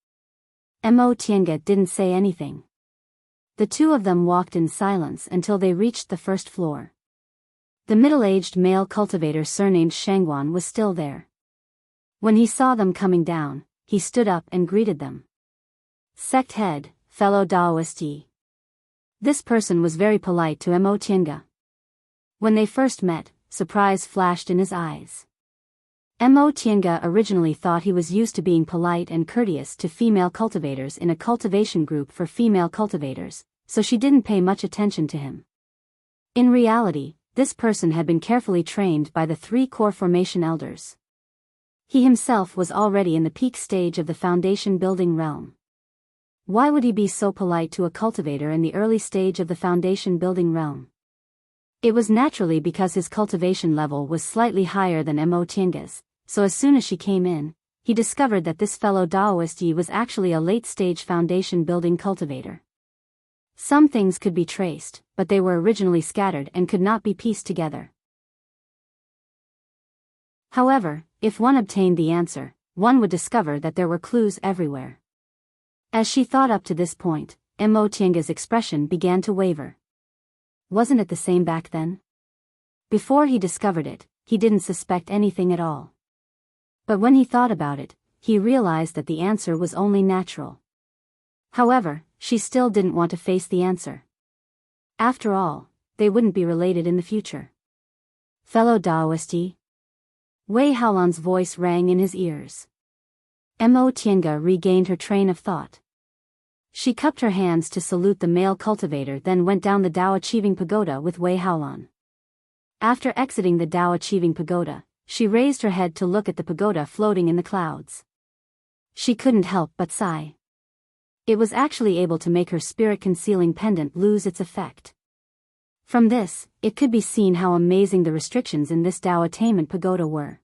Mo Tiange didn't say anything. The two of them walked in silence until they reached the first floor. The middle-aged male cultivator surnamed Shangguan was still there. When he saw them coming down, he stood up and greeted them. Sect head, fellow Daoist Yi. This person was very polite to Mo Tiange. When they first met, surprise flashed in his eyes. Mo Tiange originally thought he was used to being polite and courteous to female cultivators in a cultivation group for female cultivators, so she didn't pay much attention to him. In reality, this person had been carefully trained by the three core formation elders. He himself was already in the peak stage of the foundation building realm. Why would he be so polite to a cultivator in the early stage of the foundation building realm? It was naturally because his cultivation level was slightly higher than Mo Tiange's, so as soon as she came in, he discovered that this fellow Daoist Yi was actually a late-stage foundation building cultivator. Some things could be traced, but they were originally scattered and could not be pieced together. However, if one obtained the answer, one would discover that there were clues everywhere. As she thought up to this point, Mo Tiange's expression began to waver. Wasn't it the same back then? Before he discovered it, he didn't suspect anything at all. But when he thought about it, he realized that the answer was only natural. However, she still didn't want to face the answer. After all, they wouldn't be related in the future. Fellow Daoist Yi? Wei Haolan's voice rang in his ears. Mo Tiange regained her train of thought. She cupped her hands to salute the male cultivator, then went down the Dao Achieving Pagoda with Wei Haolan. After exiting the Dao Achieving Pagoda, she raised her head to look at the pagoda floating in the clouds. She couldn't help but sigh. It was actually able to make her spirit-concealing pendant lose its effect. From this, it could be seen how amazing the restrictions in this Dao Attainment Pagoda were.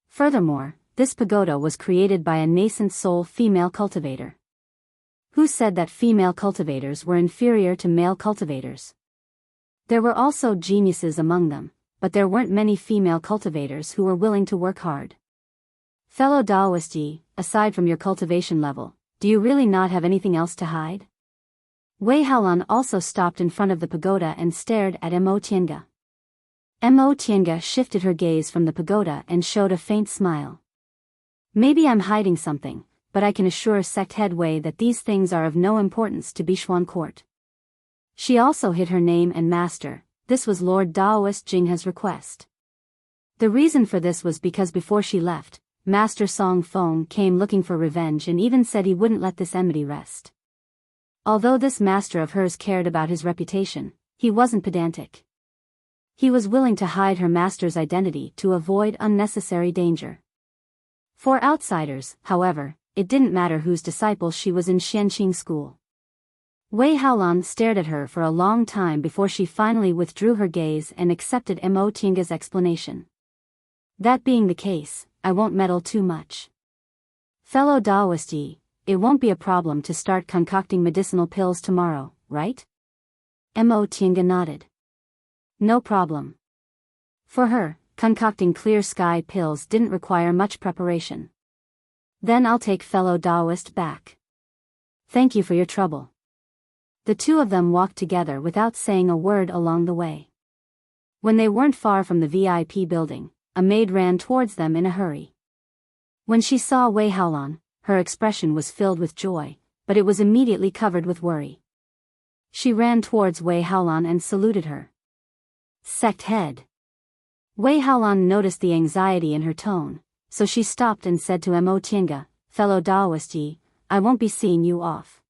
Furthermore, this pagoda was created by a nascent soul female cultivator. Who said that female cultivators were inferior to male cultivators? There were also geniuses among them, but there weren't many female cultivators who were willing to work hard. Fellow Daoist Yi, aside from your cultivation level, do you really not have anything else to hide? Wei Haolan also stopped in front of the pagoda and stared at Mo Tiange. Mo Tiange shifted her gaze from the pagoda and showed a faint smile. Maybe I'm hiding something, but I can assure Sect Head Wei that these things are of no importance to Bichuan court. She also hid her name and master. This was Lord Daoist Jinghe's request. The reason for this was because before she left, Master Song Feng came looking for revenge and even said he wouldn't let this enmity rest. Although this master of hers cared about his reputation, he wasn't pedantic. He was willing to hide her master's identity to avoid unnecessary danger. For outsiders, however, it didn't matter whose disciple she was in Xianqing school. Wei Haolan stared at her for a long time before she finally withdrew her gaze and accepted Mo Tiange's explanation. That being the case, I won't meddle too much. Fellow Daoist Yi, it won't be a problem to start concocting medicinal pills tomorrow, right? Mo Tiange nodded. No problem. For her, concocting clear sky pills didn't require much preparation. Then I'll take fellow Daoist back. Thank you for your trouble. The two of them walked together without saying a word along the way. When they weren't far from the VIP building, a maid ran towards them in a hurry. When she saw Wei Haolan, her expression was filled with joy, but it was immediately covered with worry. She ran towards Wei Haolan and saluted her. Sect head. Wei Haolan noticed the anxiety in her tone, so she stopped and said to Mo Tiange, fellow Daoist Yi, I won't be seeing you off.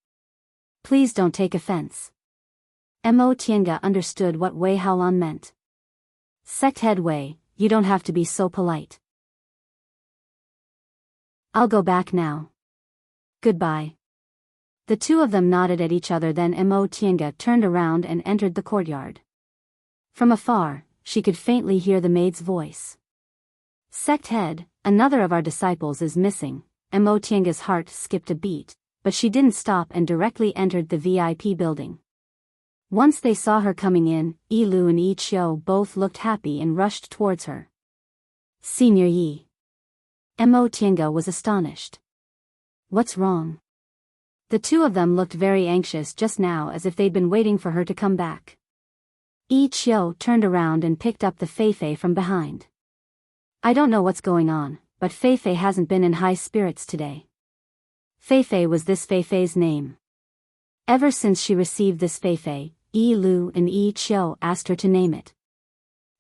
Please don't take offense. Mo Tiange understood what Wei Haolan meant. Sect head Wei, you don't have to be so polite. I'll go back now. Goodbye. The two of them nodded at each other, then Mo Tiange turned around and entered the courtyard. From afar, she could faintly hear the maid's voice. Sect head, another of our disciples is missing. Mo Tiange's heart skipped a beat, but she didn't stop and directly entered the VIP building. Once they saw her coming in, Yi Lu and Yi Qiu both looked happy and rushed towards her. Senior Yi. Mo Tiange was astonished. What's wrong? The two of them looked very anxious just now, as if they'd been waiting for her to come back. Yi Qiu turned around and picked up the Feifei from behind. I don't know what's going on, but Feifei hasn't been in high spirits today. Feifei was this Feifei's name. Ever since she received this Feifei, Yi Lu and Yi Qiu asked her to name it.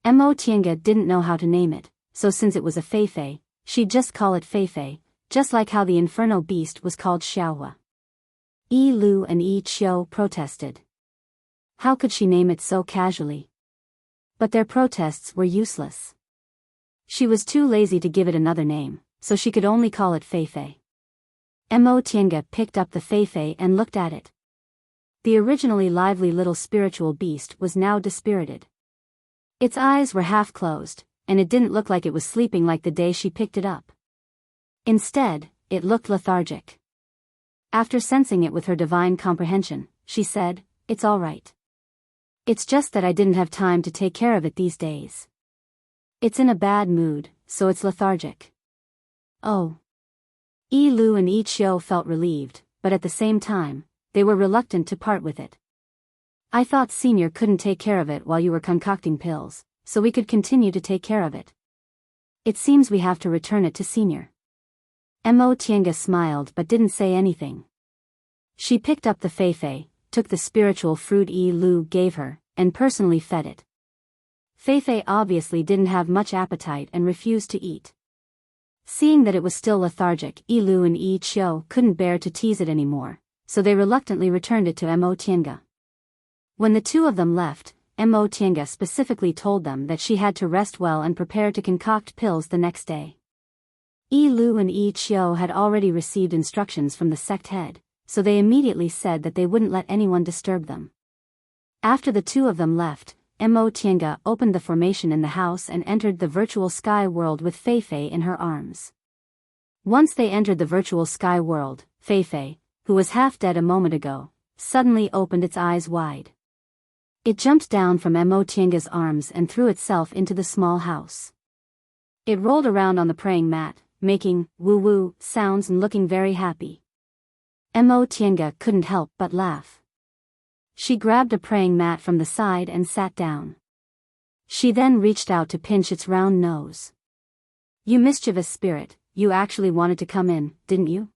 Mo Tiange didn't know how to name it, so since it was a Feifei, she'd just call it Feifei, just like how the Inferno Beast was called Xiaohua. Yi Lu and Yi Qiu protested. How could she name it so casually? But their protests were useless. She was too lazy to give it another name, so she could only call it Feifei. Mo Tiange picked up the Feifei and looked at it. The originally lively little spiritual beast was now dispirited. Its eyes were half closed, and it didn't look like it was sleeping like the day she picked it up. Instead, it looked lethargic. After sensing it with her divine comprehension, she said, It's all right. It's just that I didn't have time to take care of it these days. It's in a bad mood, so it's lethargic. Oh. Yi Lu and Yi Qiu felt relieved, but at the same time, they were reluctant to part with it. I thought Senior couldn't take care of it while you were concocting pills, so we could continue to take care of it. It seems we have to return it to Senior. Mo Tiange smiled but didn't say anything. She picked up the Feifei, took the spiritual fruit Yi Lu gave her, and personally fed it. Feifei obviously didn't have much appetite and refused to eat. Seeing that it was still lethargic, Yi Lu and Yi Qiu couldn't bear to tease it anymore, so they reluctantly returned it to Mo Tiange. When the two of them left, Mo Tiange specifically told them that she had to rest well and prepare to concoct pills the next day. Yi Lu and Yi Qiu had already received instructions from the sect head, so they immediately said that they wouldn't let anyone disturb them. After the two of them left, Mo Tiange opened the formation in the house and entered the virtual sky world with Feifei in her arms. Once they entered the virtual sky world, Feifei, who was half dead a moment ago, suddenly opened its eyes wide. It jumped down from Mo Tiange's arms and threw itself into the small house. It rolled around on the praying mat, making woo-woo sounds and looking very happy. Mo Tiange couldn't help but laugh. She grabbed a praying mat from the side and sat down. She then reached out to pinch its round nose. You mischievous spirit, you actually wanted to come in, didn't you?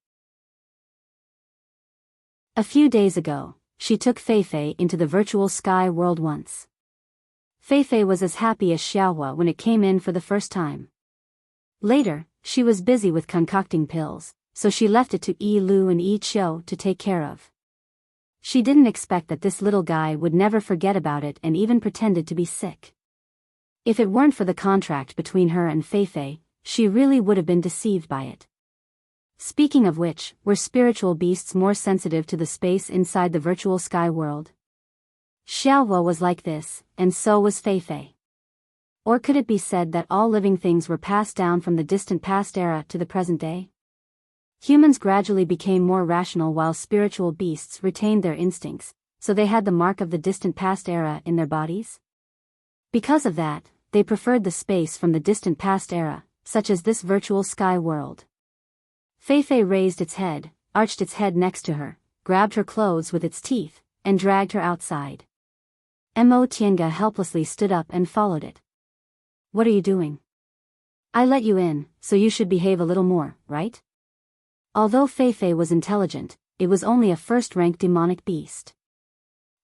A few days ago, she took Feifei into the virtual sky world once. Feifei was as happy as Xiaohua when it came in for the first time. Later, she was busy with concocting pills, so she left it to Yi Lu and Yi Qiu to take care of. She didn't expect that this little guy would never forget about it and even pretended to be sick. If it weren't for the contract between her and Feifei, she really would have been deceived by it. Speaking of which, were spiritual beasts more sensitive to the space inside the virtual sky world? Xiaohua was like this, and so was Feifei. Or could it be said that all living things were passed down from the distant past era to the present day? Humans gradually became more rational while spiritual beasts retained their instincts, so they had the mark of the distant past era in their bodies? Because of that, they preferred the space from the distant past era, such as this virtual sky world. Feifei raised its head, arched its head next to her, grabbed her clothes with its teeth, and dragged her outside. Mo Tiange helplessly stood up and followed it. What are you doing? I let you in, so you should behave a little more, right? Although Feifei was intelligent, it was only a first-rank demonic beast.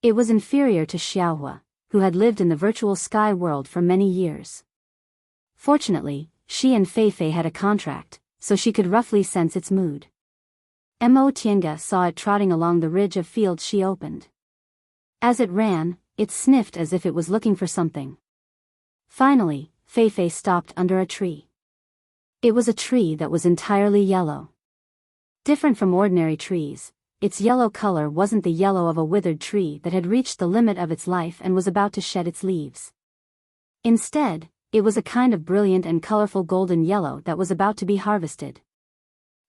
It was inferior to Xiaohua, who had lived in the virtual sky world for many years. Fortunately, she and Feifei had a contract, so she could roughly sense its mood. Mo Tiange saw it trotting along the ridge of fields she opened. As it ran, it sniffed as if it was looking for something. Finally, Feifei stopped under a tree. It was a tree that was entirely yellow. Different from ordinary trees, its yellow color wasn't the yellow of a withered tree that had reached the limit of its life and was about to shed its leaves. Instead, it was a kind of brilliant and colorful golden yellow that was about to be harvested.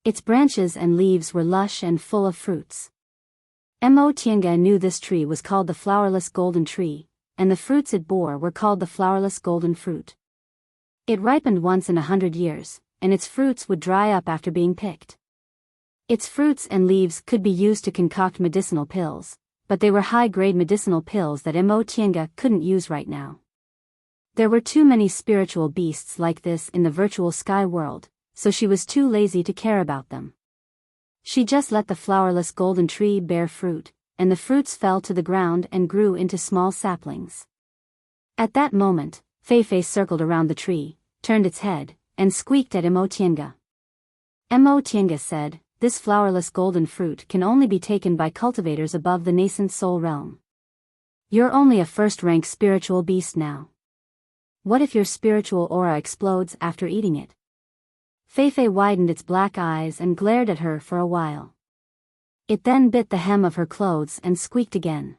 Its branches and leaves were lush and full of fruits. Mo Tiange knew this tree was called the flowerless golden tree, and the fruits it bore were called the flowerless golden fruit. It ripened once in 100 years, and its fruits would dry up after being picked. Its fruits and leaves could be used to concoct medicinal pills, but they were high-grade medicinal pills that Mo Tiange couldn't use right now. There were too many spiritual beasts like this in the virtual sky world, so she was too lazy to care about them. She just let the flowerless golden tree bear fruit, and the fruits fell to the ground and grew into small saplings. At that moment, Feifei circled around the tree, turned its head, and squeaked at Mo Tiange. Mo Tiange said, "This flowerless golden fruit can only be taken by cultivators above the nascent soul realm. You're only a first-rank spiritual beast now. What if your spiritual aura explodes after eating it?" Feifei widened its black eyes and glared at her for a while. It then bit the hem of her clothes and squeaked again.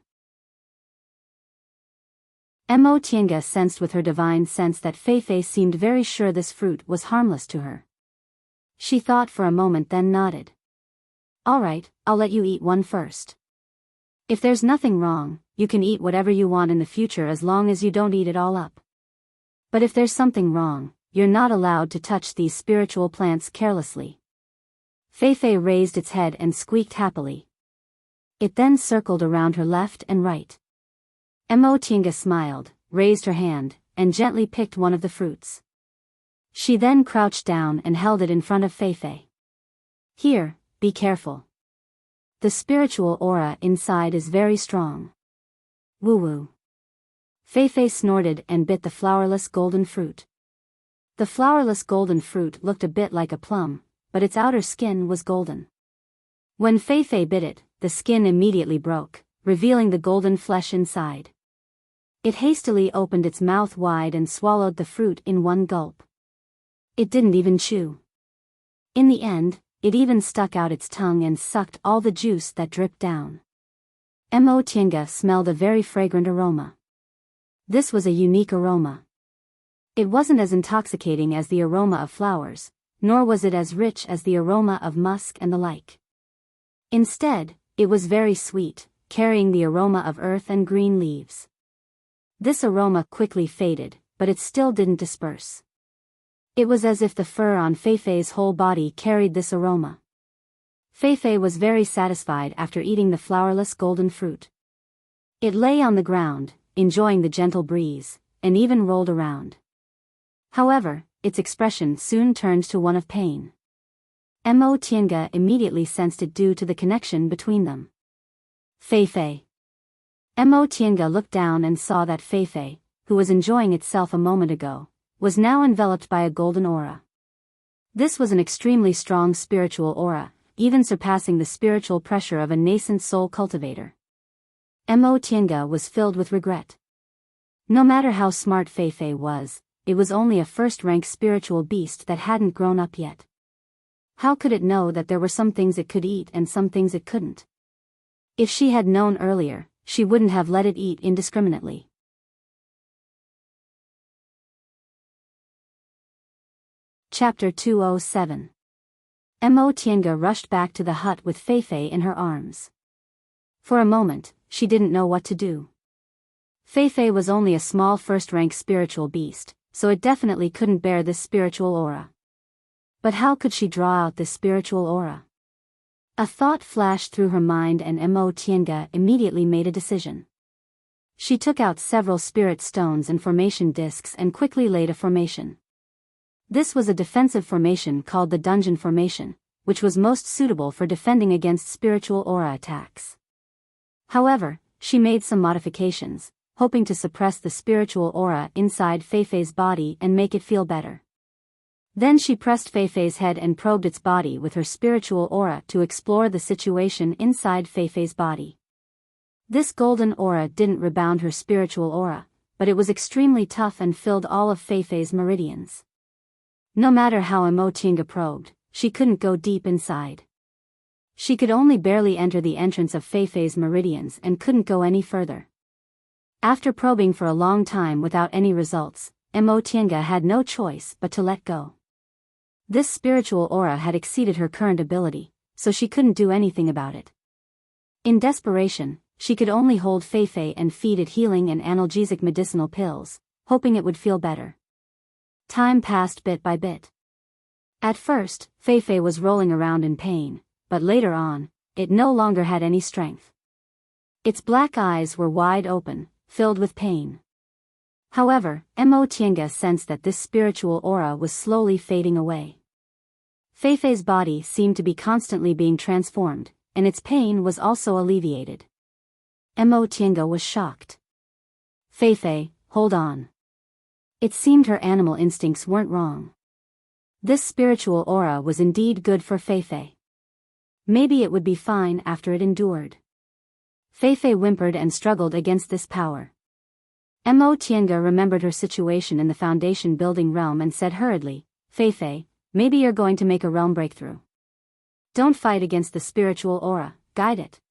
Mo Tiange sensed with her divine sense that Feifei seemed very sure this fruit was harmless to her. She thought for a moment then nodded. "All right, I'll let you eat one first. If there's nothing wrong, you can eat whatever you want in the future as long as you don't eat it all up. But if there's something wrong, you're not allowed to touch these spiritual plants carelessly." Feifei raised its head and squeaked happily. It then circled around her left and right. Mo Tiange smiled, raised her hand, and gently picked one of the fruits. She then crouched down and held it in front of Feifei. "Here, be careful. The spiritual aura inside is very strong. Woo-woo." Feifei snorted and bit the flowerless golden fruit. The flowerless golden fruit looked a bit like a plum, but its outer skin was golden. When Feifei bit it, the skin immediately broke, revealing the golden flesh inside. It hastily opened its mouth wide and swallowed the fruit in one gulp. It didn't even chew. In the end, it even stuck out its tongue and sucked all the juice that dripped down. Mo Tiange smelled a very fragrant aroma. This was a unique aroma. It wasn't as intoxicating as the aroma of flowers, nor was it as rich as the aroma of musk and the like. Instead, it was very sweet, carrying the aroma of earth and green leaves. This aroma quickly faded, but it still didn't disperse. It was as if the fur on Feifei's whole body carried this aroma. Feifei was very satisfied after eating the flowerless golden fruit. It lay on the ground, enjoying the gentle breeze, and even rolled around. However, its expression soon turned to one of pain. Mo Tiange immediately sensed it due to the connection between them. Feifei. Mo Tiange looked down and saw that Feifei, who was enjoying itself a moment ago, was now enveloped by a golden aura. This was an extremely strong spiritual aura, even surpassing the spiritual pressure of a nascent soul cultivator. Mo Tiange was filled with regret. No matter how smart Feifei was, it was only a first-rank spiritual beast that hadn't grown up yet. How could it know that there were some things it could eat and some things it couldn't? If she had known earlier, she wouldn't have let it eat indiscriminately. Chapter 207. Mo Tiange rushed back to the hut with Feifei in her arms. For a moment, she didn't know what to do. Feifei was only a small first-rank spiritual beast, so it definitely couldn't bear this spiritual aura. But how could she draw out this spiritual aura? A thought flashed through her mind and Mo Tiange immediately made a decision. She took out several spirit stones and formation discs and quickly laid a formation. This was a defensive formation called the dungeon formation, which was most suitable for defending against spiritual aura attacks. However, she made some modifications, hoping to suppress the spiritual aura inside Feifei's body and make it feel better. Then she pressed Feifei's head and probed its body with her spiritual aura to explore the situation inside Feifei's body. This golden aura didn't rebound her spiritual aura, but it was extremely tough and filled all of Feifei's meridians. No matter how Mo Tiange probed, she couldn't go deep inside. She could only barely enter the entrance of Feifei's meridians and couldn't go any further. After probing for a long time without any results, Mo Tiange had no choice but to let go. This spiritual aura had exceeded her current ability, so she couldn't do anything about it. In desperation, she could only hold Feifei and feed it healing and analgesic medicinal pills, hoping it would feel better. Time passed bit by bit. At first, Feifei was rolling around in pain, but later on, it no longer had any strength. Its black eyes were wide open, filled with pain. However, Mo Tiange sensed that this spiritual aura was slowly fading away. Feifei's body seemed to be constantly being transformed, and its pain was also alleviated. Mo Tiange was shocked. Feifei, hold on. It seemed her animal instincts weren't wrong. This spiritual aura was indeed good for Feifei. Maybe it would be fine after it endured. Feifei whimpered and struggled against this power. Mo Tiange remembered her situation in the foundation building realm and said hurriedly, Feifei, maybe you're going to make a realm breakthrough. Don't fight against the spiritual aura, guide it.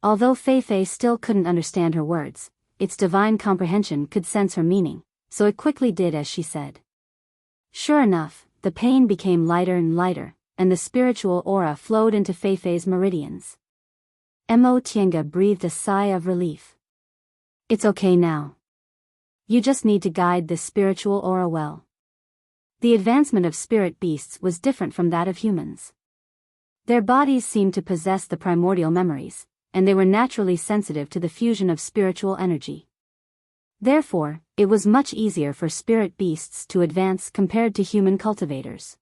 Although Feifei still couldn't understand her words, its divine comprehension could sense her meaning, so it quickly did as she said. Sure enough, the pain became lighter and lighter, and the spiritual aura flowed into Feifei's meridians. Mo Tiange breathed a sigh of relief. It's okay now. You just need to guide this spiritual aura well. The advancement of spirit beasts was different from that of humans. Their bodies seemed to possess the primordial memories, and they were naturally sensitive to the fusion of spiritual energy. Therefore, it was much easier for spirit beasts to advance compared to human cultivators.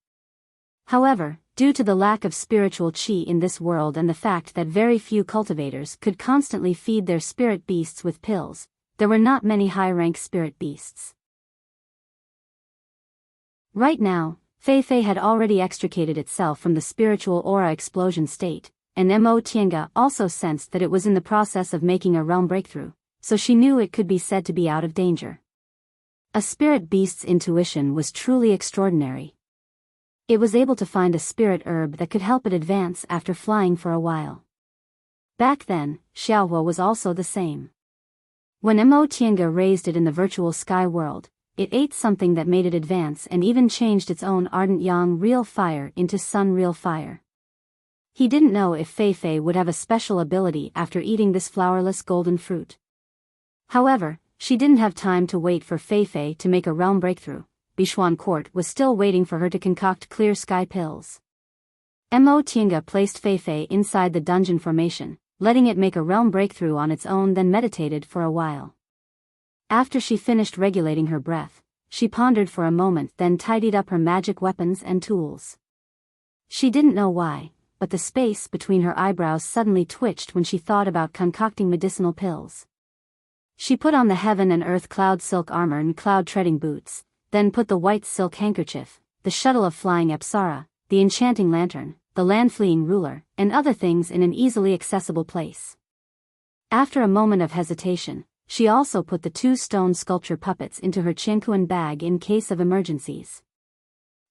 However, due to the lack of spiritual qi in this world and the fact that very few cultivators could constantly feed their spirit beasts with pills, there were not many high-rank spirit beasts. Right now, Feifei had already extricated itself from the spiritual aura explosion state, and Mo Tiange also sensed that it was in the process of making a realm breakthrough, so she knew it could be said to be out of danger. A spirit beast's intuition was truly extraordinary. It was able to find a spirit herb that could help it advance after flying for a while. Back then, Xiaohuo was also the same. When Mo Tiange raised it in the virtual sky world, it ate something that made it advance and even changed its own ardent yang real fire into sun real fire. He didn't know if Feifei would have a special ability after eating this flowerless golden fruit. However, she didn't have time to wait for Feifei to make a realm breakthrough. Bichuan Court was still waiting for her to concoct clear sky pills. Mo Tiange placed Feifei inside the dungeon formation, letting it make a realm breakthrough on its own, then meditated for a while. After she finished regulating her breath, she pondered for a moment, then tidied up her magic weapons and tools. She didn't know why, but the space between her eyebrows suddenly twitched when she thought about concocting medicinal pills. She put on the heaven and earth cloud silk armor and cloud treading boots, then put the white silk handkerchief, the shuttle of flying Apsara, the enchanting lantern, the land-fleeing ruler, and other things in an easily accessible place. After a moment of hesitation, she also put the 2 stone sculpture puppets into her Qianquan bag in case of emergencies.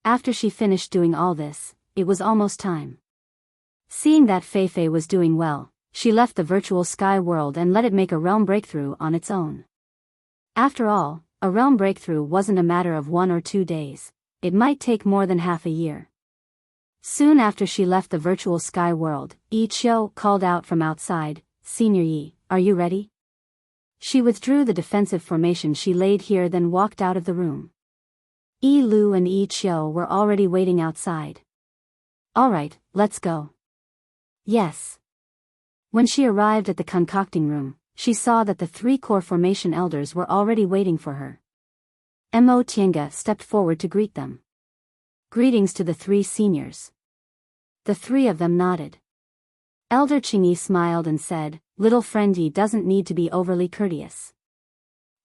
After she finished doing all this, it was almost time. Seeing that Feifei was doing well, she left the virtual sky world and let it make a realm breakthrough on its own. After all, a realm breakthrough wasn't a matter of 1 or 2 days, it might take more than half a year. Soon after she left the virtual sky world, Yi Qiu called out from outside, "Senior Yi, are you ready?" She withdrew the defensive formation she laid here, then walked out of the room. Yi Lu and Yi Qiu were already waiting outside. "All right, let's go." "Yes." When she arrived at the concocting room, she saw that the 3 core formation elders were already waiting for her. Mo Tiange stepped forward to greet them. "Greetings to the 3 seniors." The 3 of them nodded. Elder Qingyi smiled and said, "Little friend Yi doesn't need to be overly courteous.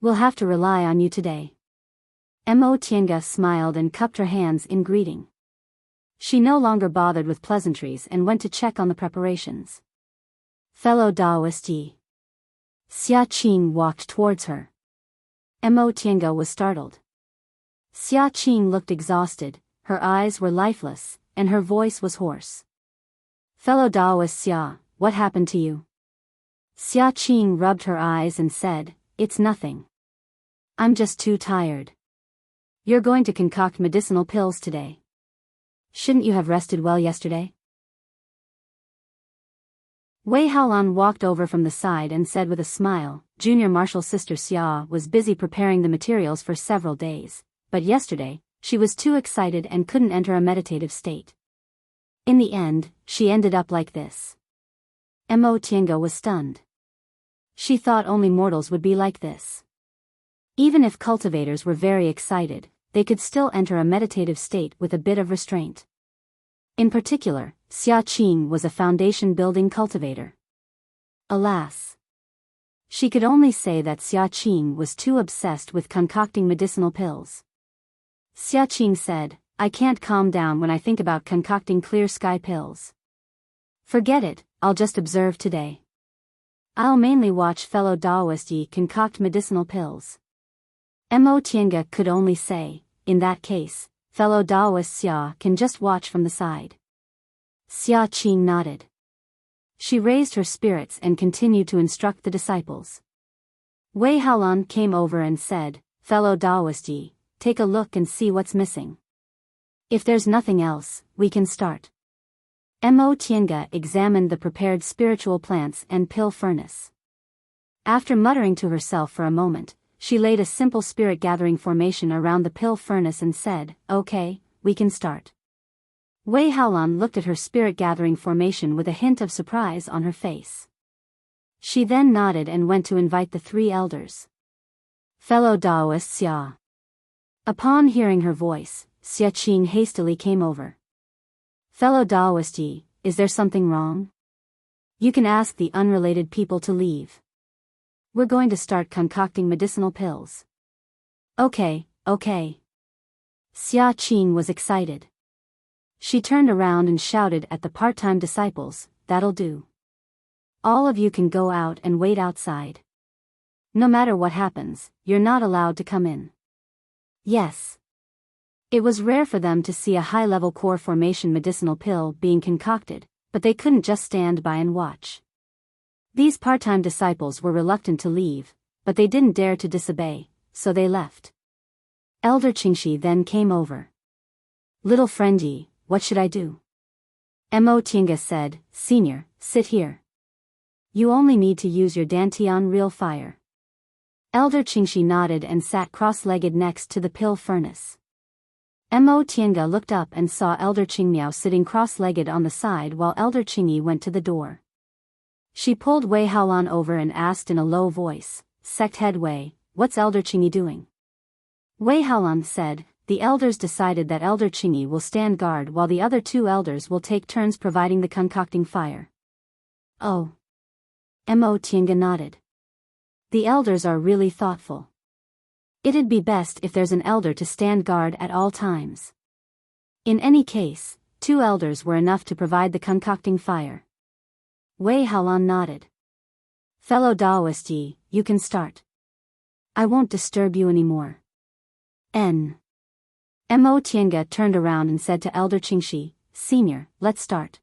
We'll have to rely on you today." Mo Tiange smiled and cupped her hands in greeting. She no longer bothered with pleasantries and went to check on the preparations. "Fellow Daoist Yi." Xia Qing walked towards her. Mo Tiange was startled. Xia Qing looked exhausted, her eyes were lifeless, and her voice was hoarse. "Fellow Daoist Xia, what happened to you?" Xia Qing rubbed her eyes and said, "It's nothing. I'm just too tired." "You're going to concoct medicinal pills today. Shouldn't you have rested well yesterday?" Wei Haolan walked over from the side and said with a smile, "Junior Marshal Sister Xia was busy preparing the materials for several days, but yesterday, she was too excited and couldn't enter a meditative state. In the end, she ended up like this." Mo Tiange was stunned. She thought only mortals would be like this. Even if cultivators were very excited, they could still enter a meditative state with a bit of restraint. In particular, Xia Qing was a foundation-building cultivator. Alas! She could only say that Xia Qing was too obsessed with concocting medicinal pills. Xia Qing said, "I can't calm down when I think about concocting clear sky pills. Forget it, I'll just observe today. I'll mainly watch fellow Daoist Yi concoct medicinal pills." Mo Tiange could only say, "In that case, fellow Daoist Xia can just watch from the side." Xia Qing nodded. She raised her spirits and continued to instruct the disciples. Wei Haolan came over and said, "Fellow Daoist Yi, take a look and see what's missing. If there's nothing else, we can start." Mo Tiange examined the prepared spiritual plants and pill furnace. After muttering to herself for a moment, she laid a simple spirit-gathering formation around the pill furnace and said, "Okay, we can start." Wei Haolan looked at her spirit-gathering formation with a hint of surprise on her face. She then nodded and went to invite the 3 elders. "Fellow Daoist Xia." Upon hearing her voice, Xia Qing hastily came over. "Fellow Daoist Yi, is there something wrong? You can ask the unrelated people to leave. We're going to start concocting medicinal pills." Okay. Xia Qing was excited. She turned around and shouted at the part-time disciples, "That'll do. All of you can go out and wait outside. No matter what happens, you're not allowed to come in." Yes. It was rare for them to see a high-level core formation medicinal pill being concocted, but they couldn't just stand by and watch. These part-time disciples were reluctant to leave, but they didn't dare to disobey, so they left. Elder Qingxi then came over. "Little friend Yi, what should I do?" Mo Tiange said, "Senior, sit here. You only need to use your Dantian real fire." Elder Qingxi nodded and sat cross-legged next to the pill furnace. Mo Tiange looked up and saw Elder Qingmiao sitting cross-legged on the side while Elder Qingyi went to the door. She pulled Wei Haolan over and asked in a low voice, "Sect head Wei, what's Elder Qingyi doing?" Wei Haolan said, "The elders decided that Elder Qingyi will stand guard while the other 2 elders will take turns providing the concocting fire." "Oh." Mo Tiange nodded. The elders are really thoughtful. It'd be best if there's an elder to stand guard at all times. In any case, 2 elders were enough to provide the concocting fire. Wei Haolan nodded. "Fellow Daoist Yi, you can start. I won't disturb you anymore." Mo Tiange turned around and said to Elder Qingxi, "Senior, let's start."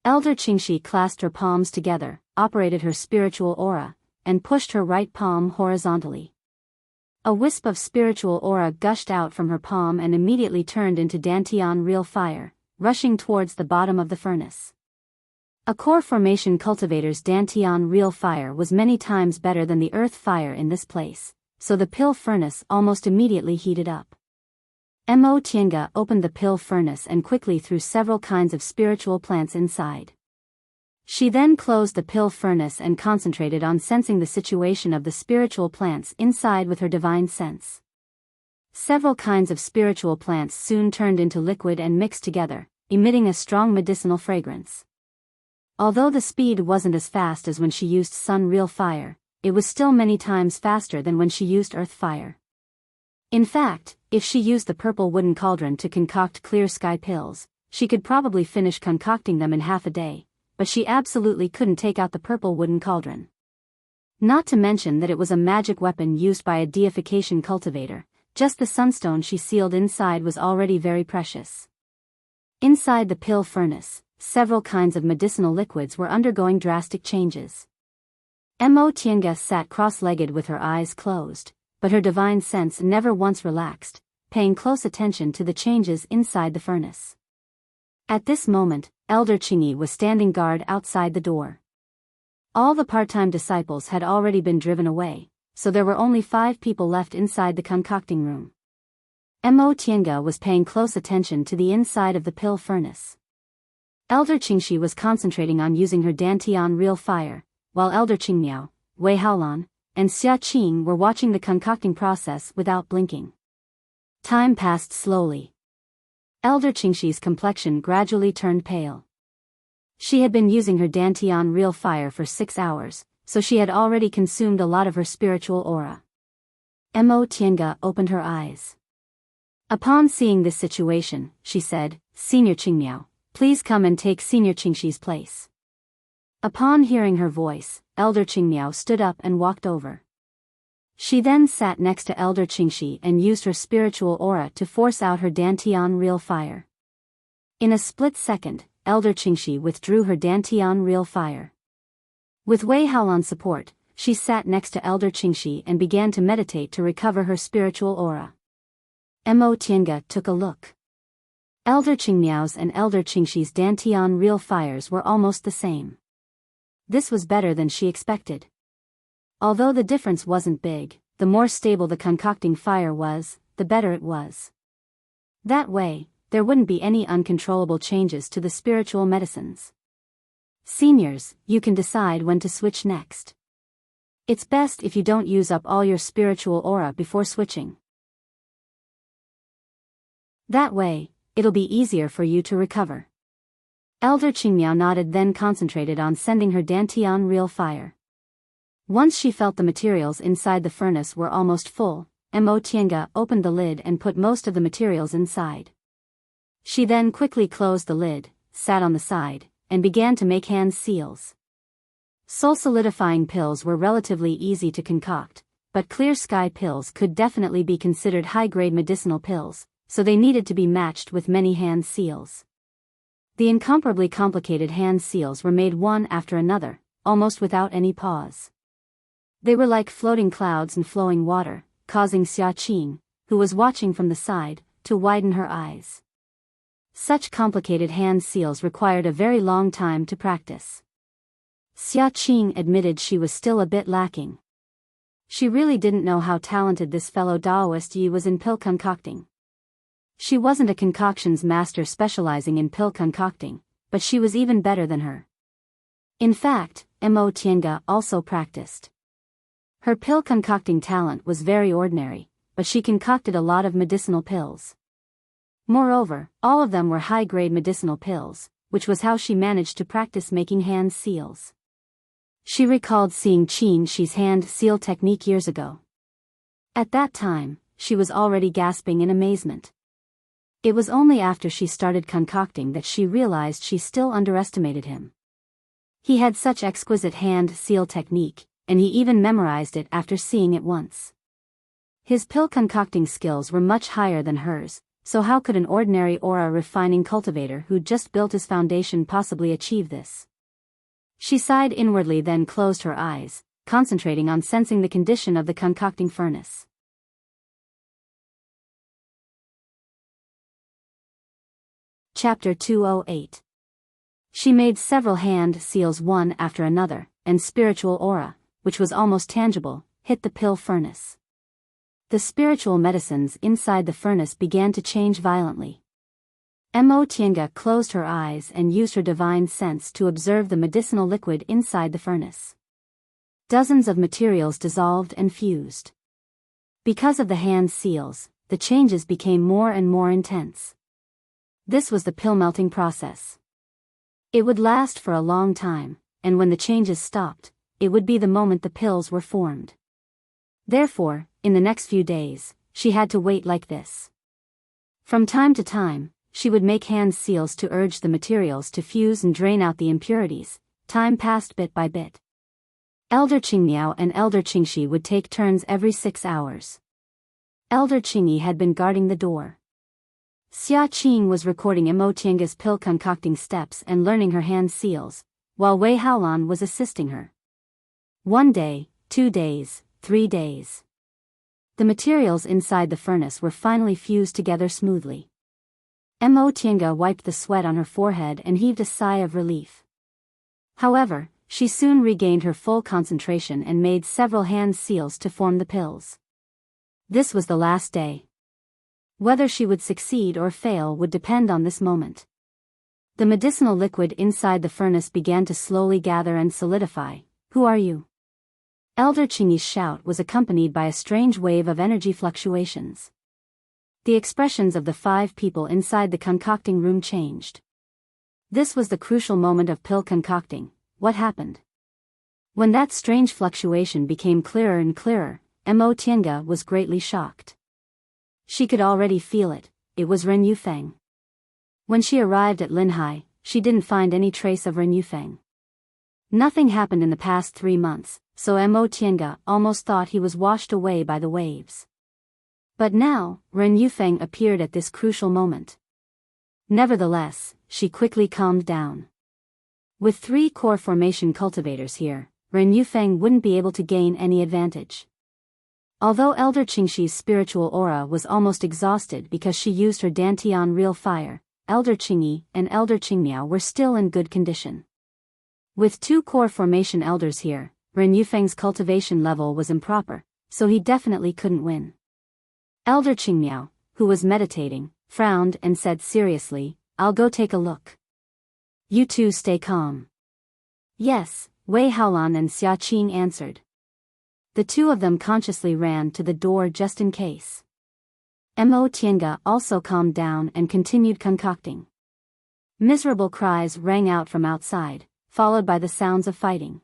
Elder Qingxi clasped her palms together, operated her spiritual aura, and pushed her right palm horizontally. A wisp of spiritual aura gushed out from her palm and immediately turned into Dantian real fire, rushing towards the bottom of the furnace. A core formation cultivator's Dantian real fire was many times better than the earth fire in this place, so the pill furnace almost immediately heated up. Mo Tiange opened the pill furnace and quickly threw several kinds of spiritual plants inside. She then closed the pill furnace and concentrated on sensing the situation of the spiritual plants inside with her divine sense. Several kinds of spiritual plants soon turned into liquid and mixed together, emitting a strong medicinal fragrance. Although the speed wasn't as fast as when she used sun real fire, it was still many times faster than when she used earth fire. In fact, if she used the purple wooden cauldron to concoct clear sky pills, she could probably finish concocting them in half a day, but she absolutely couldn't take out the purple wooden cauldron. Not to mention that it was a magic weapon used by a deification cultivator, just the sunstone she sealed inside was already very precious. Inside the pill furnace, several kinds of medicinal liquids were undergoing drastic changes. Mo Tiange sat cross-legged with her eyes closed, but her divine sense never once relaxed, paying close attention to the changes inside the furnace. At this moment, Elder Qingyi was standing guard outside the door. All the part-time disciples had already been driven away, so there were only 5 people left inside the concocting room. Mo Tiange was paying close attention to the inside of the pill furnace. Elder Qingxi was concentrating on using her Dantian real fire, while Elder Qingmiao, Wei Haolan, and Xia Qing were watching the concocting process without blinking. Time passed slowly. Elder Qingxi's complexion gradually turned pale. She had been using her Dantian real fire for 6 hours, so she had already consumed a lot of her spiritual aura. Mo Tiange opened her eyes. Upon seeing this situation, she said, "Senior Qingmiao, please come and take Senior Qingxi's place." Upon hearing her voice, Elder Qingmiao stood up and walked over. She then sat next to Elder Qingxi and used her spiritual aura to force out her Dantian real fire. In a split second, Elder Qingxi withdrew her Dantian real fire. With Wei Haolan's support, she sat next to Elder Qingxi and began to meditate to recover her spiritual aura. Mo Tiange took a look. Elder Qingmiao's and Elder Qingxi's Dantian real fires were almost the same. This was better than she expected. Although the difference wasn't big, the more stable the concocting fire was, the better it was. That way, there wouldn't be any uncontrollable changes to the spiritual medicines. Seniors, you can decide when to switch next. It's best if you don't use up all your spiritual aura before switching. That way, it'll be easier for you to recover. Elder Qingmiao nodded, then concentrated on sending her Dantian real fire. Once she felt the materials inside the furnace were almost full, Mo Tiange opened the lid and put most of the materials inside. She then quickly closed the lid, sat on the side, and began to make hand seals. Soul solidifying pills were relatively easy to concoct, but clear sky pills could definitely be considered high-grade medicinal pills, so they needed to be matched with many hand seals. The incomparably complicated hand seals were made one after another, almost without any pause. They were like floating clouds and flowing water, causing Xia Qing, who was watching from the side, to widen her eyes. Such complicated hand seals required a very long time to practice. Xia Qing admitted she was still a bit lacking. She really didn't know how talented this fellow Daoist Yi was in pill concocting. She wasn't a concoctions master specializing in pill concocting, but she was even better than her. In fact, Mo Tiange also practiced. Her pill concocting talent was very ordinary, but she concocted a lot of medicinal pills. Moreover, all of them were high-grade medicinal pills, which was how she managed to practice making hand seals. She recalled seeing Qin Shi's hand seal technique years ago. At that time, she was already gasping in amazement. It was only after she started concocting that she realized she still underestimated him. He had such exquisite hand seal technique, and he even memorized it after seeing it once. His pill concocting skills were much higher than hers, so how could an ordinary aura refining cultivator who just built his foundation possibly achieve this? She sighed inwardly, then closed her eyes, concentrating on sensing the condition of the concocting furnace. Chapter 208. She made several hand seals one after another, and spiritual aura, which was almost tangible, hit the pill furnace. The spiritual medicines inside the furnace began to change violently. Mo Tiange closed her eyes and used her divine sense to observe the medicinal liquid inside the furnace. Dozens of materials dissolved and fused. Because of the hand seals, the changes became more and more intense. This was the pill melting process. It would last for a long time, and when the changes stopped, it would be the moment the pills were formed. Therefore, in the next few days, she had to wait like this. From time to time, she would make hand seals to urge the materials to fuse and drain out the impurities. Time passed bit by bit. Elder Qingmiao and Elder Qingxi would take turns every 6 hours. Elder Qingyi had been guarding the door. Xia Qing was recording Mo Tiange's pill concocting steps and learning her hand seals, while Wei Haolan was assisting her. 1 day, 2 days, 3 days. The materials inside the furnace were finally fused together smoothly. Mo Tiange wiped the sweat on her forehead and heaved a sigh of relief. However, she soon regained her full concentration and made several hand seals to form the pills. This was the last day. Whether she would succeed or fail would depend on this moment. The medicinal liquid inside the furnace began to slowly gather and solidify. Who are you? Elder Qingyi's shout was accompanied by a strange wave of energy fluctuations. The expressions of the 5 people inside the concocting room changed. This was the crucial moment of pill concocting. What happened? When that strange fluctuation became clearer and clearer, Mo Tiange was greatly shocked. She could already feel it. It was Ren Yufeng. When she arrived at Linhai, she didn't find any trace of Ren Yufeng. Nothing happened in the past 3 months, so Mo Tiange almost thought he was washed away by the waves. But now, Ren Yufeng appeared at this crucial moment. Nevertheless, she quickly calmed down. With 3 core formation cultivators here, Ren Yufeng wouldn't be able to gain any advantage. Although Elder Qingxi's spiritual aura was almost exhausted because she used her Dantian real fire, Elder Qingyi and Elder Qingmiao were still in good condition. With 2 core formation elders here, Ren Yufeng's cultivation level was improper, so he definitely couldn't win. Elder Qingmiao, who was meditating, frowned and said seriously, "I'll go take a look." "You two stay calm." "Yes," Wei Haolan and Xia Qing answered. The 2 of them consciously ran to the door just in case. Mo Tiange also calmed down and continued concocting. Miserable cries rang out from outside, followed by the sounds of fighting.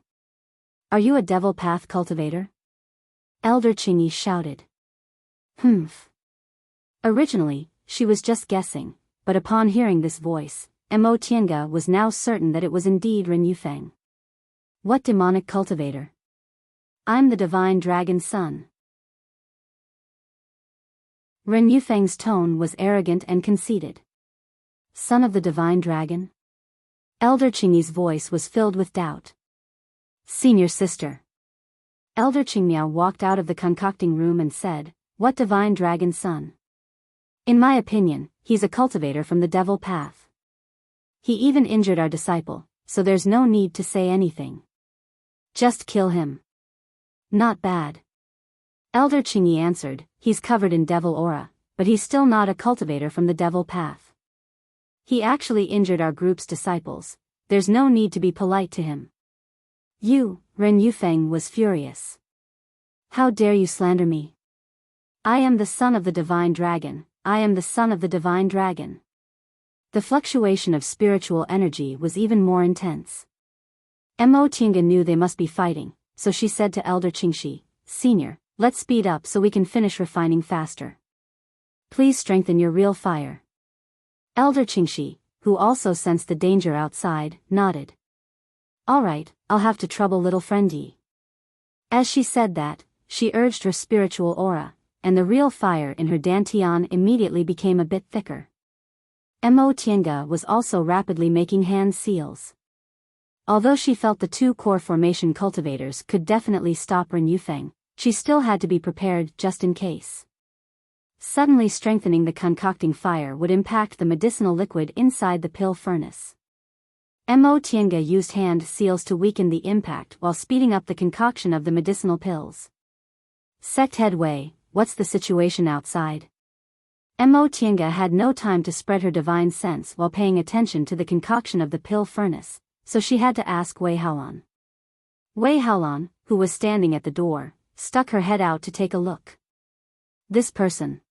"Are you a devil path cultivator?" Elder Qingyi shouted. "Humph." Originally, she was just guessing, but upon hearing this voice, Mo Tiange was now certain that it was indeed Ren Yufeng. "What demonic cultivator?" "I'm the divine dragon son." Ren Yufeng's tone was arrogant and conceited. "Son of the divine dragon?" Elder Qingyi's voice was filled with doubt. "Senior sister." Elder Qingmiao walked out of the concocting room and said, "What divine dragon son? In my opinion, he's a cultivator from the devil path. He even injured our disciple, so there's no need to say anything. Just kill him." "Not bad." Elder Qingyi answered, "He's covered in devil aura, but he's still not a cultivator from the devil path. He actually injured our group's disciples. There's no need to be polite to him." "You," Ren Yufeng was furious. "How dare you slander me? I am the son of the divine dragon, I am the son of the divine dragon." The fluctuation of spiritual energy was even more intense. Mo Tiange knew they must be fighting, so she said to Elder Qingxi, "Senior, let's speed up so we can finish refining faster. Please strengthen your real fire." Elder Qingxi, who also sensed the danger outside, nodded. "All right, I'll have to trouble little friend Yi." As she said that, she urged her spiritual aura, and the real fire in her dantian immediately became a bit thicker. Mo Tiange was also rapidly making hand seals. Although she felt the two core formation cultivators could definitely stop Ren Yufeng, she still had to be prepared just in case. Suddenly strengthening the concocting fire would impact the medicinal liquid inside the pill furnace. Mo Tiange used hand seals to weaken the impact while speeding up the concoction of the medicinal pills. Sect Head Wei, what's the situation outside? Mo Tiange had no time to spread her divine sense while paying attention to the concoction of the pill furnace, so she had to ask Wei Haolan. Wei Haolan, who was standing at the door, stuck her head out to take a look. This person.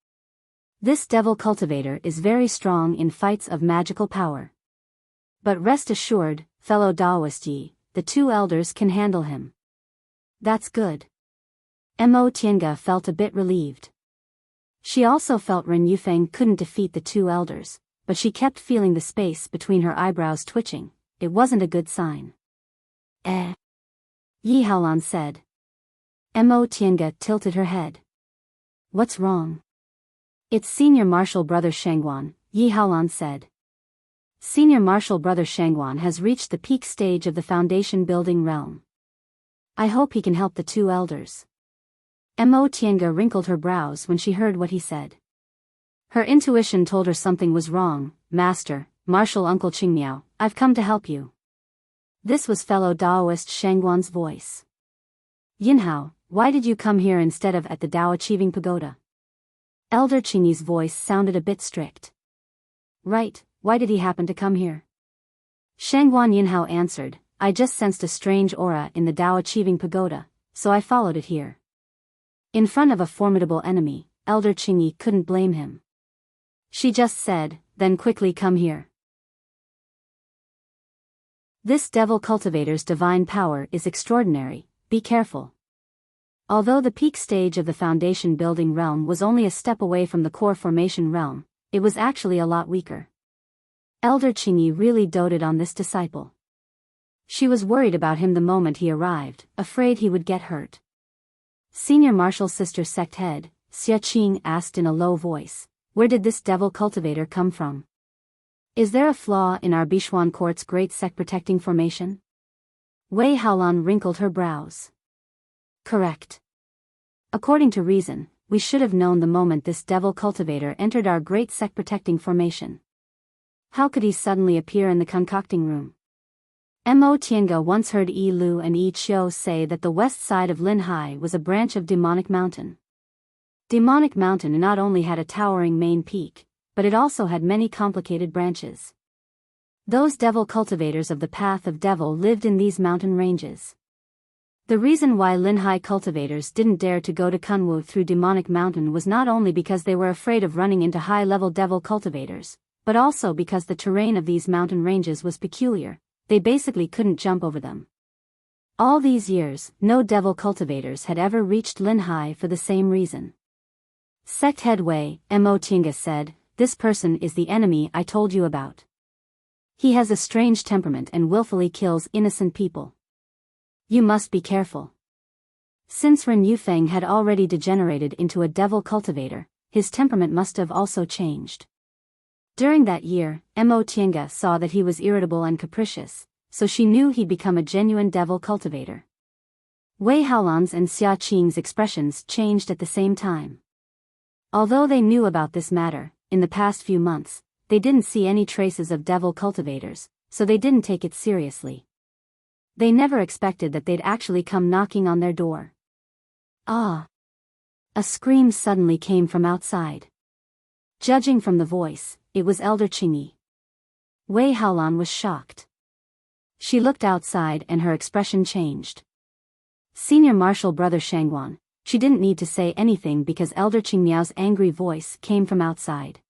This devil cultivator is very strong in fights of magical power. But rest assured, fellow Daoist Yi, the two elders can handle him. That's good. Mo Tiange felt a bit relieved. She also felt Ren Yufeng couldn't defeat the two elders, but she kept feeling the space between her eyebrows twitching. It wasn't a good sign. Yi Haolan said. Mo Tiange tilted her head. What's wrong? It's Senior Marshal Brother Shangguan, Yi Haolan said. Senior Marshal Brother Shangguan has reached the peak stage of the foundation building realm. I hope he can help the two elders. Mo Tiange wrinkled her brows when she heard what he said. Her intuition told her something was wrong. Master, Marshal Uncle Qingmiao, I've come to help you. This was fellow Daoist Shangguan's voice. Yinhao, why did you come here instead of at the Dao Achieving Pagoda? Elder Qingyi's voice sounded a bit strict. Right, why did he happen to come here? Shangguan Yinhao answered, I just sensed a strange aura in the Dao Achieving Pagoda, so I followed it here. In front of a formidable enemy, Elder Qingyi couldn't blame him. She just said, then quickly come here. This devil cultivator's divine power is extraordinary, be careful. Although the peak stage of the foundation building realm was only a step away from the core formation realm, it was actually a lot weaker. Elder Qingyi really doted on this disciple. She was worried about him the moment he arrived, afraid he would get hurt. Senior Marshal Sister Sect Head, Xia Qing asked in a low voice, where did this devil cultivator come from? Is there a flaw in our Bichuan Court's great sect protecting formation? Wei Haolan wrinkled her brows. Correct. According to reason, we should have known the moment this devil cultivator entered our great sect protecting formation. How could he suddenly appear in the concocting room? Mo Tiange once heard Yi Lu and Yi Qiu say that the west side of Linhai was a branch of Demonic Mountain. Demonic Mountain not only had a towering main peak, but it also had many complicated branches. Those devil cultivators of the Path of Devil lived in these mountain ranges. The reason why Linhai cultivators didn't dare to go to Kunwu through Demonic Mountain was not only because they were afraid of running into high-level devil cultivators, but also because the terrain of these mountain ranges was peculiar. They basically couldn't jump over them. All these years, no devil cultivators had ever reached Linhai for the same reason. Sect Head Wei, Mo Tiange said, this person is the enemy I told you about. He has a strange temperament and willfully kills innocent people. You must be careful. Since Ren Yufeng had already degenerated into a devil cultivator, his temperament must have also changed. During that year, Mo Tiange saw that he was irritable and capricious, so she knew he'd become a genuine devil cultivator. Wei Haolan's and Xia Qing's expressions changed at the same time. Although they knew about this matter, in the past few months, they didn't see any traces of devil cultivators, so they didn't take it seriously. They never expected that they'd actually come knocking on their door. Ah! A scream suddenly came from outside. Judging from the voice, it was Elder Qingyi. Wei Haolan was shocked. She looked outside and her expression changed. Senior Marshal Brother Shangguan, she didn't need to say anything because Elder Qingmiao's angry voice came from outside.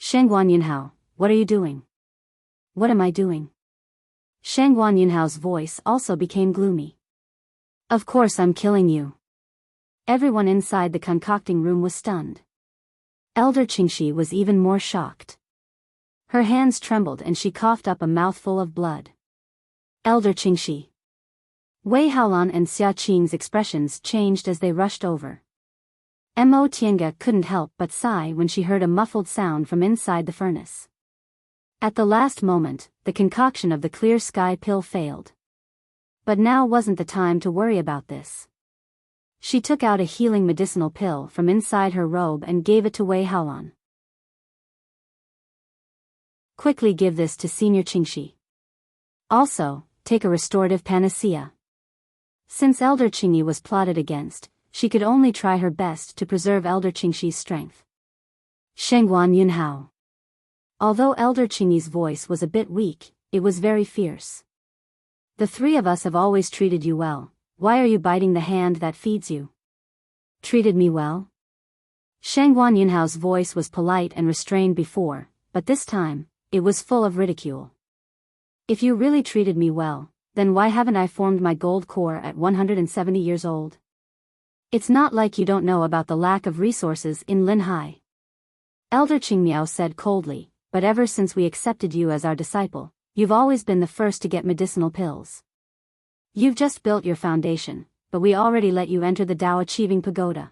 Shangguan Yinhao, what are you doing? What am I doing? Shangguan Yinhao's voice also became gloomy. Of course I'm killing you. Everyone inside the concocting room was stunned. Elder Qingxi was even more shocked. Her hands trembled and she coughed up a mouthful of blood. Elder Qingxi. Wei Haolan and Xia Qing's expressions changed as they rushed over. Mo Tiange couldn't help but sigh when she heard a muffled sound from inside the furnace. At the last moment, the concoction of the clear sky pill failed. But now wasn't the time to worry about this. She took out a healing medicinal pill from inside her robe and gave it to Wei Haolan. Quickly give this to Senior Qingxi. Also, take a restorative panacea. Since Elder Qingyi was plotted against, she could only try her best to preserve Elder Qingxi's strength. Shengguan Yunhao. Although Elder Qingyi's voice was a bit weak, it was very fierce. The three of us have always treated you well. Why are you biting the hand that feeds you? Treated me well? Shengguan Yunhao's voice was polite and restrained before, but this time, it was full of ridicule. If you really treated me well, then why haven't I formed my gold core at 170 years old? It's not like you don't know about the lack of resources in Linhai. Elder Qingmiao said coldly, but ever since we accepted you as our disciple, you've always been the first to get medicinal pills. You've just built your foundation, but we already let you enter the Dao Achieving Pagoda.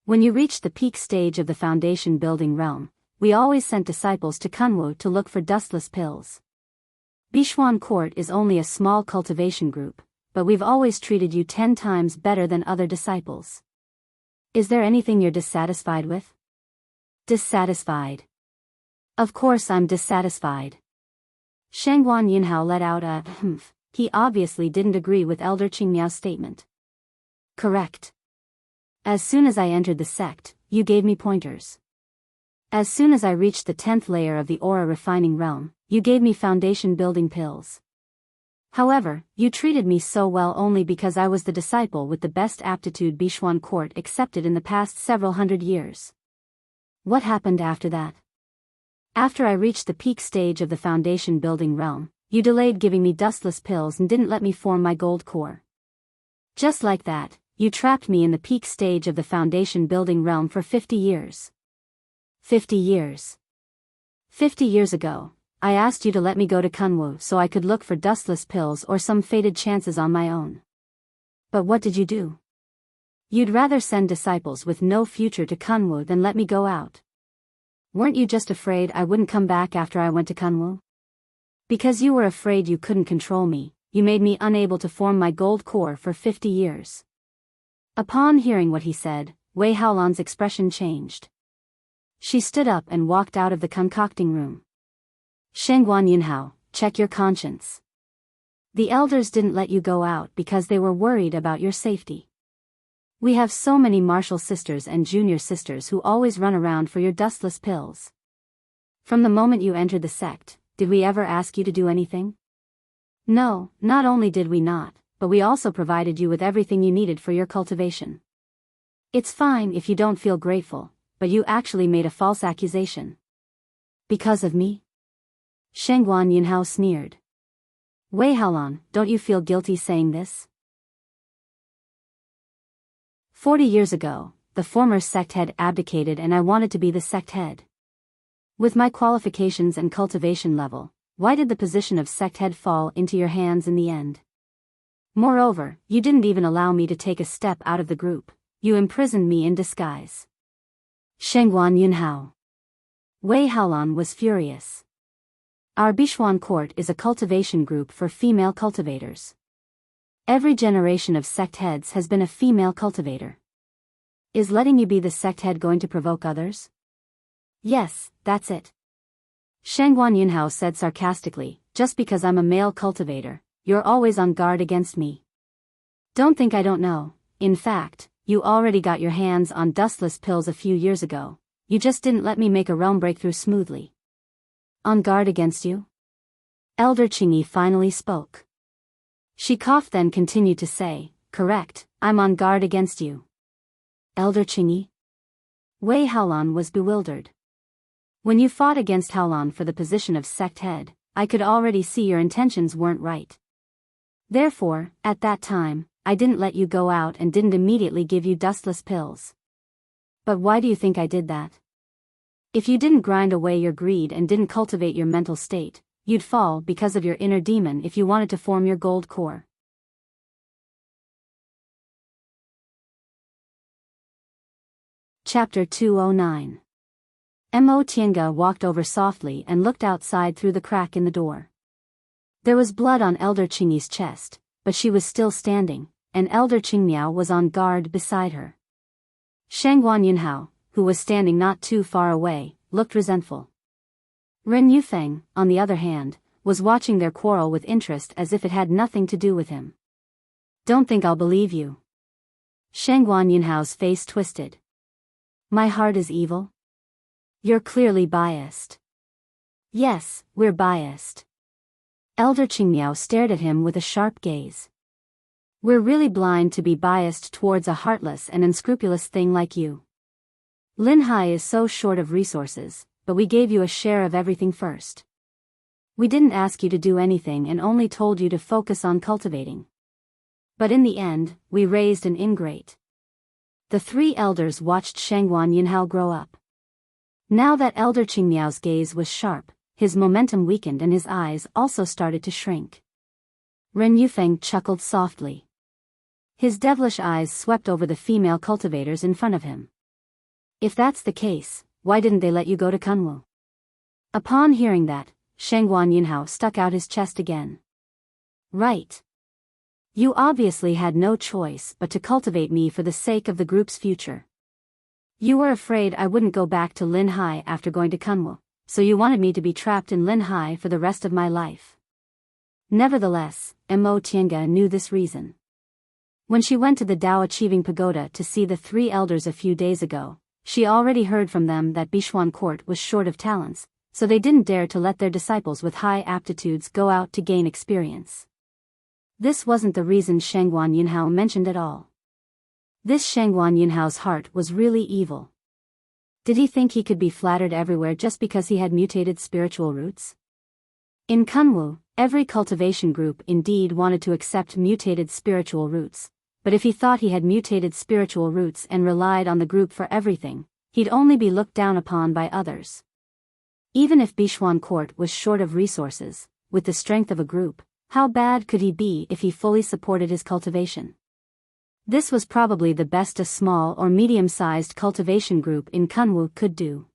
When you reached the peak stage of the foundation building realm, we always sent disciples to Kunwu to look for dustless pills. Bichuan Court is only a small cultivation group, but we've always treated you 10 times better than other disciples. Is there anything you're dissatisfied with? Dissatisfied. Of course I'm dissatisfied. Shengguan Yunhao let out a humph. He obviously didn't agree with Elder Qingmiao's statement. Correct. As soon as I entered the sect, you gave me pointers. As soon as I reached the 10th layer of the aura refining realm, you gave me foundation building pills. However, you treated me so well only because I was the disciple with the best aptitude Bichuan Court accepted in the past several hundred years. What happened after that? After I reached the peak stage of the foundation building realm, you delayed giving me dustless pills and didn't let me form my gold core. Just like that, you trapped me in the peak stage of the foundation building realm for 50 years. 50 years. 50 years ago, I asked you to let me go to Kunwu so I could look for dustless pills or some fated chances on my own. But what did you do? You'd rather send disciples with no future to Kunwu than let me go out. Weren't you just afraid I wouldn't come back after I went to Kunwu? Because you were afraid you couldn't control me, you made me unable to form my gold core for 50 years. Upon hearing what he said, Wei Haolan's expression changed. She stood up and walked out of the concocting room. Shengguan Yunhao, check your conscience. The elders didn't let you go out because they were worried about your safety. We have so many martial sisters and junior sisters who always run around for your dustless pills. From the moment you entered the sect, did we ever ask you to do anything? No, not only did we not, but we also provided you with everything you needed for your cultivation. It's fine if you don't feel grateful, but you actually made a false accusation. Because of me? Shengguan Yunhao sneered. Wei Haolan, don't you feel guilty saying this? 40 years ago, the former sect head abdicated and I wanted to be the sect head. With my qualifications and cultivation level, why did the position of sect head fall into your hands in the end? Moreover, you didn't even allow me to take a step out of the group. You imprisoned me in disguise. Shengguan Yunhao. Wei Haolan was furious. Our Bichuan Court is a cultivation group for female cultivators. Every generation of sect heads has been a female cultivator. Is letting you be the sect head going to provoke others? Yes, that's it. Shengguan Yunhao said sarcastically, just because I'm a male cultivator, you're always on guard against me. Don't think I don't know. In fact, you already got your hands on dustless pills a few years ago. You just didn't let me make a realm breakthrough smoothly. On guard against you? Elder Qingyi finally spoke. She coughed then continued to say, correct, I'm on guard against you. Elder Qingyi? Wei Haolan was bewildered. When you fought against Haolan for the position of sect head, I could already see your intentions weren't right. Therefore, at that time, I didn't let you go out and didn't immediately give you dustless pills. But why do you think I did that? If you didn't grind away your greed and didn't cultivate your mental state, you'd fall because of your inner demon if you wanted to form your gold core. Chapter 209. Mo Tiange walked over softly and looked outside through the crack in the door. There was blood on Elder Qingyi's chest, but she was still standing, and Elder Qingmiao was on guard beside her. Shangguan Yunhao, who was standing not too far away, looked resentful. Ren Yufeng, on the other hand, was watching their quarrel with interest as if it had nothing to do with him. "Don't think I'll believe you." Shangguan Yunhao's face twisted. "My heart is evil? You're clearly biased." "Yes, we're biased." Elder Qingmiao stared at him with a sharp gaze. "We're really blind to be biased towards a heartless and unscrupulous thing like you. Lin Hai is so short of resources, but we gave you a share of everything first. We didn't ask you to do anything and only told you to focus on cultivating. But in the end, we raised an ingrate." The three elders watched Shangguan Yunhao grow up. Now that Elder Qingmiao's gaze was sharp, his momentum weakened and his eyes also started to shrink. Ren Yufeng chuckled softly. His devilish eyes swept over the female cultivators in front of him. "If that's the case, why didn't they let you go to Kunwu?" Upon hearing that, Shangguan Yunhao stuck out his chest again. "Right. You obviously had no choice but to cultivate me for the sake of the group's future. You were afraid I wouldn't go back to Lin Hai after going to Kunwu, so you wanted me to be trapped in Lin Hai for the rest of my life." Nevertheless, Mo Tiange knew this reason. When she went to the Dao Achieving Pagoda to see the three elders a few days ago, she already heard from them that Bishuan Court was short of talents, so they didn't dare to let their disciples with high aptitudes go out to gain experience. This wasn't the reason Shangguan Yunhao mentioned at all. This Shangguan Yunhao's heart was really evil. Did he think he could be flattered everywhere just because he had mutated spiritual roots? In Kunwu, every cultivation group indeed wanted to accept mutated spiritual roots, but if he thought he had mutated spiritual roots and relied on the group for everything, he'd only be looked down upon by others. Even if Bishuan Court was short of resources, with the strength of a group, how bad could he be if he fully supported his cultivation? This was probably the best a small or medium-sized cultivation group in Kunwu could do.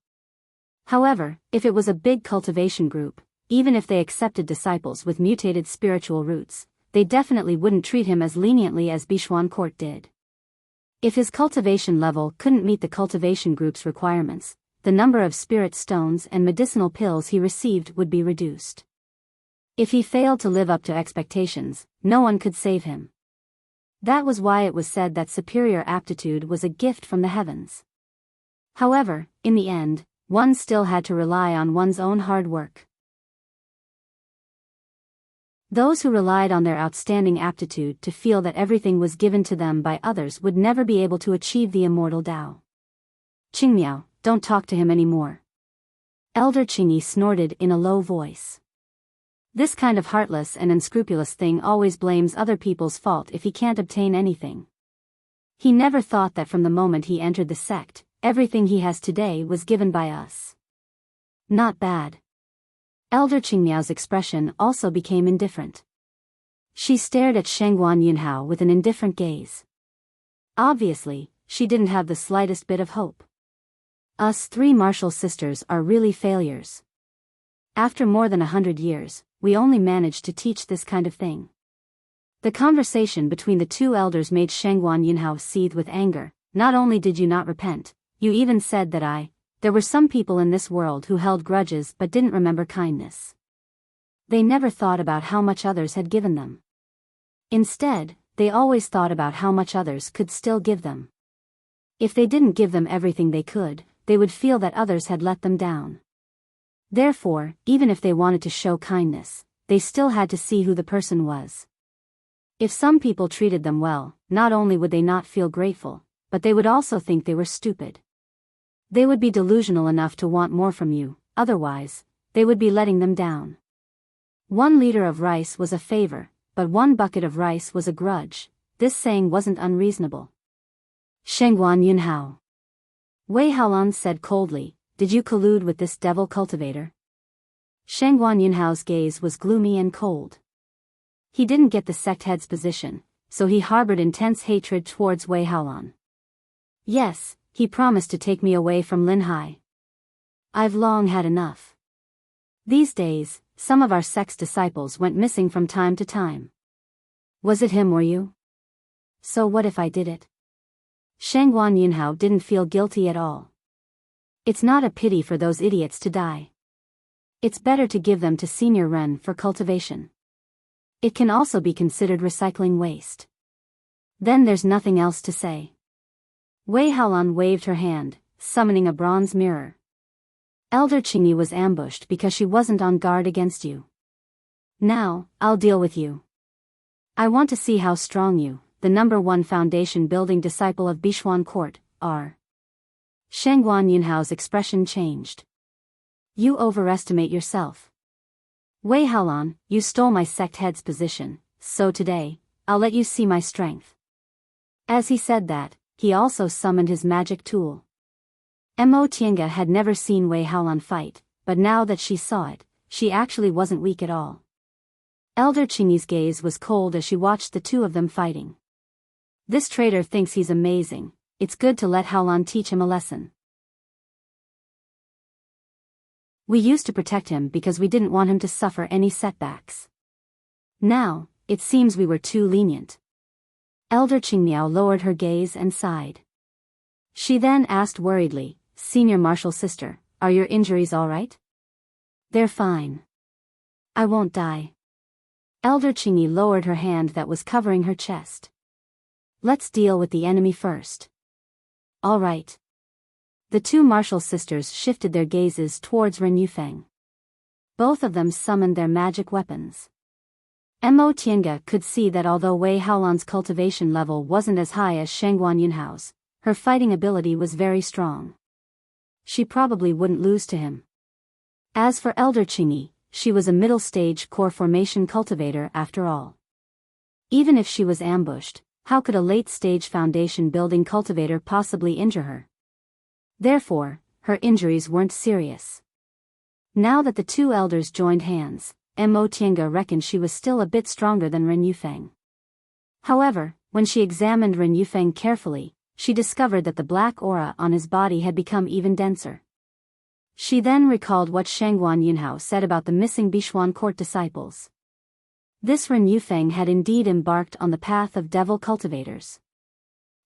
However, if it was a big cultivation group, even if they accepted disciples with mutated spiritual roots, they definitely wouldn't treat him as leniently as Bishuan Court did. If his cultivation level couldn't meet the cultivation group's requirements, the number of spirit stones and medicinal pills he received would be reduced. If he failed to live up to expectations, no one could save him. That was why it was said that superior aptitude was a gift from the heavens. However, in the end, one still had to rely on one's own hard work. Those who relied on their outstanding aptitude to feel that everything was given to them by others would never be able to achieve the immortal Tao. "Qingmiao, don't talk to him anymore." Elder Qingyi snorted in a low voice. This kind of heartless and unscrupulous thing always blames other people's fault if he can't obtain anything. He never thought that from the moment he entered the sect, everything he has today was given by us. Not bad. Elder Qingmiao's expression also became indifferent. She stared at Shangguan Yunhao with an indifferent gaze. Obviously, she didn't have the slightest bit of hope. Us three martial sisters are really failures. After more than 100 years, we only managed to teach this kind of thing. The conversation between the two elders made Shangguan Yunhao seethe with anger. "Not only did you not repent, you even said that there were some people in this world who held grudges but didn't remember kindness. They never thought about how much others had given them. Instead, they always thought about how much others could still give them. If they didn't give them everything they could, they would feel that others had let them down. Therefore, even if they wanted to show kindness, they still had to see who the person was. If some people treated them well, not only would they not feel grateful, but they would also think they were stupid. They would be delusional enough to want more from you, otherwise, they would be letting them down. 1 liter of rice was a favor, but 1 bucket of rice was a grudge. This saying wasn't unreasonable." Shangguan Yunhao. Wei Haolan said coldly, "Did you collude with this devil cultivator?" Shangguan Yunhao's gaze was gloomy and cold. He didn't get the sect head's position, so he harbored intense hatred towards Wei Haolan. "Yes, he promised to take me away from Linhai. I've long had enough. These days, some of our sect's disciples went missing from time to time. Was it him or you? So what if I did it? Shangguan Yunhao didn't feel guilty at all. It's not a pity for those idiots to die. It's better to give them to Senior Ren for cultivation. It can also be considered recycling waste. Then there's nothing else to say. Wei Haolan waved her hand, summoning a bronze mirror. Elder Qingyi was ambushed because she wasn't on guard against you. Now, I'll deal with you. I want to see how strong you, the #1 foundation building disciple of Bishuan Court, are. Shangguan Yunhao's expression changed. You overestimate yourself. Wei Haolan, you stole my sect head's position, so today, I'll let you see my strength. As he said that, he also summoned his magic tool. Mo Tiange had never seen Wei Haolan fight, but now that she saw it, she actually wasn't weak at all. Elder Qingyi's gaze was cold as she watched the two of them fighting. This traitor thinks he's amazing, it's good to let Haolan teach him a lesson. We used to protect him because we didn't want him to suffer any setbacks. Now, it seems we were too lenient. Elder Qingmiao lowered her gaze and sighed. She then asked worriedly, Senior Martial Sister, are your injuries all right? They're fine. I won't die. Elder Qingyi lowered her hand that was covering her chest. Let's deal with the enemy first. All right. The two martial sisters shifted their gazes towards Ren Yufeng. Both of them summoned their magic weapons. Mo Tiange could see that although Wei Haolan's cultivation level wasn't as high as Shangguan Yunhao's, her fighting ability was very strong. She probably wouldn't lose to him. As for Elder Qingyi, she was a middle-stage core formation cultivator after all. Even if she was ambushed, how could a late-stage foundation building cultivator possibly injure her? Therefore, her injuries weren't serious. Now that the two elders joined hands, Mo Tiange reckoned she was still a bit stronger than Ren Yufeng. However, when she examined Ren Yufeng carefully, she discovered that the black aura on his body had become even denser. She then recalled what Shangguan Yunhao said about the missing Bishuan Court disciples. This Ren Yufeng had indeed embarked on the path of devil cultivators.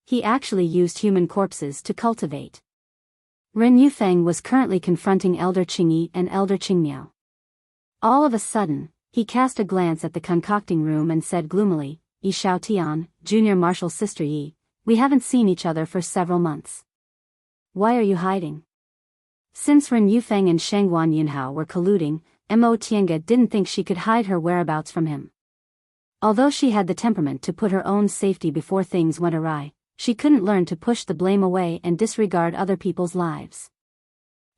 He actually used human corpses to cultivate. Ren Yufeng was currently confronting Elder Qingyi and Elder Qingmiao. All of a sudden, he cast a glance at the concocting room and said gloomily, Yi Xiaotian, Junior Martial Sister Yi, we haven't seen each other for several months. Why are you hiding? Since Ren Yufeng and Shangguan Yunhao were colluding, Mo Tiange didn't think she could hide her whereabouts from him. Although she had the temperament to put her own safety before things went awry, she couldn't learn to push the blame away and disregard other people's lives.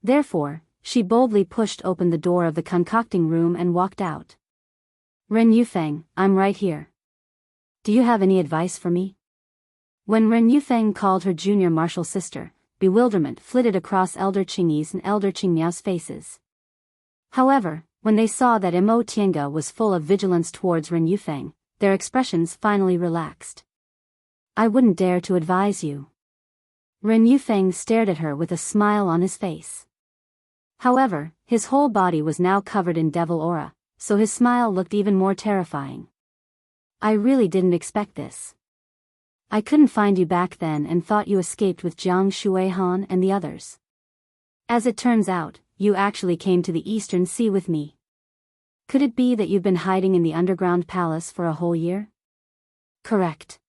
Therefore, she boldly pushed open the door of the concocting room and walked out. Ren Yufeng, I'm right here. Do you have any advice for me? When Ren Yufeng called her junior martial sister, bewilderment flitted across Elder Qingyi's and Elder Qingmiao's faces. However, when they saw that Mo Tiange was full of vigilance towards Ren Yufeng, their expressions finally relaxed. I wouldn't dare to advise you. Ren Yufeng stared at her with a smile on his face. However, his whole body was now covered in devil aura, so his smile looked even more terrifying. I really didn't expect this. I couldn't find you back then and thought you escaped with Jiang Shuihan and the others. As it turns out, you actually came to the Eastern Sea with me. Could it be that you've been hiding in the underground palace for a whole year? Correct.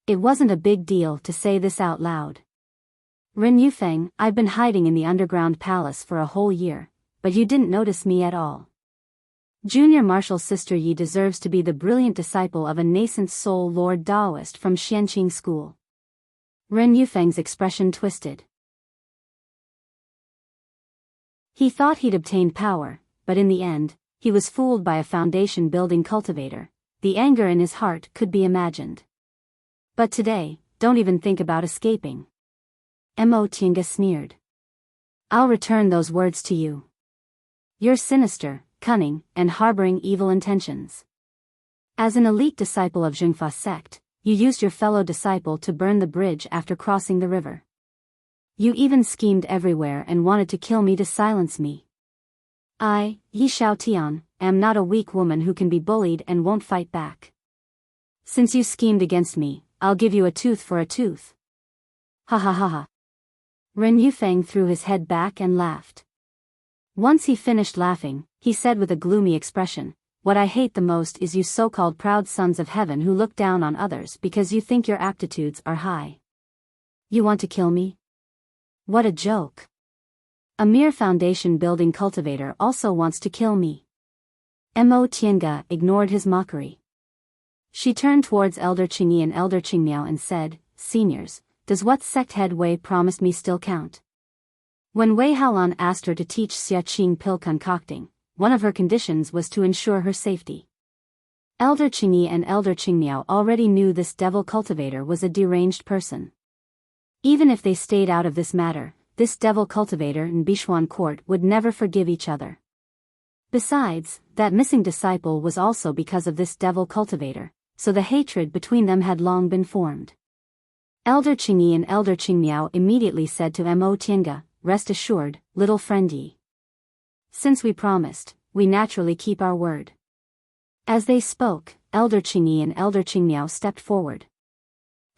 It wasn't a big deal to say this out loud. Ren Yufeng, I've been hiding in the underground palace for a whole year, but you didn't notice me at all. Junior Martial Sister Yi deserves to be the brilliant disciple of a nascent soul Lord Daoist from Xianqing School. Ren Yufeng's expression twisted. He thought he'd obtained power, but in the end, he was fooled by a foundation-building cultivator. The anger in his heart could be imagined. But today, don't even think about escaping. Mo Tiange sneered. I'll return those words to you. You're sinister, cunning, and harboring evil intentions. As an elite disciple of Zhengfa sect, you used your fellow disciple to burn the bridge after crossing the river. You even schemed everywhere and wanted to kill me to silence me. I, Yi Xiaotian, am not a weak woman who can be bullied and won't fight back. Since you schemed against me, I'll give you a tooth for a tooth. Ha ha ha ha. Ren Yufeng threw his head back and laughed. Once he finished laughing, he said with a gloomy expression, "What I hate the most is you so-called proud sons of heaven who look down on others because you think your aptitudes are high. You want to kill me? What a joke. A mere foundation building cultivator also wants to kill me." Mo Tiange ignored his mockery. She turned towards Elder Qingyi and Elder Qingmiao and said, "Seniors, does what sect head Wei promised me still count?" When Wei Haolan asked her to teach Xia Qing pill concocting, one of her conditions was to ensure her safety. Elder Qingyi and Elder Qingmiao already knew this devil cultivator was a deranged person. Even if they stayed out of this matter, this devil cultivator and Bichuan court would never forgive each other. Besides, that missing disciple was also because of this devil cultivator, so the hatred between them had long been formed. Elder Qingyi and Elder Qingmiao immediately said to Mo Tiange, "Rest assured, little friend Yi. Since we promised, we naturally keep our word." As they spoke, Elder Qingyi and Elder Qingmiao stepped forward.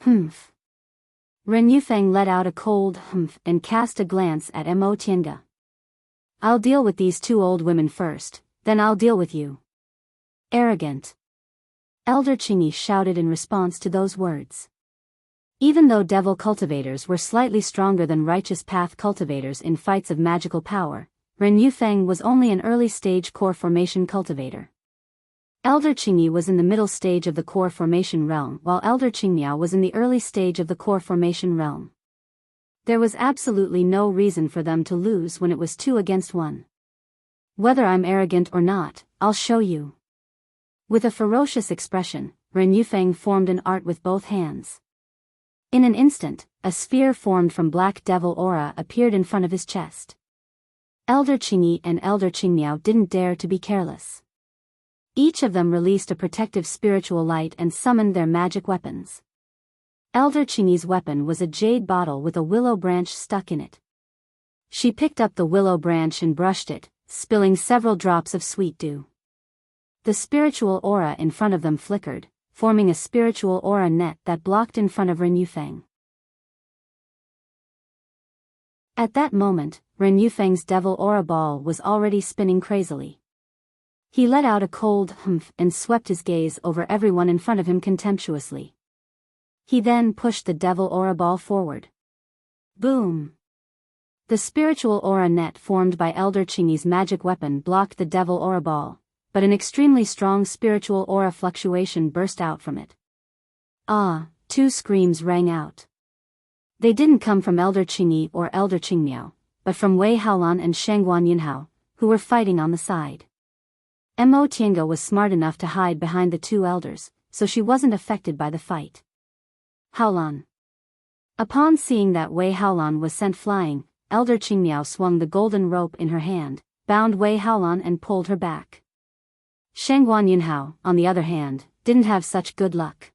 Humph. Ren Yufeng let out a cold humph and cast a glance at Mo Tiange. "I'll deal with these two old women first, then I'll deal with you." Arrogant. Elder Qingyi shouted in response to those words. Even though devil cultivators were slightly stronger than righteous path cultivators in fights of magical power, Ren Yufeng was only an early-stage core formation cultivator. Elder Qingyi was in the middle stage of the core formation realm while Elder Qingmiao was in the early stage of the core formation realm. There was absolutely no reason for them to lose when it was 2 against 1. "Whether I'm arrogant or not, I'll show you." With a ferocious expression, Ren Yufeng formed an art with both hands. In an instant, a sphere formed from black devil aura appeared in front of his chest. Elder Qingyi and Elder Qingmiao didn't dare to be careless. Each of them released a protective spiritual light and summoned their magic weapons. Elder Qingyi's weapon was a jade bottle with a willow branch stuck in it. She picked up the willow branch and brushed it, spilling several drops of sweet dew. The spiritual aura in front of them flickered, forming a spiritual aura net that blocked in front of Ren Yufeng. At that moment, Ren Yufeng's devil aura ball was already spinning crazily. He let out a cold humph and swept his gaze over everyone in front of him contemptuously. He then pushed the devil aura ball forward. Boom! The spiritual aura net formed by Elder Qingyi's magic weapon blocked the devil aura ball, but an extremely strong spiritual aura fluctuation burst out from it. Ah! 2 screams rang out. They didn't come from Elder Qingyi or Elder Qingmiao, but from Wei Haolan and Shangguan Yunhao, who were fighting on the side. Mo Tiange was smart enough to hide behind the 2 elders, so she wasn't affected by the fight. Haolan. Upon seeing that Wei Haolan was sent flying, Elder Qingmiao swung the golden rope in her hand, bound Wei Haolan and pulled her back. Shangguan Yunhao, on the other hand, didn't have such good luck.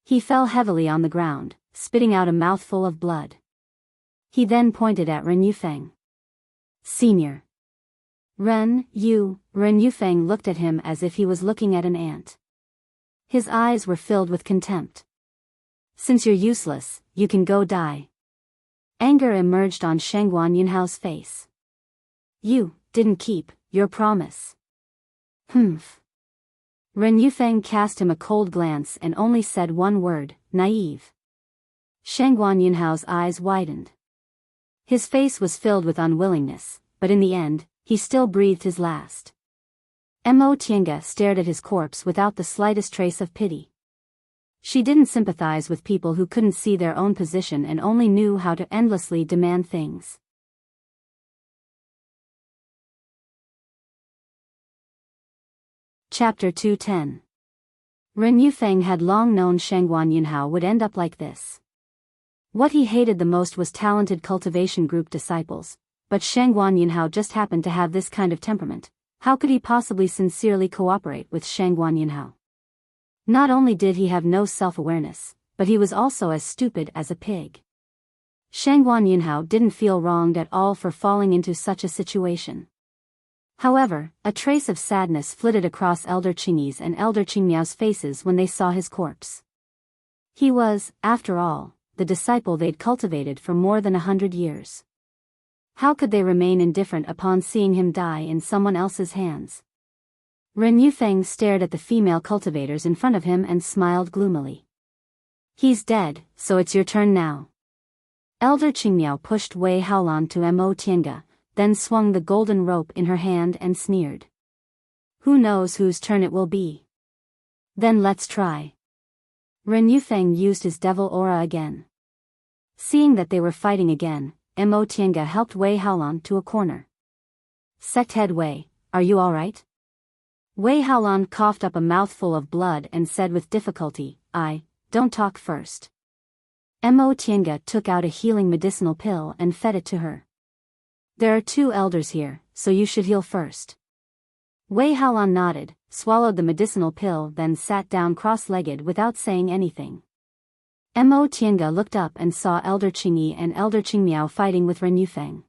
He fell heavily on the ground, spitting out a mouthful of blood. He then pointed at Ren Yufeng. "Senior." Ren Yufeng looked at him as if he was looking at an ant. His eyes were filled with contempt. "Since you're useless, you can go die." Anger emerged on Shangguan Yunhao's face. "You didn't keep your promise." Humph. Ren Yufeng cast him a cold glance and only said one word, "Naive." Shangguan Yunhao's eyes widened. His face was filled with unwillingness, but in the end, he still breathed his last. Mo Tiange stared at his corpse without the slightest trace of pity. She didn't sympathize with people who couldn't see their own position and only knew how to endlessly demand things. Chapter 210. Ren Yufeng had long known Shangguan Yunhao would end up like this. What he hated the most was talented cultivation group disciples, but Shangguan Yunhao just happened to have this kind of temperament. How could he possibly sincerely cooperate with Shangguan Yunhao? Not only did he have no self-awareness, but he was also as stupid as a pig. Shangguan Yunhao didn't feel wronged at all for falling into such a situation. However, a trace of sadness flitted across Elder Qingyi's and Elder Qingmiao's faces when they saw his corpse. He was, after all, the disciple they'd cultivated for more than 100 years. How could they remain indifferent upon seeing him die in someone else's hands? Ren Yufeng stared at the female cultivators in front of him and smiled gloomily. He's dead, so it's your turn now. Elder Qingmiao pushed Wei Haolan to Mo Tiange, then swung the golden rope in her hand and sneered. Who knows whose turn it will be? Then let's try. Ren Yufeng used his devil aura again. Seeing that they were fighting again, Mo Tiange helped Wei Haolan to a corner. Sect head Wei, are you alright? Wei Haolan coughed up a mouthful of blood and said with difficulty, don't talk first. Mo Tiange took out a healing medicinal pill and fed it to her. There are 2 elders here, so you should heal first. Wei Haolan nodded, swallowed the medicinal pill, then sat down cross-legged without saying anything. Mo Tiange looked up and saw Elder Qingyi and Elder Qingmiao fighting with Ren Yufeng.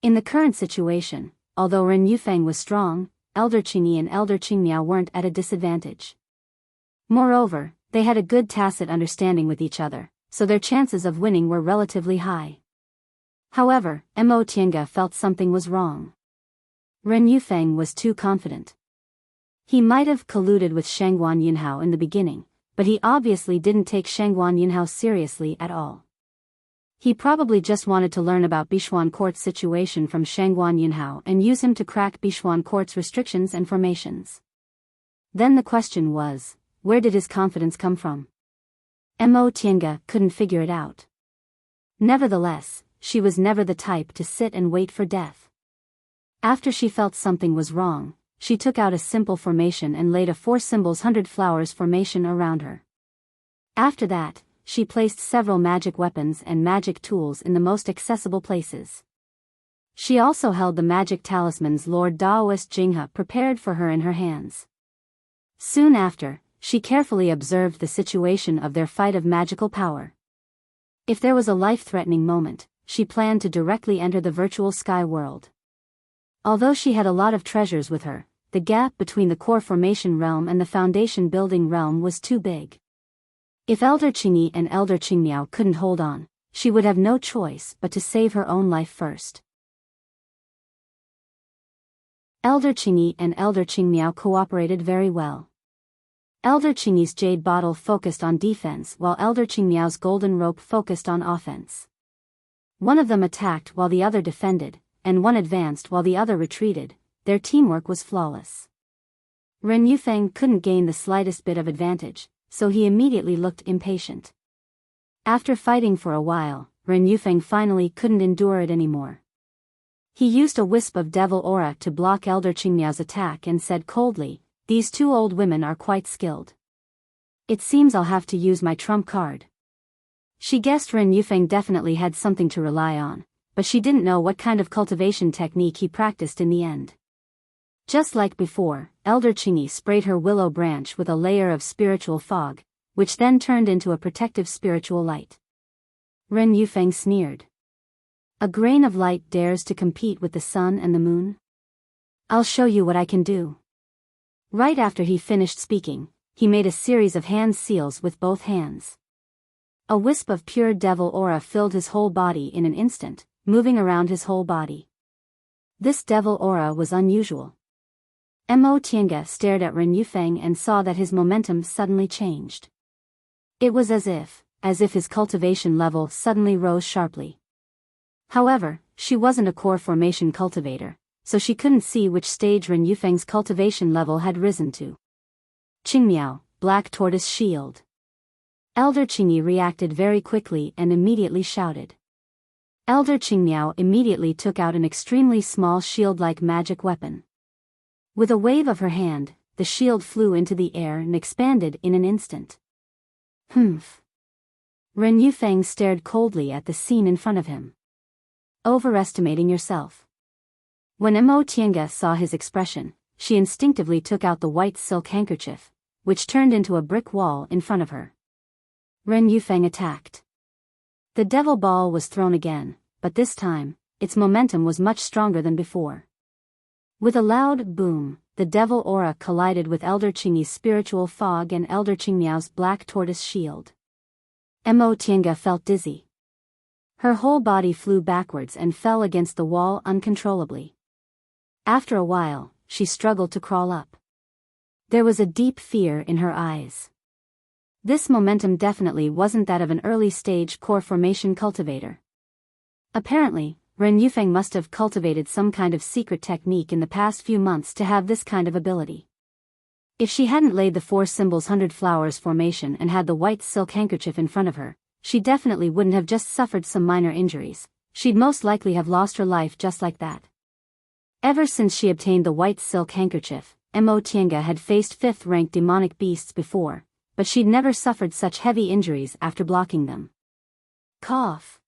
In the current situation, although Ren Yufeng was strong, Elder Qingyi and Elder Qingmiao weren't at a disadvantage. Moreover, they had a good tacit understanding with each other, so their chances of winning were relatively high. However, Mo Tiange felt something was wrong. Ren Yufeng was too confident. He might have colluded with Shangguan Yunhao in the beginning, but he obviously didn't take Shangguan Yunhao seriously at all. He probably just wanted to learn about Bishuan Court's situation from Shangguan Yunhao and use him to crack Bishuan Court's restrictions and formations. Then the question was, where did his confidence come from? Mo Tiange couldn't figure it out. Nevertheless, she was never the type to sit and wait for death. After she felt something was wrong, she took out a simple formation and laid a 4 symbols 100 flowers formation around her. After that, she placed several magic weapons and magic tools in the most accessible places. She also held the magic talismans Lord Daoist Jinghe prepared for her in her hands. Soon after, she carefully observed the situation of their fight of magical power. If there was a life-threatening moment, she planned to directly enter the virtual sky world. Although she had a lot of treasures with her, the gap between the core formation realm and the foundation building realm was too big. If Elder Qingyi and Elder Qingmiao couldn't hold on, she would have no choice but to save her own life first. Elder Qingyi and Elder Qingmiao cooperated very well. Elder Qingyi's jade bottle focused on defense while Elder Qingmiao's golden rope focused on offense. One of them attacked while the other defended, and one advanced while the other retreated. Their teamwork was flawless. Ren Yufeng couldn't gain the slightest bit of advantage, so he immediately looked impatient. After fighting for a while, Ren Yufeng finally couldn't endure it anymore. He used a wisp of devil aura to block Elder Qingmiao's attack and said coldly, "These 2 old women are quite skilled. It seems I'll have to use my trump card." She guessed Ren Yufeng definitely had something to rely on, but she didn't know what kind of cultivation technique he practiced in the end. Just like before, Elder Qingyi sprayed her willow branch with a layer of spiritual fog, which then turned into a protective spiritual light. Ren Yufeng sneered. A grain of light dares to compete with the sun and the moon? I'll show you what I can do. Right after he finished speaking, he made a series of hand seals with both hands. A wisp of pure devil aura filled his whole body in an instant, moving around his whole body. This devil aura was unusual. Mo Tiange stared at Ren Yufeng and saw that his momentum suddenly changed. It was as if his cultivation level suddenly rose sharply. However, she wasn't a core formation cultivator, so she couldn't see which stage Ren Yufeng's cultivation level had risen to. Qingmiao, Black Tortoise Shield. Elder Qingyi reacted very quickly and immediately shouted. Elder Qingmiao immediately took out an extremely small shield-like magic weapon. With a wave of her hand, the shield flew into the air and expanded in an instant. Humph. Ren Yufeng stared coldly at the scene in front of him. Overestimating yourself. When Mo Tiange saw his expression, she instinctively took out the white silk handkerchief, which turned into a brick wall in front of her. Ren Yufeng attacked. The devil ball was thrown again, but this time, its momentum was much stronger than before. With a loud boom, the devil aura collided with Elder Chingy's spiritual fog and Elder Qingmiao's black tortoise shield. Mo Tiange felt dizzy. Her whole body flew backwards and fell against the wall uncontrollably. After a while, she struggled to crawl up. There was a deep fear in her eyes. This momentum definitely wasn't that of an early-stage core formation cultivator. Apparently, Ren Yufeng must have cultivated some kind of secret technique in the past few months to have this kind of ability. If she hadn't laid the 4 symbols 100 flowers formation and had the white silk handkerchief in front of her, she definitely wouldn't have just suffered some minor injuries. She'd most likely have lost her life just like that. Ever since she obtained the white silk handkerchief, Mo Tiange had faced 5th-ranked demonic beasts before, but she'd never suffered such heavy injuries after blocking them. Cough.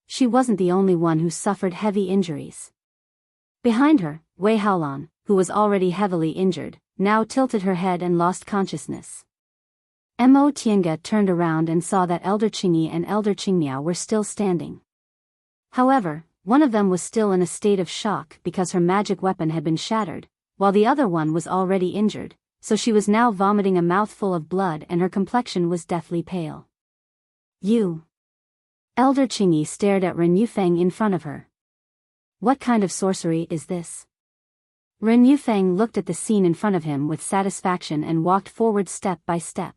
She wasn't the only one who suffered heavy injuries. Behind her, Wei Haolan, who was already heavily injured, now tilted her head and lost consciousness. Mo Tiange turned around and saw that Elder Qingyi and Elder Qingmiao were still standing. However, one of them was still in a state of shock because her magic weapon had been shattered, while the other one was already injured, so she was now vomiting a mouthful of blood and her complexion was deathly pale. You. Elder Qingyi stared at Ren Yufeng in front of her. What kind of sorcery is this? Ren Yufeng looked at the scene in front of him with satisfaction and walked forward step by step.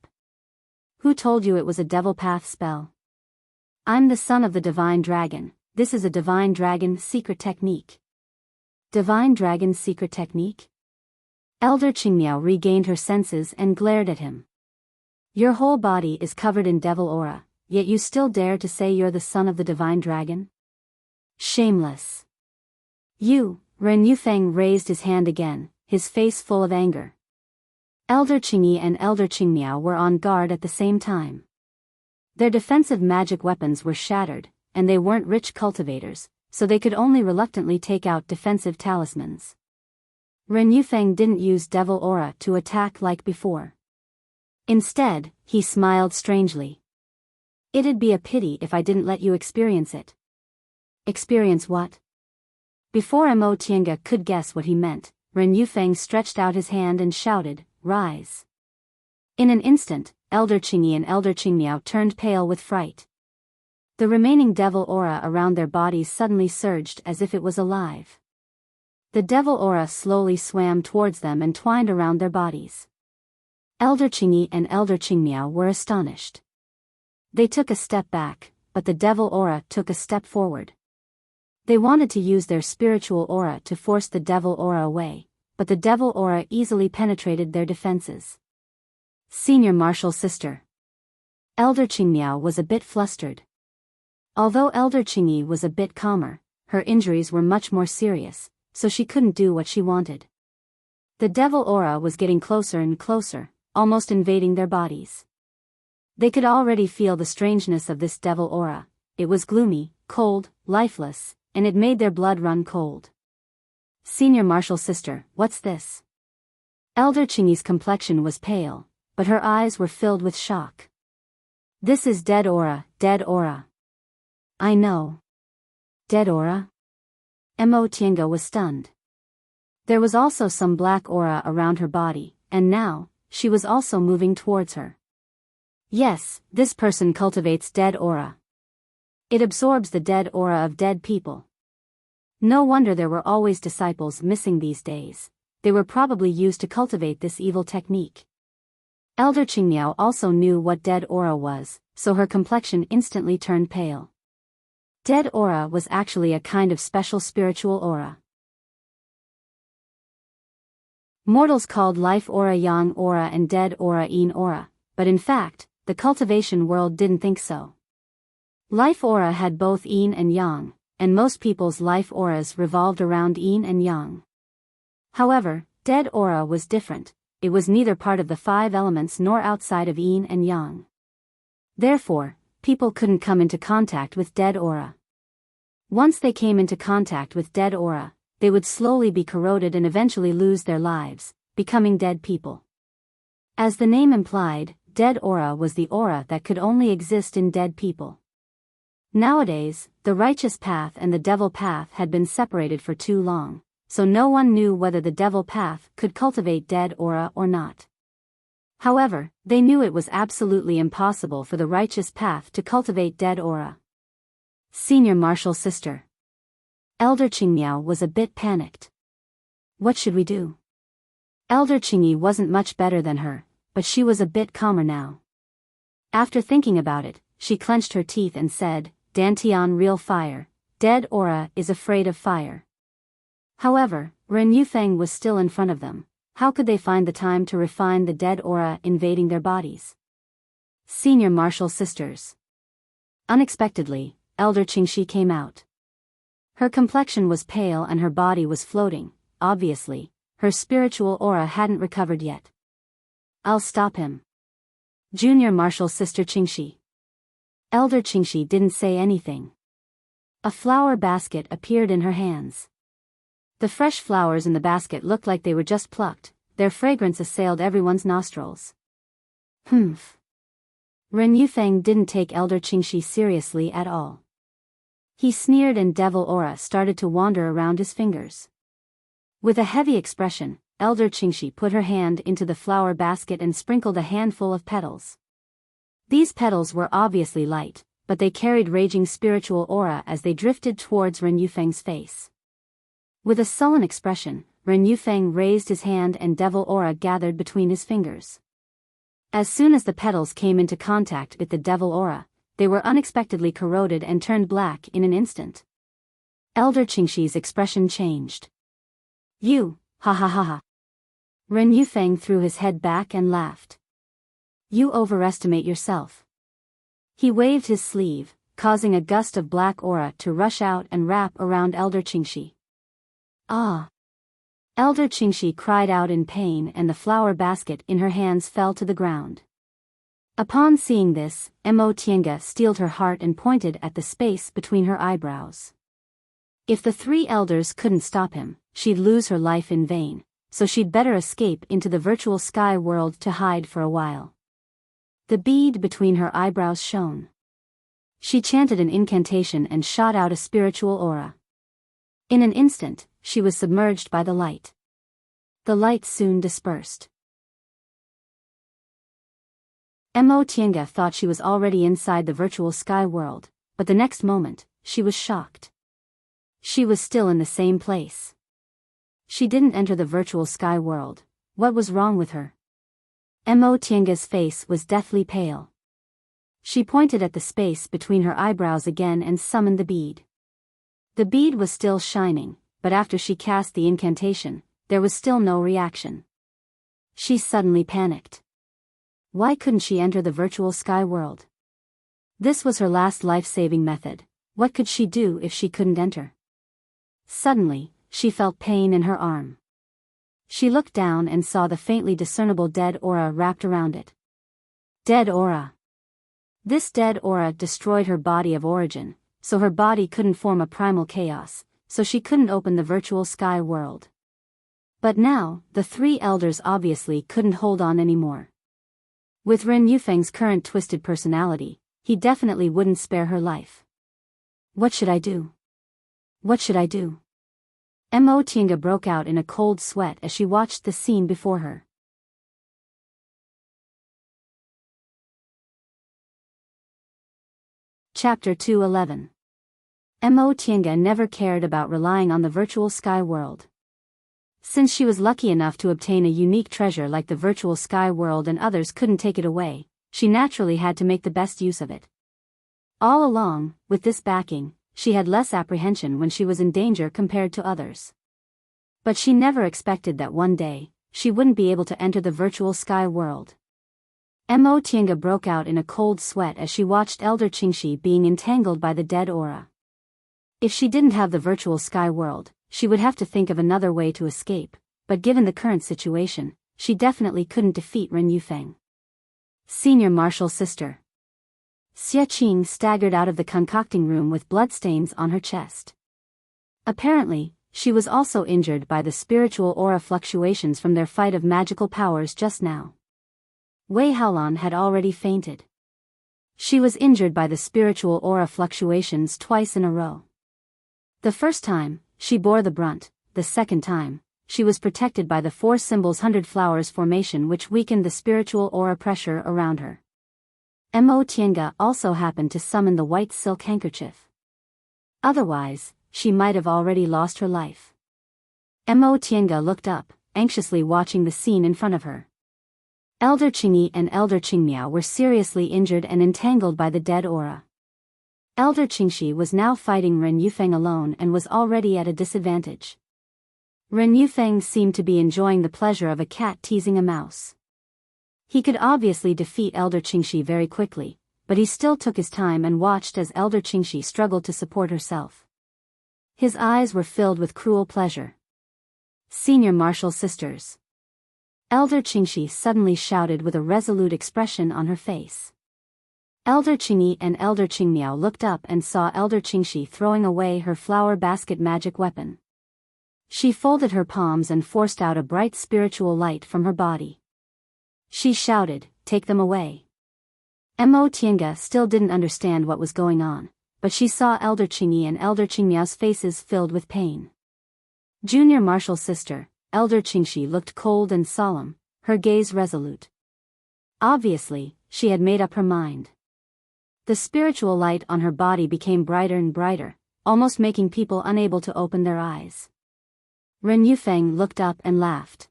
Who told you it was a devil path spell? I'm the son of the divine dragon. This is a divine dragon secret technique. Divine dragon secret technique? Elder Qingmiao regained her senses and glared at him. Your whole body is covered in devil aura, yet you still dare to say you're the son of the divine dragon? Shameless. You. Ren Yufeng raised his hand again, his face full of anger. Elder Qingyi and Elder Qingmiao were on guard at the same time. Their defensive magic weapons were shattered, and they weren't rich cultivators, so they could only reluctantly take out defensive talismans. Ren Yufeng didn't use devil aura to attack like before. Instead, he smiled strangely. It'd be a pity if I didn't let you experience it. Experience what? Before Mo Tiange could guess what he meant, Ren Yufeng stretched out his hand and shouted, "Rise." In an instant, Elder Qingyi and Elder Qingmiao turned pale with fright. The remaining devil aura around their bodies suddenly surged as if it was alive. The devil aura slowly swam towards them and twined around their bodies. Elder Qingyi and Elder Qingmiao were astonished. They took a step back, but the devil aura took a step forward. They wanted to use their spiritual aura to force the devil aura away, but the devil aura easily penetrated their defenses. Senior Martial Sister. Elder Qingmiao was a bit flustered. Although Elder Qingyi was a bit calmer, her injuries were much more serious, so she couldn't do what she wanted. The devil aura was getting closer and closer, almost invading their bodies. They could already feel the strangeness of this devil aura. It was gloomy, cold, lifeless, and it made their blood run cold. Senior Martial Sister, what's this? Elder Qingyi's complexion was pale, but her eyes were filled with shock. This is dead aura, dead aura. I know. Dead aura? Mo Tiange was stunned. There was also some black aura around her body, and now, she was also moving towards her. Yes, this person cultivates dead aura. It absorbs the dead aura of dead people. No wonder there were always disciples missing these days. They were probably used to cultivate this evil technique. Elder Qingmiao also knew what dead aura was, so her complexion instantly turned pale. Dead aura was actually a kind of special spiritual aura. Mortals called life aura yang aura and dead aura yin aura, but in fact, the cultivation world didn't think so. Life aura had both yin and yang, and most people's life auras revolved around yin and yang. However, dead aura was different. It was neither part of the 5 elements nor outside of yin and yang. Therefore, people couldn't come into contact with dead aura. Once they came into contact with dead aura, they would slowly be corroded and eventually lose their lives, becoming dead people. As the name implied, dead aura was the aura that could only exist in dead people. Nowadays, the righteous path and the devil path had been separated for too long, so no one knew whether the devil path could cultivate dead aura or not. However, they knew it was absolutely impossible for the righteous path to cultivate dead aura. Senior Martial Sister. Elder Qingmiao was a bit panicked. What should we do? Elder Qingyi wasn't much better than her, but she was a bit calmer now. After thinking about it, she clenched her teeth and said, Dantian real fire, dead aura is afraid of fire. However, Ren Yufeng was still in front of them. How could they find the time to refine the dead aura invading their bodies? Senior Martial Sisters. Unexpectedly, Elder Qingxi came out. Her complexion was pale and her body was floating. Obviously, her spiritual aura hadn't recovered yet. I'll stop him. Junior Martial Sister Qingxi. Elder Qingxi didn't say anything. A flower basket appeared in her hands. The fresh flowers in the basket looked like they were just plucked, their fragrance assailed everyone's nostrils. Humph. Ren Yufeng didn't take Elder Qingxi seriously at all. He sneered and devil aura started to wander around his fingers. With a heavy expression, Elder Qingxi put her hand into the flower basket and sprinkled a handful of petals. These petals were obviously light, but they carried raging spiritual aura as they drifted towards Ren Yufeng's face. With a sullen expression, Ren Yufeng raised his hand and devil aura gathered between his fingers. As soon as the petals came into contact with the devil aura, they were unexpectedly corroded and turned black in an instant. Elder Qingxi's expression changed. You, ha ha ha ha. Ren Yufeng threw his head back and laughed. You overestimate yourself. He waved his sleeve, causing a gust of black aura to rush out and wrap around Elder Qingxi. Ah! Elder Qingxi cried out in pain and the flower basket in her hands fell to the ground. Upon seeing this, Mo Tiange steeled her heart and pointed at the space between her eyebrows. If the three elders couldn't stop him, she'd lose her life in vain, so she'd better escape into the virtual sky world to hide for a while. The bead between her eyebrows shone. She chanted an incantation and shot out a spiritual aura. In an instant, she was submerged by the light. The light soon dispersed. Mo Tiange thought she was already inside the virtual sky world, but the next moment, she was shocked. She was still in the same place. She didn't enter the virtual sky world. What was wrong with her? Mo Tiange's face was deathly pale. She pointed at the space between her eyebrows again and summoned the bead. The bead was still shining, but after she cast the incantation, there was still no reaction. She suddenly panicked. Why couldn't she enter the virtual sky world? This was her last life-saving method. What could she do if she couldn't enter? Suddenly, she felt pain in her arm. She looked down and saw the faintly discernible dead aura wrapped around it. Dead aura. This dead aura destroyed her body of origin, so her body couldn't form a primal chaos, so she couldn't open the virtual sky world. But now, the three elders obviously couldn't hold on anymore. With Ren Yufeng's current twisted personality, he definitely wouldn't spare her life. What should I do? What should I do? Mo Tiange broke out in a cold sweat as she watched the scene before her. Chapter 211. Mo Tiange never cared about relying on the virtual sky world. Since she was lucky enough to obtain a unique treasure like the virtual sky world and others couldn't take it away, she naturally had to make the best use of it. All along, with this backing, she had less apprehension when she was in danger compared to others. But she never expected that one day, she wouldn't be able to enter the virtual sky world. Mo Tiange broke out in a cold sweat as she watched Elder Qingxi being entangled by the dead aura. If she didn't have the virtual sky world, she would have to think of another way to escape, but given the current situation, she definitely couldn't defeat Ren Yufeng. Senior Martial Sister. Xie Qing staggered out of the concocting room with bloodstains on her chest. Apparently, she was also injured by the spiritual aura fluctuations from their fight of magical powers just now. Wei Haolan had already fainted. She was injured by the spiritual aura fluctuations twice in a row. The first time, she bore the brunt. The second time, she was protected by the 4 symbols 100 flowers formation, which weakened the spiritual aura pressure around her. Mo Tiange also happened to summon the white silk handkerchief. Otherwise, she might have already lost her life. Mo Tiange looked up, anxiously watching the scene in front of her. Elder Qingyi and Elder Qingmiao were seriously injured and entangled by the dead aura. Elder Qingxi was now fighting Ren Yufeng alone and was already at a disadvantage. Ren Yufeng seemed to be enjoying the pleasure of a cat teasing a mouse. He could obviously defeat Elder Qingxi very quickly, but he still took his time and watched as Elder Qingxi struggled to support herself. His eyes were filled with cruel pleasure. Senior martial sisters. Elder Qingxi suddenly shouted with a resolute expression on her face. Elder Qingyi and Elder Qingmiao looked up and saw Elder Qingxi throwing away her flower basket magic weapon. She folded her palms and forced out a bright spiritual light from her body. She shouted, "Take them away." Mo Tiange still didn't understand what was going on, but she saw Elder Qingyi and Elder Qingmiao's faces filled with pain. Junior martial sister, Elder Qingxi looked cold and solemn, her gaze resolute. Obviously, she had made up her mind. The spiritual light on her body became brighter and brighter, almost making people unable to open their eyes. Ren Yufeng looked up and laughed.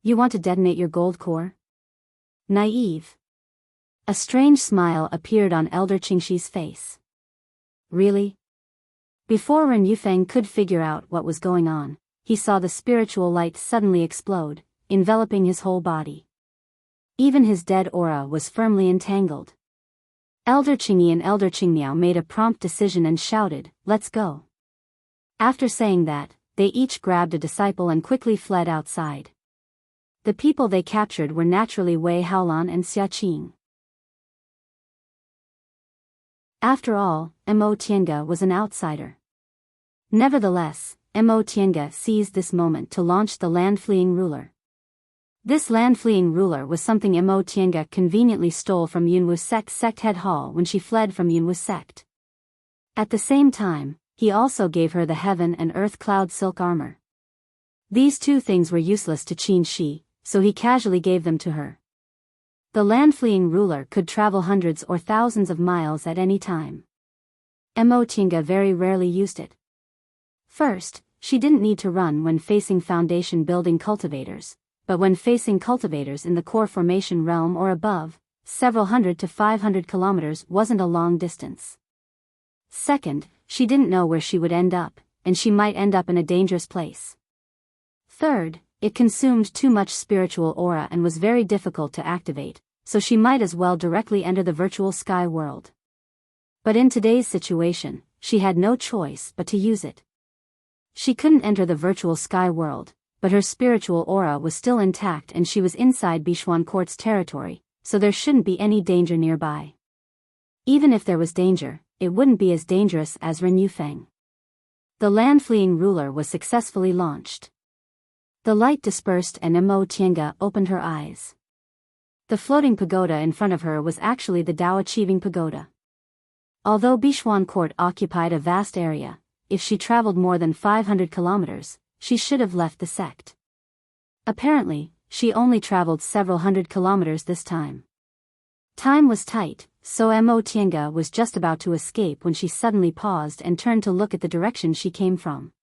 "You want to detonate your gold core? Naive." A strange smile appeared on Elder Qingxi's face. "Really?" Before Ren Yufeng could figure out what was going on, he saw the spiritual light suddenly explode, enveloping his whole body. Even his dead aura was firmly entangled. Elder Qingyi and Elder Qingmiao made a prompt decision and shouted, "Let's go." After saying that, they each grabbed a disciple and quickly fled outside. The people they captured were naturally Wei Haolan and Xia Qing. After all, Mo Tiange was an outsider. Nevertheless, Mo Tiange seized this moment to launch the land-fleeing ruler. This land-fleeing ruler was something Mo Tiange conveniently stole from Yunwu sect head hall when she fled from Yunwu sect. At the same time, he also gave her the heaven and earth cloud silk armor. These two things were useless to Qin Shi, so he casually gave them to her. The land-fleeing ruler could travel hundreds or thousands of miles at any time. Mo Tiange very rarely used it. First, she didn't need to run when facing foundation building cultivators, but when facing cultivators in the core formation realm or above, several hundred to 500 kilometers wasn't a long distance. Second, she didn't know where she would end up, and she might end up in a dangerous place. Third, it consumed too much spiritual aura and was very difficult to activate, so she might as well directly enter the virtual sky world. But in today's situation, she had no choice but to use it. She couldn't enter the virtual sky world, but her spiritual aura was still intact and she was inside Bichuan Court's territory, so there shouldn't be any danger nearby. Even if there was danger, it wouldn't be as dangerous as Ren Yufeng. The land-fleeing ruler was successfully launched. The light dispersed and Mo Tiange opened her eyes. The floating pagoda in front of her was actually the Dao Achieving Pagoda. Although Bichuan Court occupied a vast area, if she traveled more than 500 kilometers, she should have left the sect. Apparently, she only traveled several hundred kilometers this time. Time was tight, so Mo Tiange was just about to escape when she suddenly paused and turned to look at the direction she came from.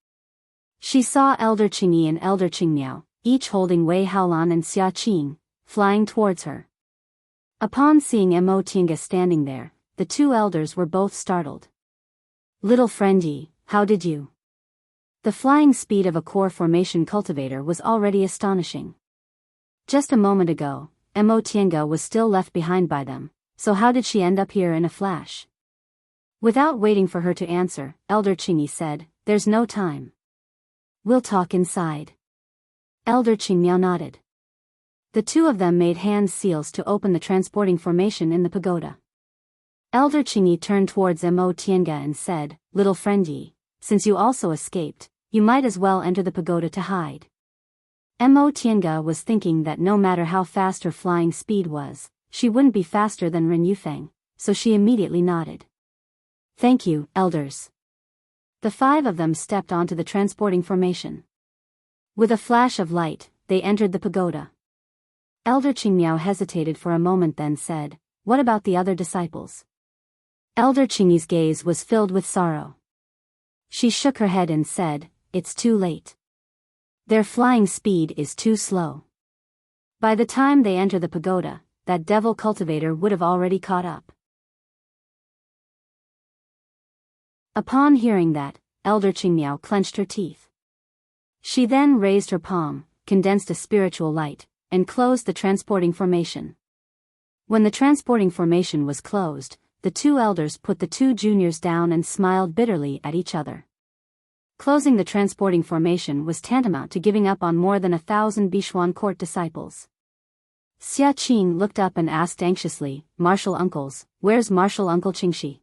She saw Elder Qingyi and Elder Qingmiao, each holding Wei Haolan and Xia Qing, flying towards her. Upon seeing Mo Tiange standing there, the two elders were both startled. "Little friend Yi, how did you?" The flying speed of a core formation cultivator was already astonishing. Just a moment ago, Mo Tiange was still left behind by them, so how did she end up here in a flash? Without waiting for her to answer, Elder Qingyi said, "There's no time. We'll talk inside." Elder Qingmiao nodded. The two of them made hand seals to open the transporting formation in the pagoda. Elder Qingyi turned towards Mo Tiange and said, "Little friend Yi, since you also escaped, you might as well enter the pagoda to hide." Mo Tiange was thinking that no matter how fast her flying speed was, she wouldn't be faster than Ren Yufeng, so she immediately nodded. Thank you, elders. The 5 of them stepped onto the transporting formation. With a flash of light, they entered the pagoda. Elder Qingmiao hesitated for a moment, then said, "What about the other disciples?" Elder Qingyi's gaze was filled with sorrow. She shook her head and said, "It's too late. Their flying speed is too slow. By the time they enter the pagoda, that devil cultivator would have already caught up." Upon hearing that, Elder Qingmiao clenched her teeth. She then raised her palm, condensed a spiritual light, and closed the transporting formation. When the transporting formation was closed, the 2 elders put the 2 juniors down and smiled bitterly at each other. Closing the transporting formation was tantamount to giving up on more than 1,000 Bichuan court disciples. Xia Qing looked up and asked anxiously, "Martial uncles, where's Martial Uncle Qingxi?"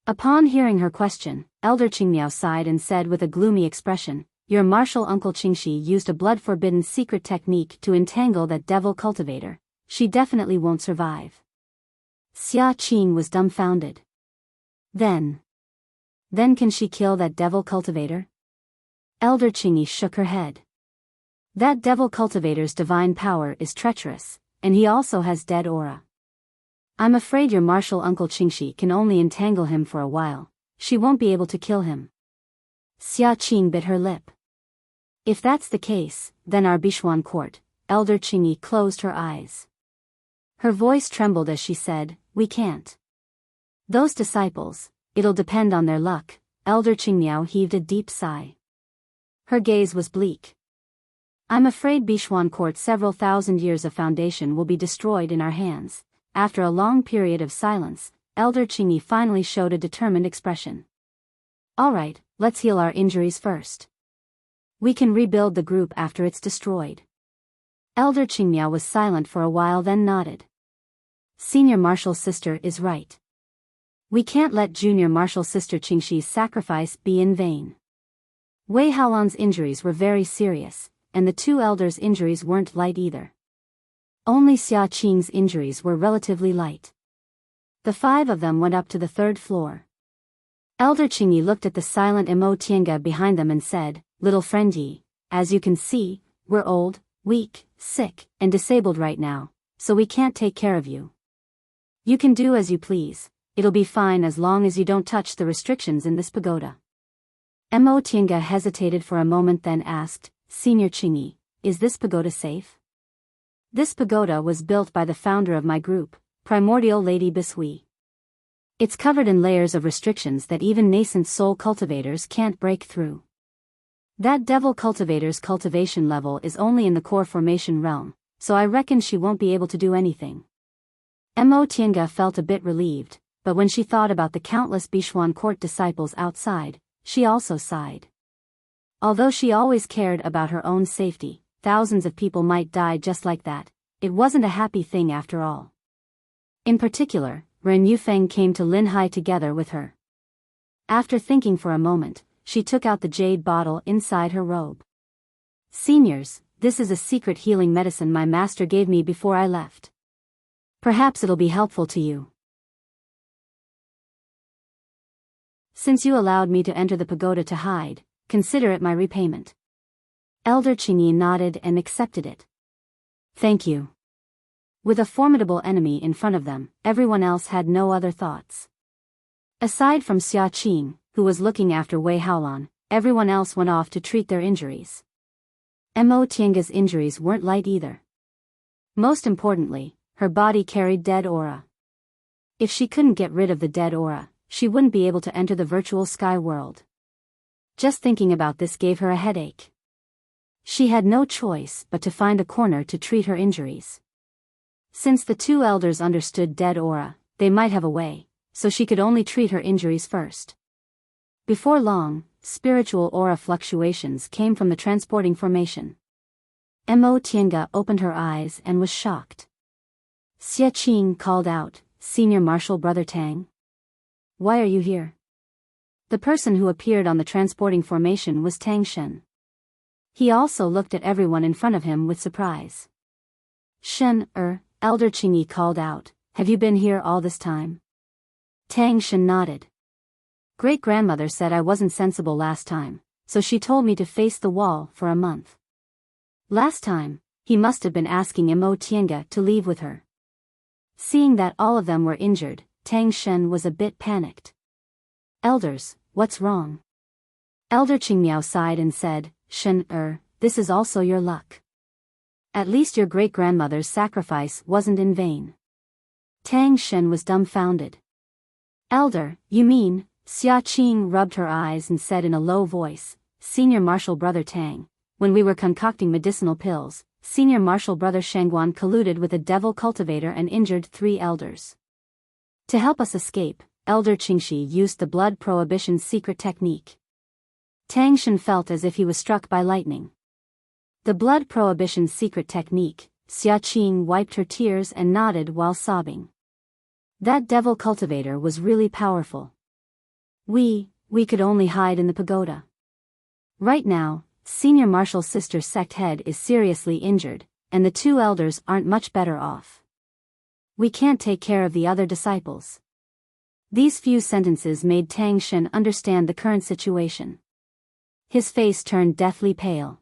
Upon hearing her question, Elder Qingmiao sighed and said with a gloomy expression, "Your martial uncle Qingxi used a blood-forbidden secret technique to entangle that devil cultivator. She definitely won't survive." Xia Qing was dumbfounded. Then can she kill that devil cultivator? Elder Qingyi shook her head. That devil cultivator's divine power is treacherous, and he also has dead aura. I'm afraid your martial uncle Qingxi can only entangle him for a while. She won't be able to kill him. Xia Qing bit her lip. If that's the case, then our Bichuan court. Elder Qingyi closed her eyes. Her voice trembled as she said, "We can't. Those disciples, it'll depend on their luck." Elder Qingmiao heaved a deep sigh. Her gaze was bleak. "I'm afraid Bichuan court's several thousand years of foundation will be destroyed in our hands." After a long period of silence, Elder Qingyi finally showed a determined expression. "All right, let's heal our injuries first. We can rebuild the group after it's destroyed." Elder Qingmiao was silent for a while, then nodded. "Senior martial sister is right. We can't let junior martial sister Qingxi's sacrifice be in vain." Wei Haolan's injuries were very serious, and the 2 elders' injuries weren't light either. Only Xia Qing's injuries were relatively light. The 5 of them went up to the 3rd floor. Elder Qingyi looked at the silent Mo Tiange behind them and said, "Little friend Yi, as you can see, we're old, weak, sick, and disabled right now, so we can't take care of you. You can do as you please, it'll be fine as long as you don't touch the restrictions in this pagoda." Mo Tiange hesitated for a moment, then asked, "Senior Qingyi, is this pagoda safe?" "This pagoda was built by the founder of my group, Primordial Lady Bishui. It's covered in layers of restrictions that even nascent soul cultivators can't break through. That devil cultivator's cultivation level is only in the core formation realm, so I reckon she won't be able to do anything." Mo Tiange felt a bit relieved, but when she thought about the countless Bichuan court disciples outside, she also sighed. Although she always cared about her own safety, thousands of people might die just like that. It wasn't a happy thing after all. In particular, Ren Yufeng came to Linhai together with her. After thinking for a moment, she took out the jade bottle inside her robe. "Seniors, this is a secret healing medicine my master gave me before I left. Perhaps it'll be helpful to you. Since you allowed me to enter the pagoda to hide, consider it my repayment." Elder Qingyi nodded and accepted it. "Thank you." With a formidable enemy in front of them, everyone else had no other thoughts. Aside from Xia Qing, who was looking after Wei Haolan, everyone else went off to treat their injuries. Mo Tiange's injuries weren't light either. Most importantly, her body carried dead aura. If she couldn't get rid of the dead aura, she wouldn't be able to enter the virtual sky world. Just thinking about this gave her a headache. She had no choice but to find a corner to treat her injuries. Since the 2 elders understood dead aura, they might have a way, so she could only treat her injuries first. Before long, spiritual aura fluctuations came from the transporting formation. Mo Tiange opened her eyes and was shocked. Xia Qing called out, "Senior Martial Brother Tang? Why are you here?" The person who appeared on the transporting formation was Tang Shen. He also looked at everyone in front of him with surprise. Shen, Elder Qingyi called out, have you been here all this time? Tang Shen nodded. Great-grandmother said I wasn't sensible last time, so she told me to face the wall for a month. Last time, he must have been asking Imo Tiange to leave with her. Seeing that all of them were injured, Tang Shen was a bit panicked. Elders, what's wrong? Elder Qingmiao sighed and said, Shen, this is also your luck. At least your great-grandmother's sacrifice wasn't in vain. Tang Shen was dumbfounded. Elder, you mean? Xia Qing rubbed her eyes and said in a low voice, Senior Marshal Brother Tang, when we were concocting medicinal pills, Senior Marshal Brother Shangguan colluded with a devil cultivator and injured 3 elders. To help us escape, Elder Qingxi used the blood prohibition secret technique. Tang Shen felt as if he was struck by lightning. The blood prohibition secret technique, Xia Qing wiped her tears and nodded while sobbing. That devil cultivator was really powerful. We could only hide in the pagoda. Right now, Senior Marshal's sister sect head is seriously injured, and the 2 elders aren't much better off. We can't take care of the other disciples. These few sentences made Tang Shen understand the current situation. His face turned deathly pale.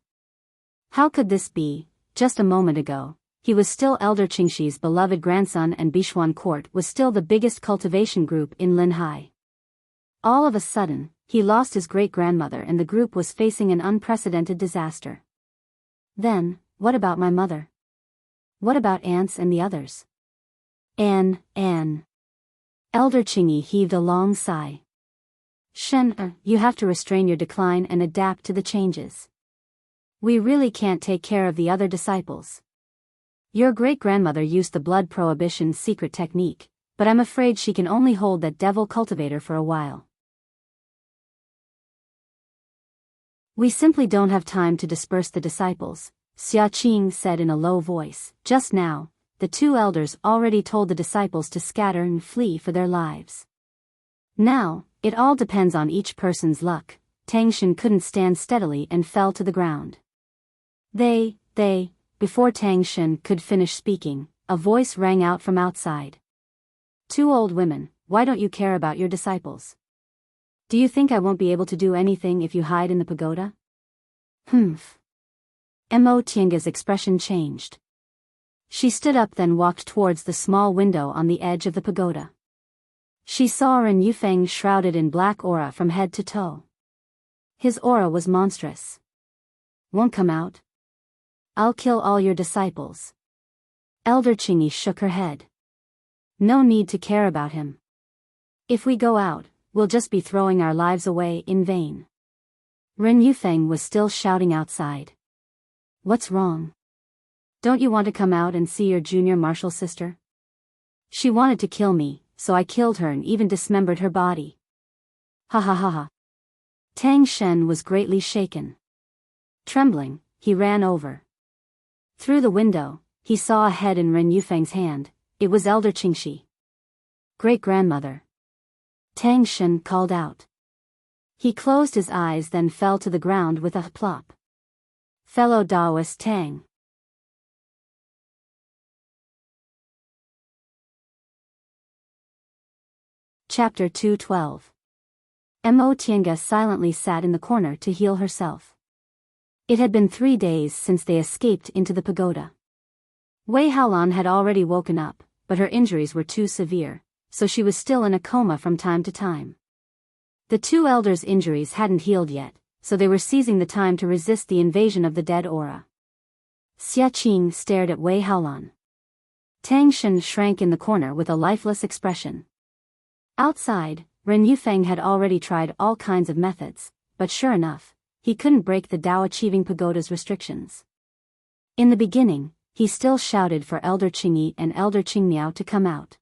How could this be? Just a moment ago, he was still Elder Qingxi's beloved grandson and Bishuan Court was still the biggest cultivation group in Linhai. All of a sudden, he lost his great-grandmother and the group was facing an unprecedented disaster. Then, what about my mother? What about aunts and the others? Anne. Elder Qingyi heaved a long sigh. Shen, you have to restrain your decline and adapt to the changes. We really can't take care of the other disciples. Your great-grandmother used the blood prohibition secret technique, but I'm afraid she can only hold that devil cultivator for a while. We simply don't have time to disperse the disciples, Xia Qing said in a low voice. Just now, the 2 elders already told the disciples to scatter and flee for their lives. Now, it all depends on each person's luck. Tang Shen couldn't stand steadily and fell to the ground. Before Tang Shen could finish speaking, a voice rang out from outside. 2 old women, why don't you care about your disciples? Do you think I won't be able to do anything if you hide in the pagoda? Imo Tiange's expression changed. She stood up then walked towards the small window on the edge of the pagoda. She saw Ren Yufeng shrouded in black aura from head to toe. His aura was monstrous. Won't come out? I'll kill all your disciples. Elder Qingyi shook her head. No need to care about him. If we go out, we'll just be throwing our lives away in vain. Ren Yufeng was still shouting outside. What's wrong? Don't you want to come out and see your junior marshal sister? She wanted to kill me, so I killed her and even dismembered her body. Ha ha ha ha. Tang Shen was greatly shaken. Trembling, he ran over. Through the window, he saw a head in Ren Yufeng's hand. It was Elder Qingxi. Great-grandmother. Tang Shen called out. He closed his eyes then fell to the ground with a plop. Fellow Taoist Tang. Chapter 212. Imo Tiange silently sat in the corner to heal herself. It had been 3 days since they escaped into the pagoda. Wei Haolan had already woken up, but her injuries were too severe, so she was still in a coma from time to time. The 2 elders' injuries hadn't healed yet, so they were seizing the time to resist the invasion of the dead aura. Xia Qing stared at Wei Haolan. Tang Shen shrank in the corner with a lifeless expression. Outside, Ren Yufeng had already tried all kinds of methods, but sure enough, he couldn't break the Tao Achieving Pagoda's restrictions. In the beginning, he still shouted for Elder Qingyi and Elder Qingmiao to come out.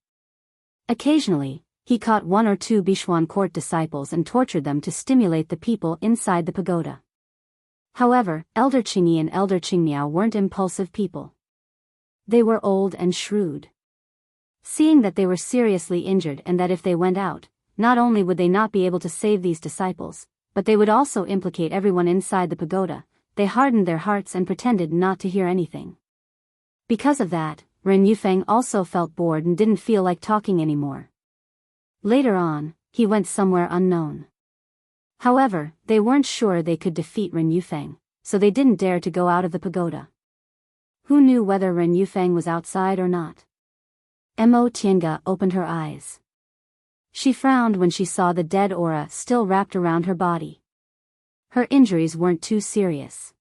Occasionally, he caught 1 or 2 Bishuan court disciples and tortured them to stimulate the people inside the pagoda. However, Elder Qingyi and Elder Qingmiao weren't impulsive people. They were old and shrewd. Seeing that they were seriously injured and that if they went out, not only would they not be able to save these disciples, but they would also implicate everyone inside the pagoda, they hardened their hearts and pretended not to hear anything. Because of that, Ren Yufeng also felt bored and didn't feel like talking anymore. Later on, he went somewhere unknown. However, they weren't sure they could defeat Ren Yufeng, so they didn't dare to go out of the pagoda. Who knew whether Ren Yufeng was outside or not? Mo Tiange opened her eyes. She frowned when she saw the dead aura still wrapped around her body. Her injuries weren't too serious.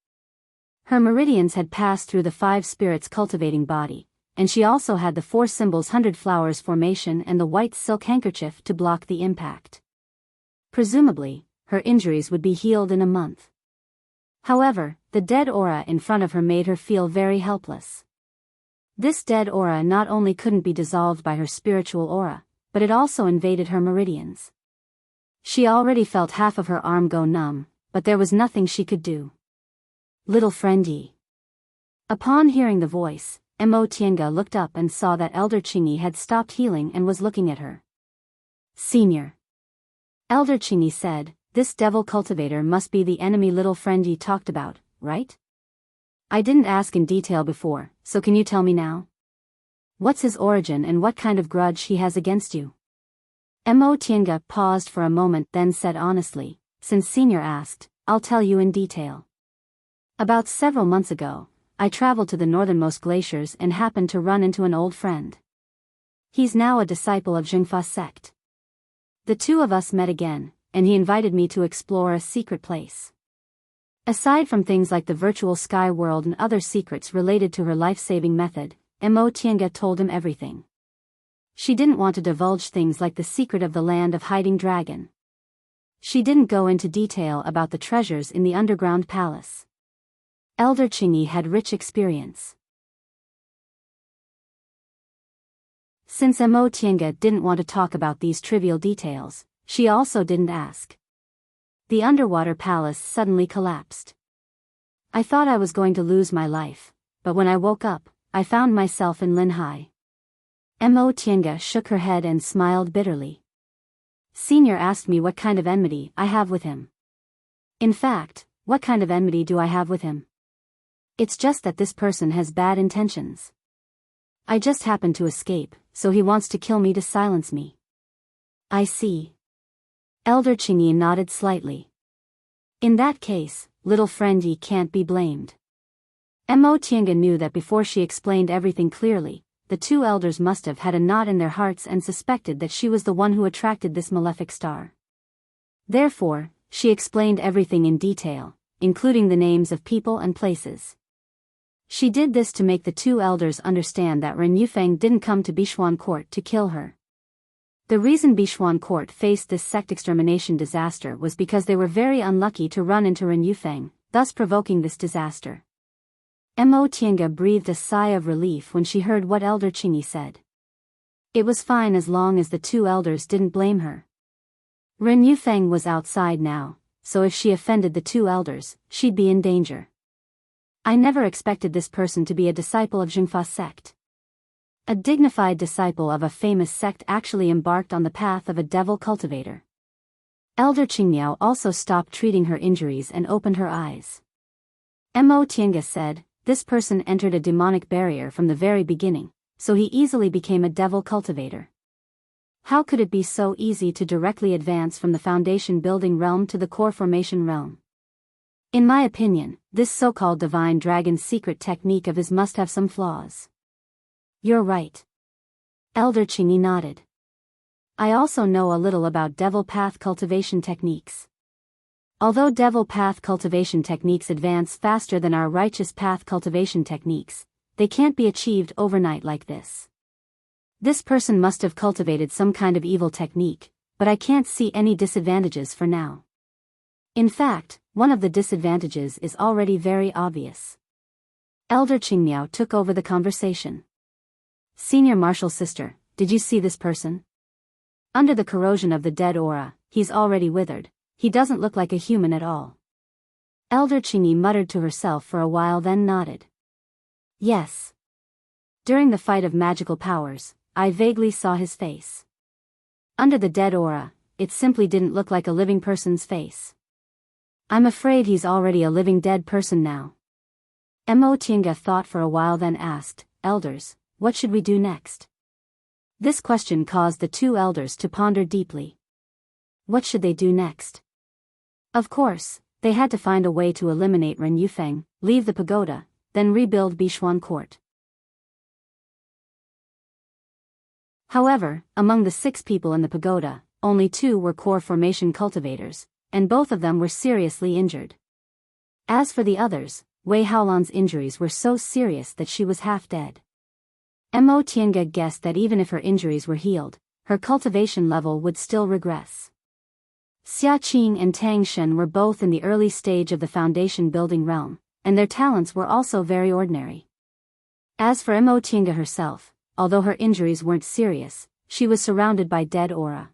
Her meridians had passed through the 5 spirits cultivating body, and she also had the 4 symbols 100 flowers formation and the white silk handkerchief to block the impact. Presumably, her injuries would be healed in a month. However, the dead aura in front of her made her feel very helpless. This dead aura not only couldn't be dissolved by her spiritual aura, but it also invaded her meridians. She already felt half of her arm go numb, but there was nothing she could do. Little friendy. Upon hearing the voice, Mo Tiange looked up and saw that Elder Qingyi had stopped healing and was looking at her. Senior. Elder Qingyi said, "This devil cultivator must be the enemy little friend you talked about, right? I didn't ask in detail before, so can you tell me now? What's his origin and what kind of grudge he has against you?" Mo Tiange paused for a moment then said honestly, "Since Senior asked, I'll tell you in detail. About several months ago, I traveled to the northernmost glaciers and happened to run into an old friend. He's now a disciple of Jingfa sect. The two of us met again, and he invited me to explore a secret place. Aside from things like the virtual sky world and other secrets related to her life-saving method, Mo Tiange told him everything. She didn't want to divulge things like the secret of the land of hiding dragon. She didn't go into detail about the treasures in the underground palace. Elder Qingyi had rich experience. Since Mo Tiange didn't want to talk about these trivial details, she also didn't ask. The underwater palace suddenly collapsed. I thought I was going to lose my life, but when I woke up, I found myself in Linhai. Mo Tiange shook her head and smiled bitterly. Senior asked me what kind of enmity I have with him. In fact, what kind of enmity do I have with him? It's just that this person has bad intentions. I just happened to escape, so he wants to kill me to silence me. I see. Elder Qingyi nodded slightly. In that case, little friend Yi can't be blamed. Mo Tiange knew that before she explained everything clearly, the two elders must have had a knot in their hearts and suspected that she was the one who attracted this malefic star. Therefore, she explained everything in detail, including the names of people and places. She did this to make the two elders understand that Ren Yufeng didn't come to Bishuan Court to kill her. The reason Bishuan Court faced this sect extermination disaster was because they were very unlucky to run into Ren Yufeng, thus provoking this disaster. Mo Tiange breathed a sigh of relief when she heard what Elder Qingyi said. It was fine as long as the two elders didn't blame her. Ren Yufeng was outside now, so if she offended the two elders, she'd be in danger. I never expected this person to be a disciple of Jingfa sect. A dignified disciple of a famous sect actually embarked on the path of a devil cultivator. Elder Qingmiao also stopped treating her injuries and opened her eyes. Mo Tiange said, "This person entered a demonic barrier from the very beginning, so he easily became a devil cultivator. How could it be so easy to directly advance from the foundation building realm to the core formation realm? In my opinion, this so-called divine dragon's secret technique of his must have some flaws." You're right. Elder Qingyi nodded. I also know a little about devil path cultivation techniques. Although devil path cultivation techniques advance faster than our righteous path cultivation techniques, they can't be achieved overnight like this. This person must have cultivated some kind of evil technique, but I can't see any disadvantages for now. In fact, one of the disadvantages is already very obvious. Elder Qingmiao took over the conversation. Senior Martial Sister, did you see this person? Under the corrosion of the dead aura, he's already withered. He doesn't look like a human at all. Elder Qingyi muttered to herself for a while then nodded. Yes. During the fight of magical powers, I vaguely saw his face. Under the dead aura, it simply didn't look like a living person's face. I'm afraid he's already a living dead person now. Mo Tiange thought for a while, then asked, Elders, what should we do next? This question caused the two elders to ponder deeply. What should they do next? Of course, they had to find a way to eliminate Ren Yufeng, leave the pagoda, then rebuild Bishuan Court. However, among the 6 people in the pagoda, only 2 were core formation cultivators, and both of them were seriously injured. As for the others, Wei Haolan's injuries were so serious that she was half dead. Mo Tiange guessed that even if her injuries were healed, her cultivation level would still regress. Xia Qing and Tang Shen were both in the early stage of the foundation building realm, and their talents were also very ordinary. As for Mo Tiange herself, although her injuries weren't serious, she was surrounded by dead aura.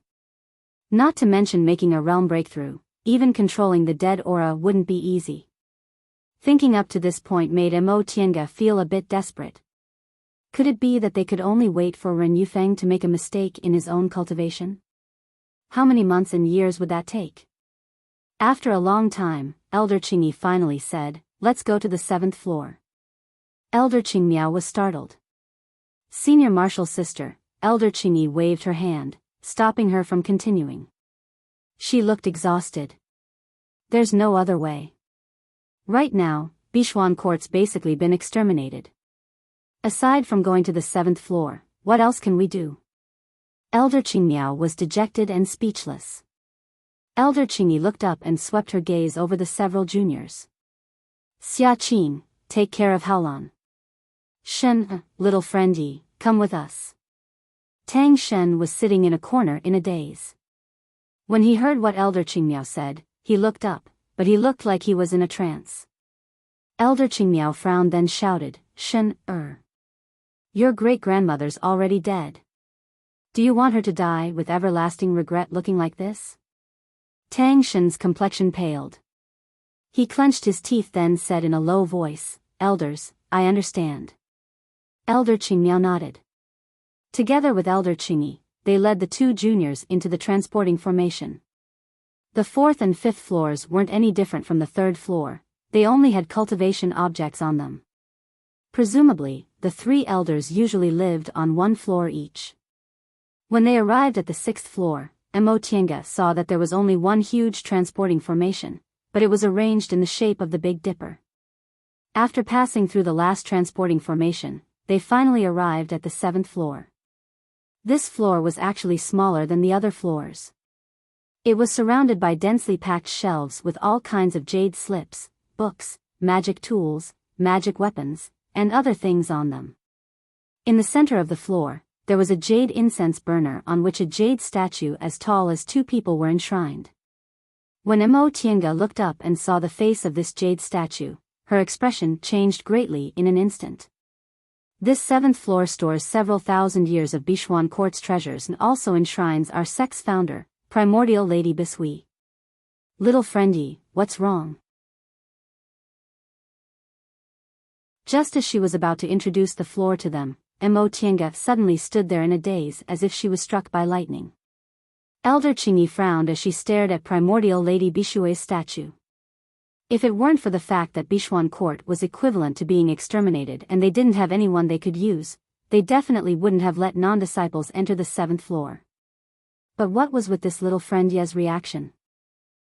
Not to mention making a realm breakthrough, even controlling the dead aura wouldn't be easy. Thinking up to this point made Mo Tiange feel a bit desperate. Could it be that they could only wait for Ren Yufeng to make a mistake in his own cultivation? How many months and years would that take? After a long time, Elder Qingyi finally said, let's go to the 7th floor. Elder Qingmiao was startled. Senior Martial Sister, Elder Qingyi waved her hand, stopping her from continuing. She looked exhausted. There's no other way. Right now, Bishuan Court's basically been exterminated. Aside from going to the 7th floor, what else can we do? Elder Qingmiao was dejected and speechless. Elder Qingyi looked up and swept her gaze over the several juniors. Xia Qing, take care of Haolan. Shen, little friend Yi, come with us. Tang Shen was sitting in a corner in a daze. When he heard what Elder Qingmiao said, he looked up, but he looked like he was in a trance. Elder Qingmiao frowned, then shouted, Shen, your great-grandmother's already dead. Do you want her to die with everlasting regret looking like this? Tang Shen's complexion paled. He clenched his teeth, then said in a low voice, Elders, I understand. Elder Qingmiao nodded. Together with Elder Qingyi, they led the 2 juniors into the transporting formation. The 4th and 5th floors weren't any different from the 3rd floor, they only had cultivation objects on them. Presumably, the 3 elders usually lived on 1 floor each. When they arrived at the 6th floor, Mo Tiange saw that there was only one huge transporting formation, but it was arranged in the shape of the Big Dipper. After passing through the last transporting formation, they finally arrived at the 7th floor. This floor was actually smaller than the other floors. It was surrounded by densely packed shelves with all kinds of jade slips, books, magic tools, magic weapons, and other things on them. In the center of the floor, there was a jade incense burner on which a jade statue as tall as 2 people were enshrined. When Mo Tiange looked up and saw the face of this jade statue, her expression changed greatly in an instant. This 7th floor stores several thousand years of Bishuan Court's treasures and also enshrines our sect's founder, Primordial Lady Bisui. Little friend Yi, what's wrong? Just as she was about to introduce the floor to them, Mo Tiange suddenly stood there in a daze as if she was struck by lightning. Elder Qingyi frowned as she stared at Primordial Lady Bishui's statue. If it weren't for the fact that Bishuan Court was equivalent to being exterminated and they didn't have anyone they could use, they definitely wouldn't have let non-disciples enter the 7th floor. But what was with this little friend Ye's reaction?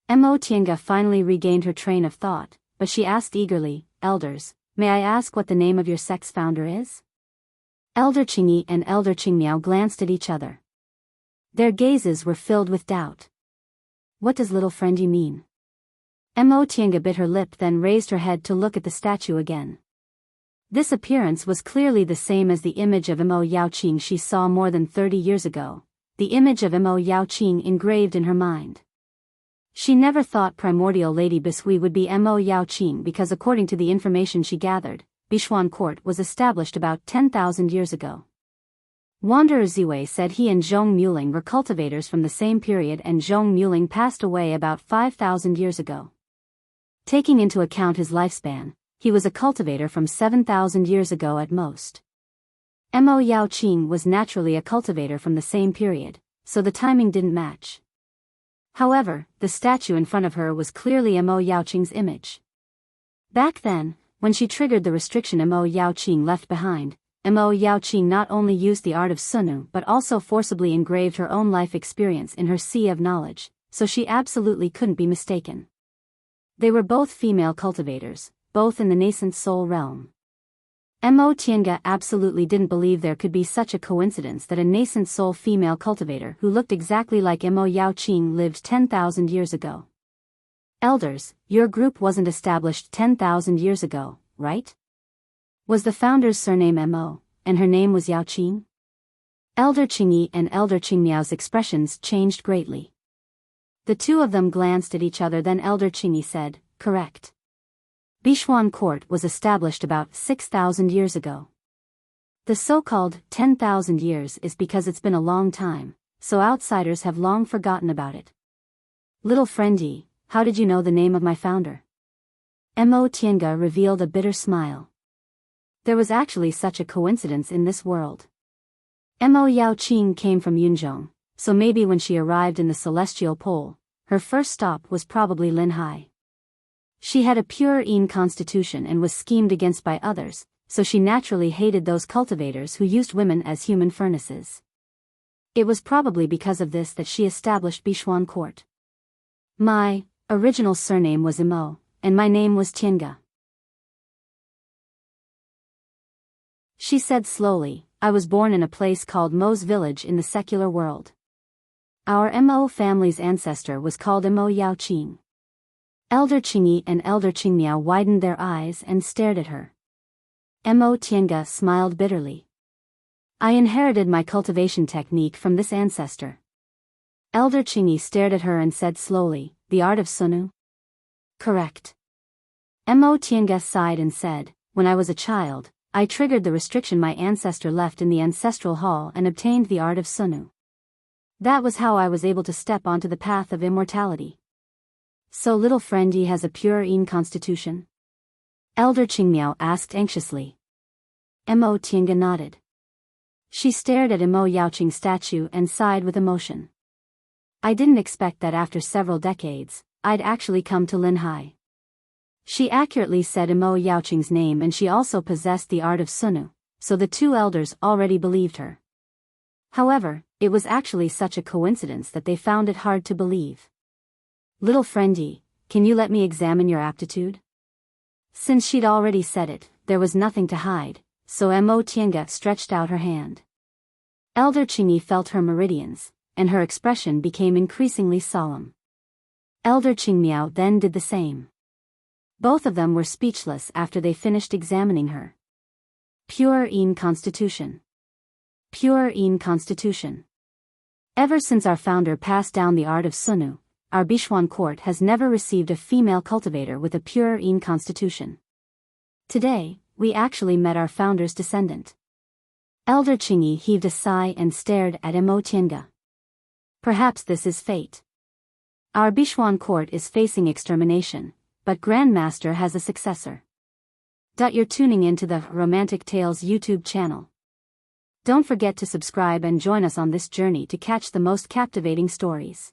Mo Tiange finally regained her train of thought, but she asked eagerly, Elders, may I ask what the name of your sect's founder is? Elder Qingyi and Elder Qingmiao glanced at each other. Their gazes were filled with doubt. What does little friend Yi mean? Mo Tiange bit her lip, then raised her head to look at the statue again. This appearance was clearly the same as the image of Mo Yaoqing she saw more than 30 years ago, the image of Mo Yaoqing engraved in her mind. She never thought Primordial Lady Bisui would be Mo Yaoqing because according to the information she gathered, Bishuan Court was established about 10,000 years ago. Wanderer Ziwei said he and Zhong Muling were cultivators from the same period and Zhong Muling passed away about 5,000 years ago. Taking into account his lifespan, he was a cultivator from 7,000 years ago at most. Mo Yaoqing was naturally a cultivator from the same period, so the timing didn't match. However, the statue in front of her was clearly Mo Yaoqing's image. Back then, when she triggered the restriction Mo Yaoqing left behind, Mo Yaoqing not only used the art of Sunu but also forcibly engraved her own life experience in her sea of knowledge, so she absolutely couldn't be mistaken. They were both female cultivators, both in the nascent soul realm. Mo Tiange absolutely didn't believe there could be such a coincidence that a nascent soul female cultivator who looked exactly like Mo Yaoqing lived 10,000 years ago. Elders, your group wasn't established 10,000 years ago, right? Was the founder's surname Mo, and her name was Yaoqing? Elder Qingyi and Elder Qingmiao's expressions changed greatly. The two of them glanced at each other, then Elder Qingyi said, correct. Bixuan Court was established about 6,000 years ago. The so-called 10,000 years is because it's been a long time, so outsiders have long forgotten about it. Little friend Yi, how did you know the name of my founder? Mo Tiange revealed a bitter smile. There was actually such a coincidence in this world. Mo Yaoqing came from Yunzhong, so maybe when she arrived in the celestial pole, her first stop was probably Linhai. She had a pure Yin constitution and was schemed against by others, so she naturally hated those cultivators who used women as human furnaces. It was probably because of this that she established Bixuan Court. My original surname was Mo, and my name was Tiange. She said slowly, I was born in a place called Mo's village in the secular world. Our Mo family's ancestor was called Mo Yaoqing. Elder Qingyi and Elder Qingmiao widened their eyes and stared at her. Mo Tiange smiled bitterly. I inherited my cultivation technique from this ancestor. Elder Qingyi stared at her and said slowly, the art of Sunu? Correct. Mo Tiange sighed and said, when I was a child, I triggered the restriction my ancestor left in the ancestral hall and obtained the art of Sunu. That was how I was able to step onto the path of immortality. So little friend Yi has a pure Yin constitution? Elder Qingmiao asked anxiously. Mo Tiange nodded. She stared at Mo Yaoqing's statue and sighed with emotion. I didn't expect that after several decades, I'd actually come to Linhai. She accurately said Mo Yaoqing's name and she also possessed the art of Sunu, so the two elders already believed her. However, it was actually such a coincidence that they found it hard to believe. Little friend Yi, can you let me examine your aptitude? Since she'd already said it, there was nothing to hide, so Mo Tiange stretched out her hand. Elder Qingyi felt her meridians, and her expression became increasingly solemn. Elder Qingmiao then did the same. Both of them were speechless after they finished examining her. Pure Yin constitution. Pure Yin constitution. Ever since our founder passed down the art of Sunu, our Bixuan court has never received a female cultivator with a pure Yin constitution. Today, we actually met our founder's descendant. Elder Qingyi heaved a sigh and stared at Mo Tiange. Perhaps this is fate. Our Bixuan court is facing extermination, but Grandmaster has a successor. You're tuning in to the Romantic Tales YouTube channel. Don't forget to subscribe and join us on this journey to catch the most captivating stories.